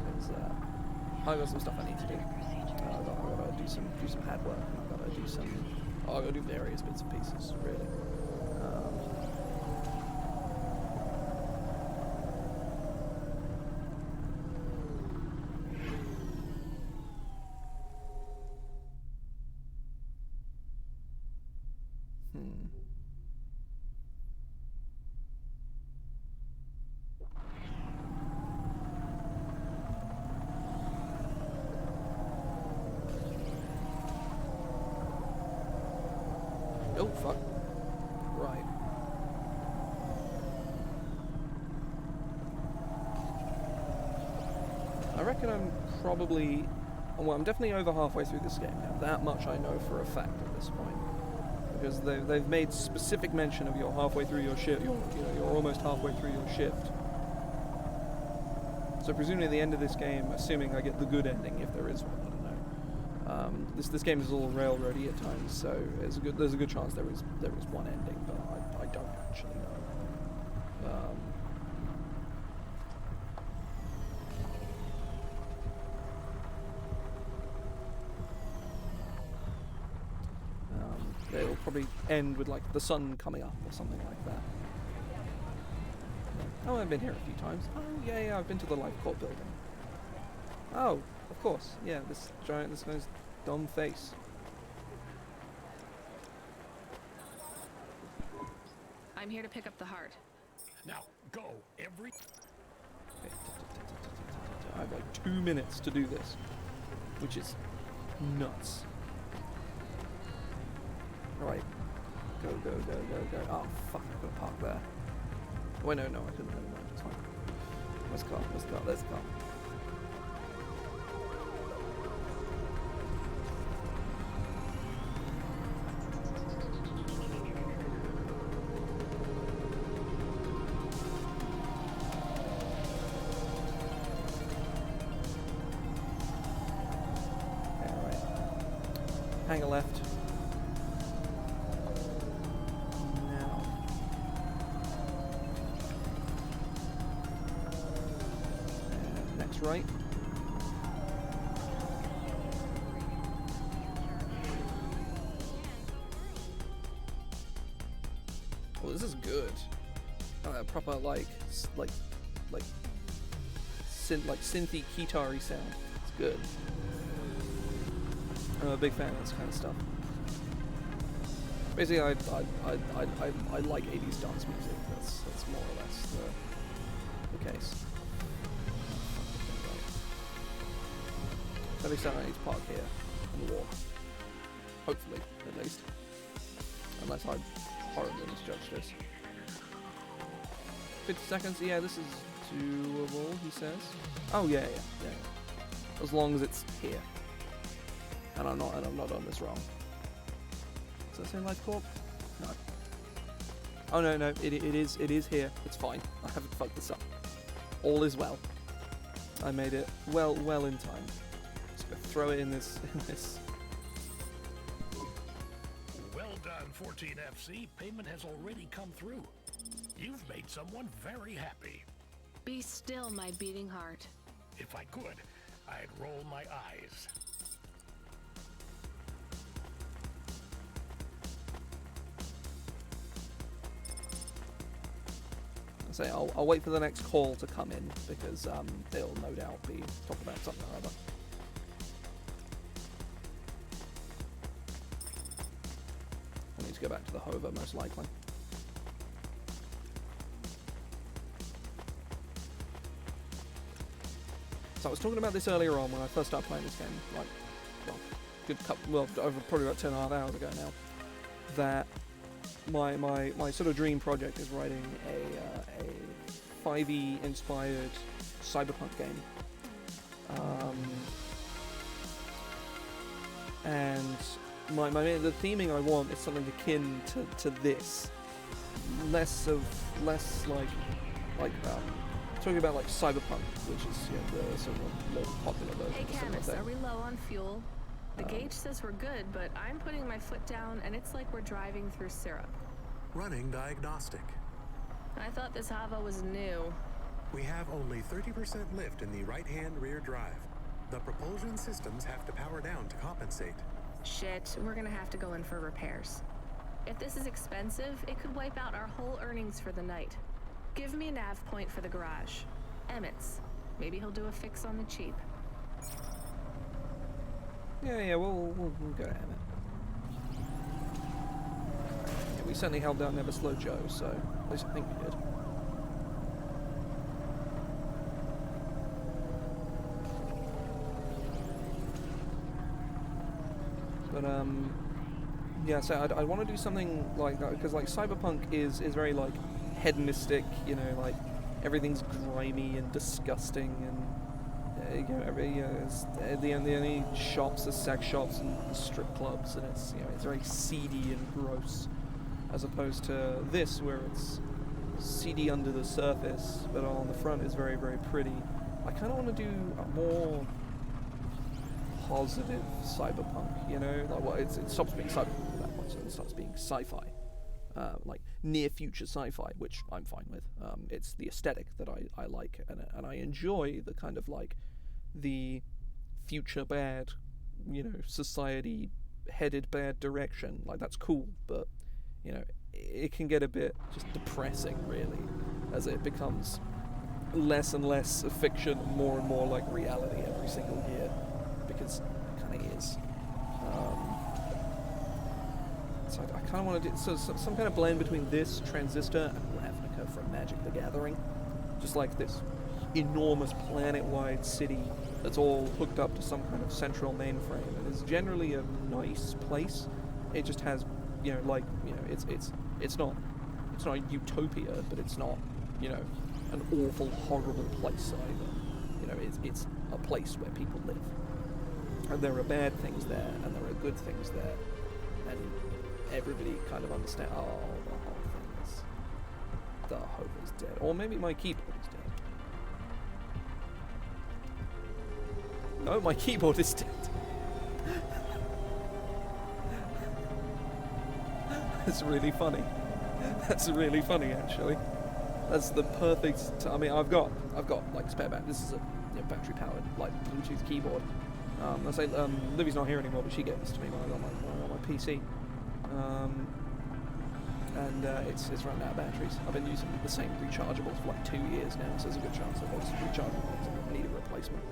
Because I got some stuff I need to do. I gotta do some ad work, and I gotta do some. I gotta do various bits and pieces, really. Oh, fuck. Right. I reckon I'm probably... Well, I'm definitely over halfway through this game now. That much I know for a fact at this point. Because they've made specific mention of you're halfway through your shift. You're almost halfway through your shift. So presumably at the end of this game, assuming I get the good ending, if there is one, I don't know. This game is a little railroady at times, so there's a good chance there is one ending, but I don't actually know. It'll probably end with like the sun coming up or something like that. Oh, I've been here a few times. Oh yeah, I've been to the LifeCorp building. Oh, of course, yeah, this guy's dumb face.
I'm here to pick up the heart.
Now, go. Every...
I have like 2 minutes to do this, which is nuts. Right. Go. Oh, fuck, I could have parked there. Wait, no, I couldn't. Never mind, it's fine. Let's go. Alright. Hang a left. Right. Well, this is good. Proper synthy guitar-y sound. It's good. I'm a big fan of this kind of stuff. Basically, I like 80s dance music. That's more or less the case. At least I don't need to park here and walk. Hopefully, at least. Unless I horribly misjudged this. 50 seconds? Yeah, this is doable, he says. Oh, yeah. As long as it's here. And I'm not on this wrong. Does that say LifeCorp? No. Oh, no, it is here. It's fine. I haven't fucked this up. All is well. I made it well in time. Throw it in this.
Well done, 14FC. Payment has already come through. You've made someone very happy.
Be still, my beating heart.
If I could, I'd roll my eyes.
say I'll wait for the next call to come in because they'll no doubt be talking about something or other. I need to go back to the hover most likely. So I was talking about this earlier on when I first started playing this game, like, well, over probably about 2.5 hours ago now, that my sort of dream project is writing a 5e inspired cyberpunk game. And the theming I want is something akin to this, less like talking about like cyberpunk, which is the sort of more popular version.
Hey,
of the similar
Camus,
thing.
are we low on fuel? The gauge says we're good, but I'm putting my foot down, and it's like we're driving through syrup.
Running diagnostic.
I thought this Hava was new.
We have only 30% lift in the right-hand rear drive. The propulsion systems have to power down to compensate.
Shit, we're gonna have to go in for repairs. If this is expensive, it could wipe out our whole earnings for the night. Give me a nav point for the garage. Emmett's. Maybe he'll do a fix on the cheap.
Yeah, we'll go to Emmett. Yeah, we certainly held down Never Slow Joe, so at least I think we did. But yeah, so I want to do something like that because like cyberpunk is very like hedonistic, you know, like everything's grimy and disgusting and. The only shops are sex shops and strip clubs, and it's it's very seedy and gross, as opposed to this where it's seedy under the surface, but on the front is very, very pretty. I kind of want to do a more positive cyberpunk, you know, like it stops being cyberpunk at that point, so it starts being sci-fi. Like near future sci-fi, which I'm fine with. It's the aesthetic that I like, and I enjoy the kind of like the future bad, you know, society headed bad direction. Like that's cool, but you know, it can get a bit just depressing really as it becomes less and less a fiction, more and more like reality every single year, because it kind of is. So I kind of want to do some kind of blend between this, Transistor, and Ravnica from Magic the Gathering. Just like this enormous planet-wide city that's all hooked up to some kind of central mainframe. And it's generally a nice place. It just has, you know, like, you know, it's not a utopia, but it's not, you know, an awful, horrible place either. You know, it's a place where people live. And there are bad things there, and there are good things there. And everybody kind of understands, oh, the whole thing is, the hover's dead. Or maybe my keyboard is dead. No, my keyboard is dead. That's really funny. That's really funny, actually. That's the perfect. I mean, I've got like spare battery. This is a battery-powered like Bluetooth keyboard. I say Livy's not here anymore, but she gave this to me when I got my PC. And it's run out of batteries. I've been using the same rechargeable for like 2 years now, so there's a good chance that those rechargeable ones will need a replacement.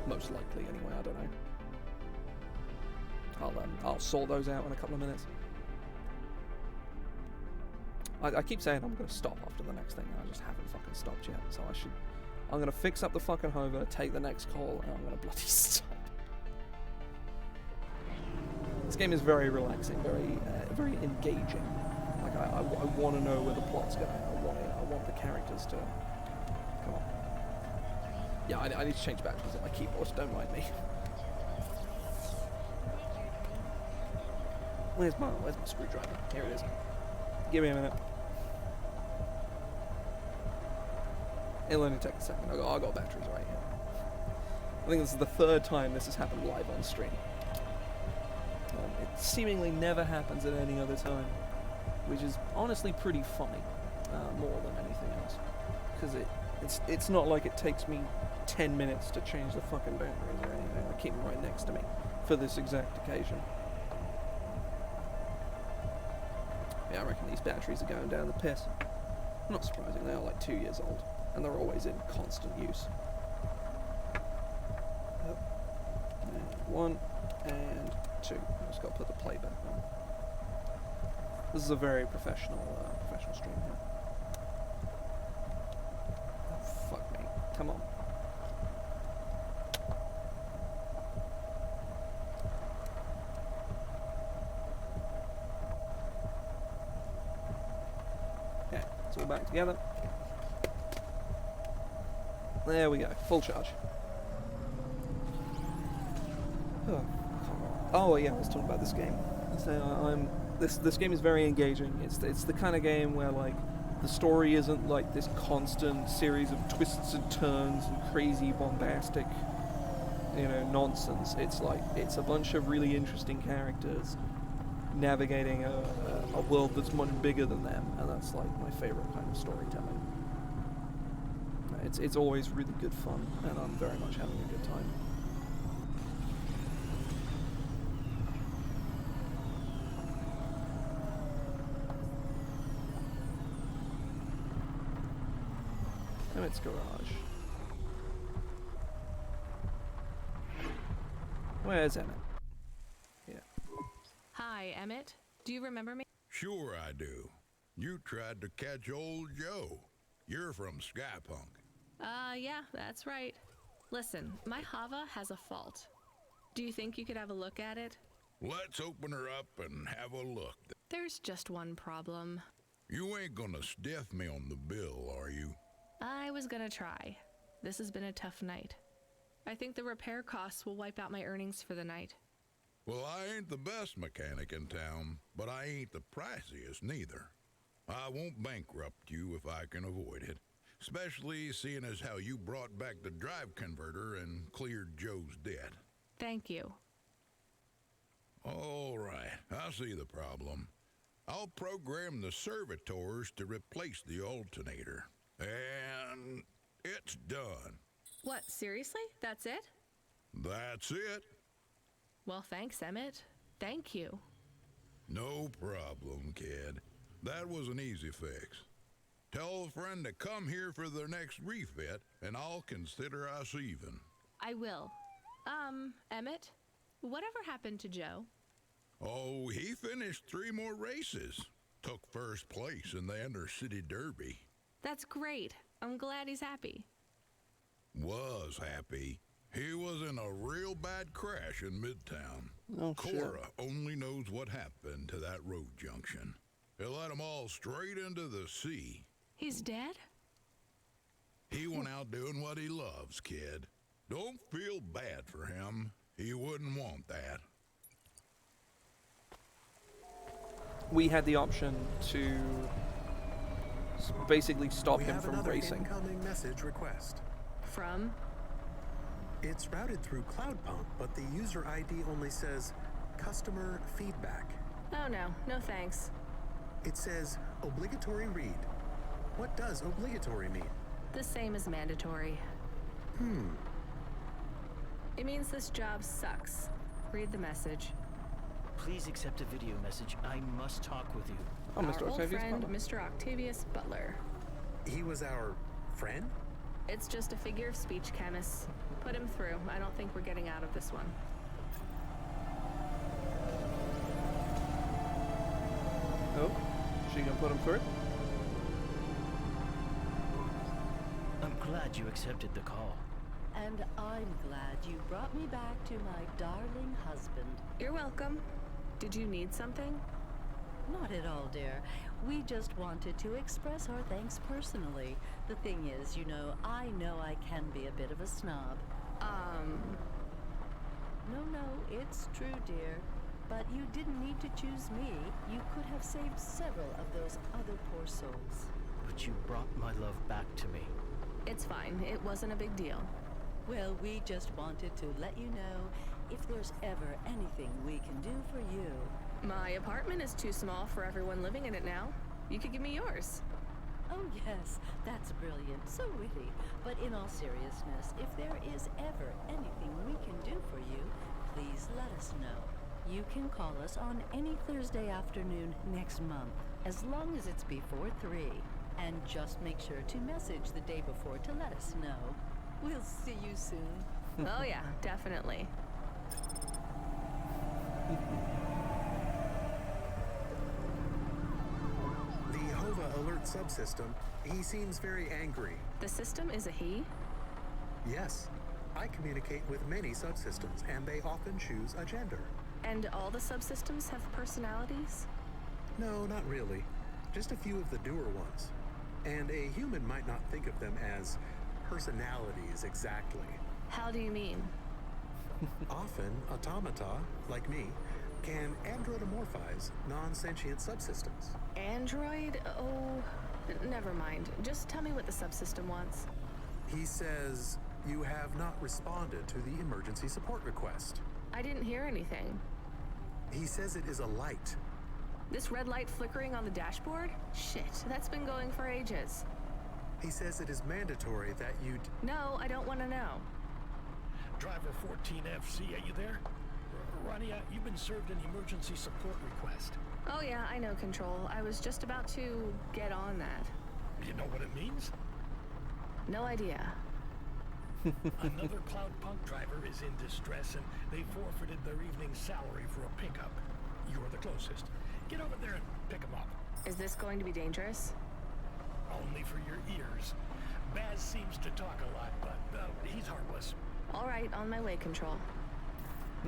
Most likely, anyway. I don't know. I'll sort those out in a couple of minutes. I keep saying I'm going to stop after the next thing, and I just haven't fucking stopped yet. So I'm going to fix up the fucking hover, take the next call, and I'm going to bloody stop. This game is very relaxing, very engaging. Like I want to know where the plot's going. I want the characters to come on. Yeah, I need to change batteries on my keyboard. Don't mind me. Where's my screwdriver? Here it is. Give me a minute. It'll only take a second. I got batteries right here. I think this is the third time this has happened live on stream. It seemingly never happens at any other time, which is honestly pretty funny, more than anything else. Because it's not like it takes me 10 minutes to change the fucking batteries or anything. I keep them right next to me for this exact occasion. Yeah, I reckon these batteries are going down the piss. Not surprising, they are like 2 years old, and they're always in constant use. And 1 and 2. I just got to put the play back on. This is a very professional stream here. Oh, fuck me. Come on. Okay, it's all back together. There we go, full charge. Oh yeah, I was talking about this game. So this game is very engaging. It's the kind of game where like the story isn't like this constant series of twists and turns and crazy bombastic, nonsense. It's like it's a bunch of really interesting characters navigating a world that's much bigger than them, and that's like my favorite kind of storytelling. It's always really good fun, and I'm very much having a good time. Emmett's garage. Where's Emmett? Yeah.
Hi, Emmett. Do you remember me?
Sure I do. You tried to catch old Joe. You're from Skypunk.
Yeah, that's right. Listen, my Hava has a fault. Do you think you could have a look at it?
Let's open her up and have a look.
There's just one problem.
You ain't gonna stiff me on the bill, are you?
I was gonna try. This has been a tough night. I think the repair costs will wipe out my earnings for the night.
Well, I ain't the best mechanic in town, but I ain't the priciest neither. I won't bankrupt you if I can avoid it. Especially seeing as how you brought back the drive converter and cleared Joe's debt.
Thank you.
All right, I see the problem. I'll program the servitors to replace the alternator. And it's done.
What, seriously? That's it?
That's it.
Well, thanks, Emmett. Thank you.
No problem, kid. That was an easy fix. Tell a friend to come here for their next refit, and I'll consider us even.
I will. Emmett, whatever happened to Joe?
Oh, he finished 3 more races. Took first place in the Inter-City Derby.
That's great. I'm glad he's happy.
Was happy. He was in a real bad crash in Midtown.
Oh,
Cora only knows what happened to that road junction. It led them all straight into the sea.
He's dead?
He went out doing what he loves, kid. Don't feel bad for him. He wouldn't want that.
We had the option to basically stop him from
another
racing.
Incoming message request.
From?
It's routed through Cloudpunk, but the user ID only says customer feedback.
Oh no, no thanks.
It says obligatory read. What does obligatory mean?
The same as mandatory. It means this job sucks. Read the message.
Please accept a video message. I must talk with you.
Oh, Mr.
Our old
Octavius
friend,
Butler.
Mr. Octavius Butler.
He was our friend?
It's just a figure of speech, chemist. Put him through. I don't think we're getting out of this one.
Oh, she gonna put him through?
I'm glad you accepted the call.
And I'm glad you brought me back to my darling husband.
You're welcome. Did you need something?
Not at all, dear. We just wanted to express our thanks personally. The thing is, I know I can be a bit of a snob. No, it's true, dear. But you didn't need to choose me. You could have saved several of those other poor souls.
But you brought my love back to me.
It's fine. It wasn't a big deal.
Well, we just wanted to let you know if there's ever anything we can do for you.
My apartment is too small for everyone living in it now. You could give me yours.
Oh yes, that's brilliant, so witty. But in all seriousness, if there is ever anything we can do for you, please let us know. You can call us on any Thursday afternoon next month, as long as it's before 3. And just make sure to message the day before to let us know. We'll see you soon.
Oh yeah, definitely.
The Hova alert subsystem, he seems very angry.
The system is a he?
Yes. I communicate with many subsystems, and they often choose a gender.
And all the subsystems have personalities?
No, not really. Just a few of the doer ones. And a human might not think of them as personalities exactly.
How do you mean?
Often, automata, like me, can androidomorphize non-sentient subsystems.
Android? Oh, never mind. Just tell me what the subsystem wants.
He says you have not responded to the emergency support request.
I didn't hear anything.
He says it is a light.
This red light flickering on the dashboard? Shit, that's been going for ages.
He says it is mandatory that you...
No, I don't want to know.
Driver 14FC, are you there? Ronnie, you've been served an emergency support request.
Oh yeah, I know, Control. I was just about to get on that.
You know what it means?
No idea.
Another Cloudpunk driver is in distress, and they forfeited their evening's salary for a pickup. You're the closest. Get over there and pick him up.
Is this going to be dangerous?
Only for your ears. Baz seems to talk a lot, but he's harmless.
All right, on my way, Control.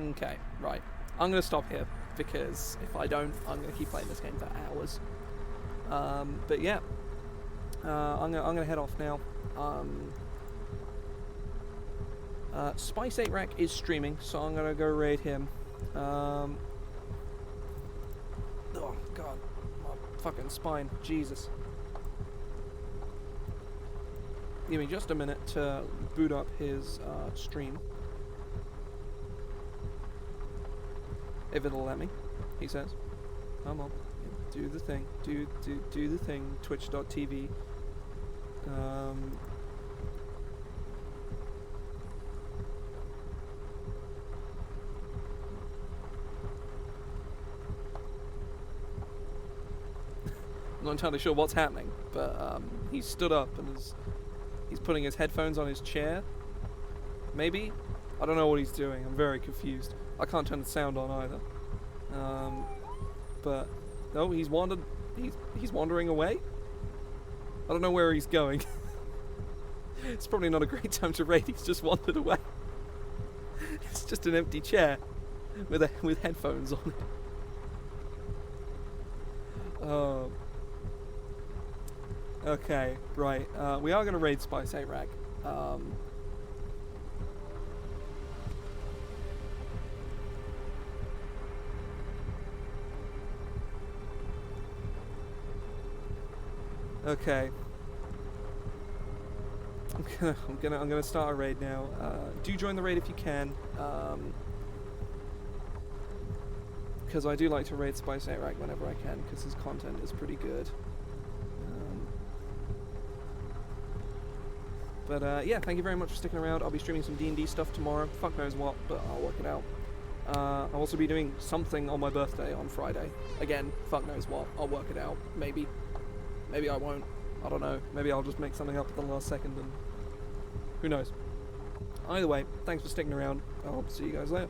Okay, right. I'm going to stop here, because if I don't, I'm going to keep playing this game for hours. But yeah, I'm gonna head off now. Spice 8 Rack is streaming, so I'm gonna go raid him. Oh god, my fucking spine, Jesus. Give me just a minute to boot up his stream. If it'll let me, he says. Come on, do the thing, do the thing. Twitch.tv. I'm not entirely sure what's happening, but he stood up and he's putting his headphones on his chair. Maybe? I don't know what he's doing. I'm very confused. I can't turn the sound on either. But no, he's wandered. He's wandering away. I don't know where he's going. It's probably not a great time to raid. He's just wandered away. It's just an empty chair with headphones on it. Okay, right. We are going to raid Spice 8 Rack. Okay. I'm gonna start a raid now. Do join the raid if you can. Because I do like to raid Spice 8 Rack whenever I can, because his content is pretty good. But yeah, thank you very much for sticking around. I'll be streaming some D&D stuff tomorrow. Fuck knows what, but I'll work it out. I'll also be doing something on my birthday on Friday. Again, fuck knows what. I'll work it out. Maybe. Maybe I won't. I don't know. Maybe I'll just make something up at the last second and... who knows. Either way, thanks for sticking around. I'll see you guys later.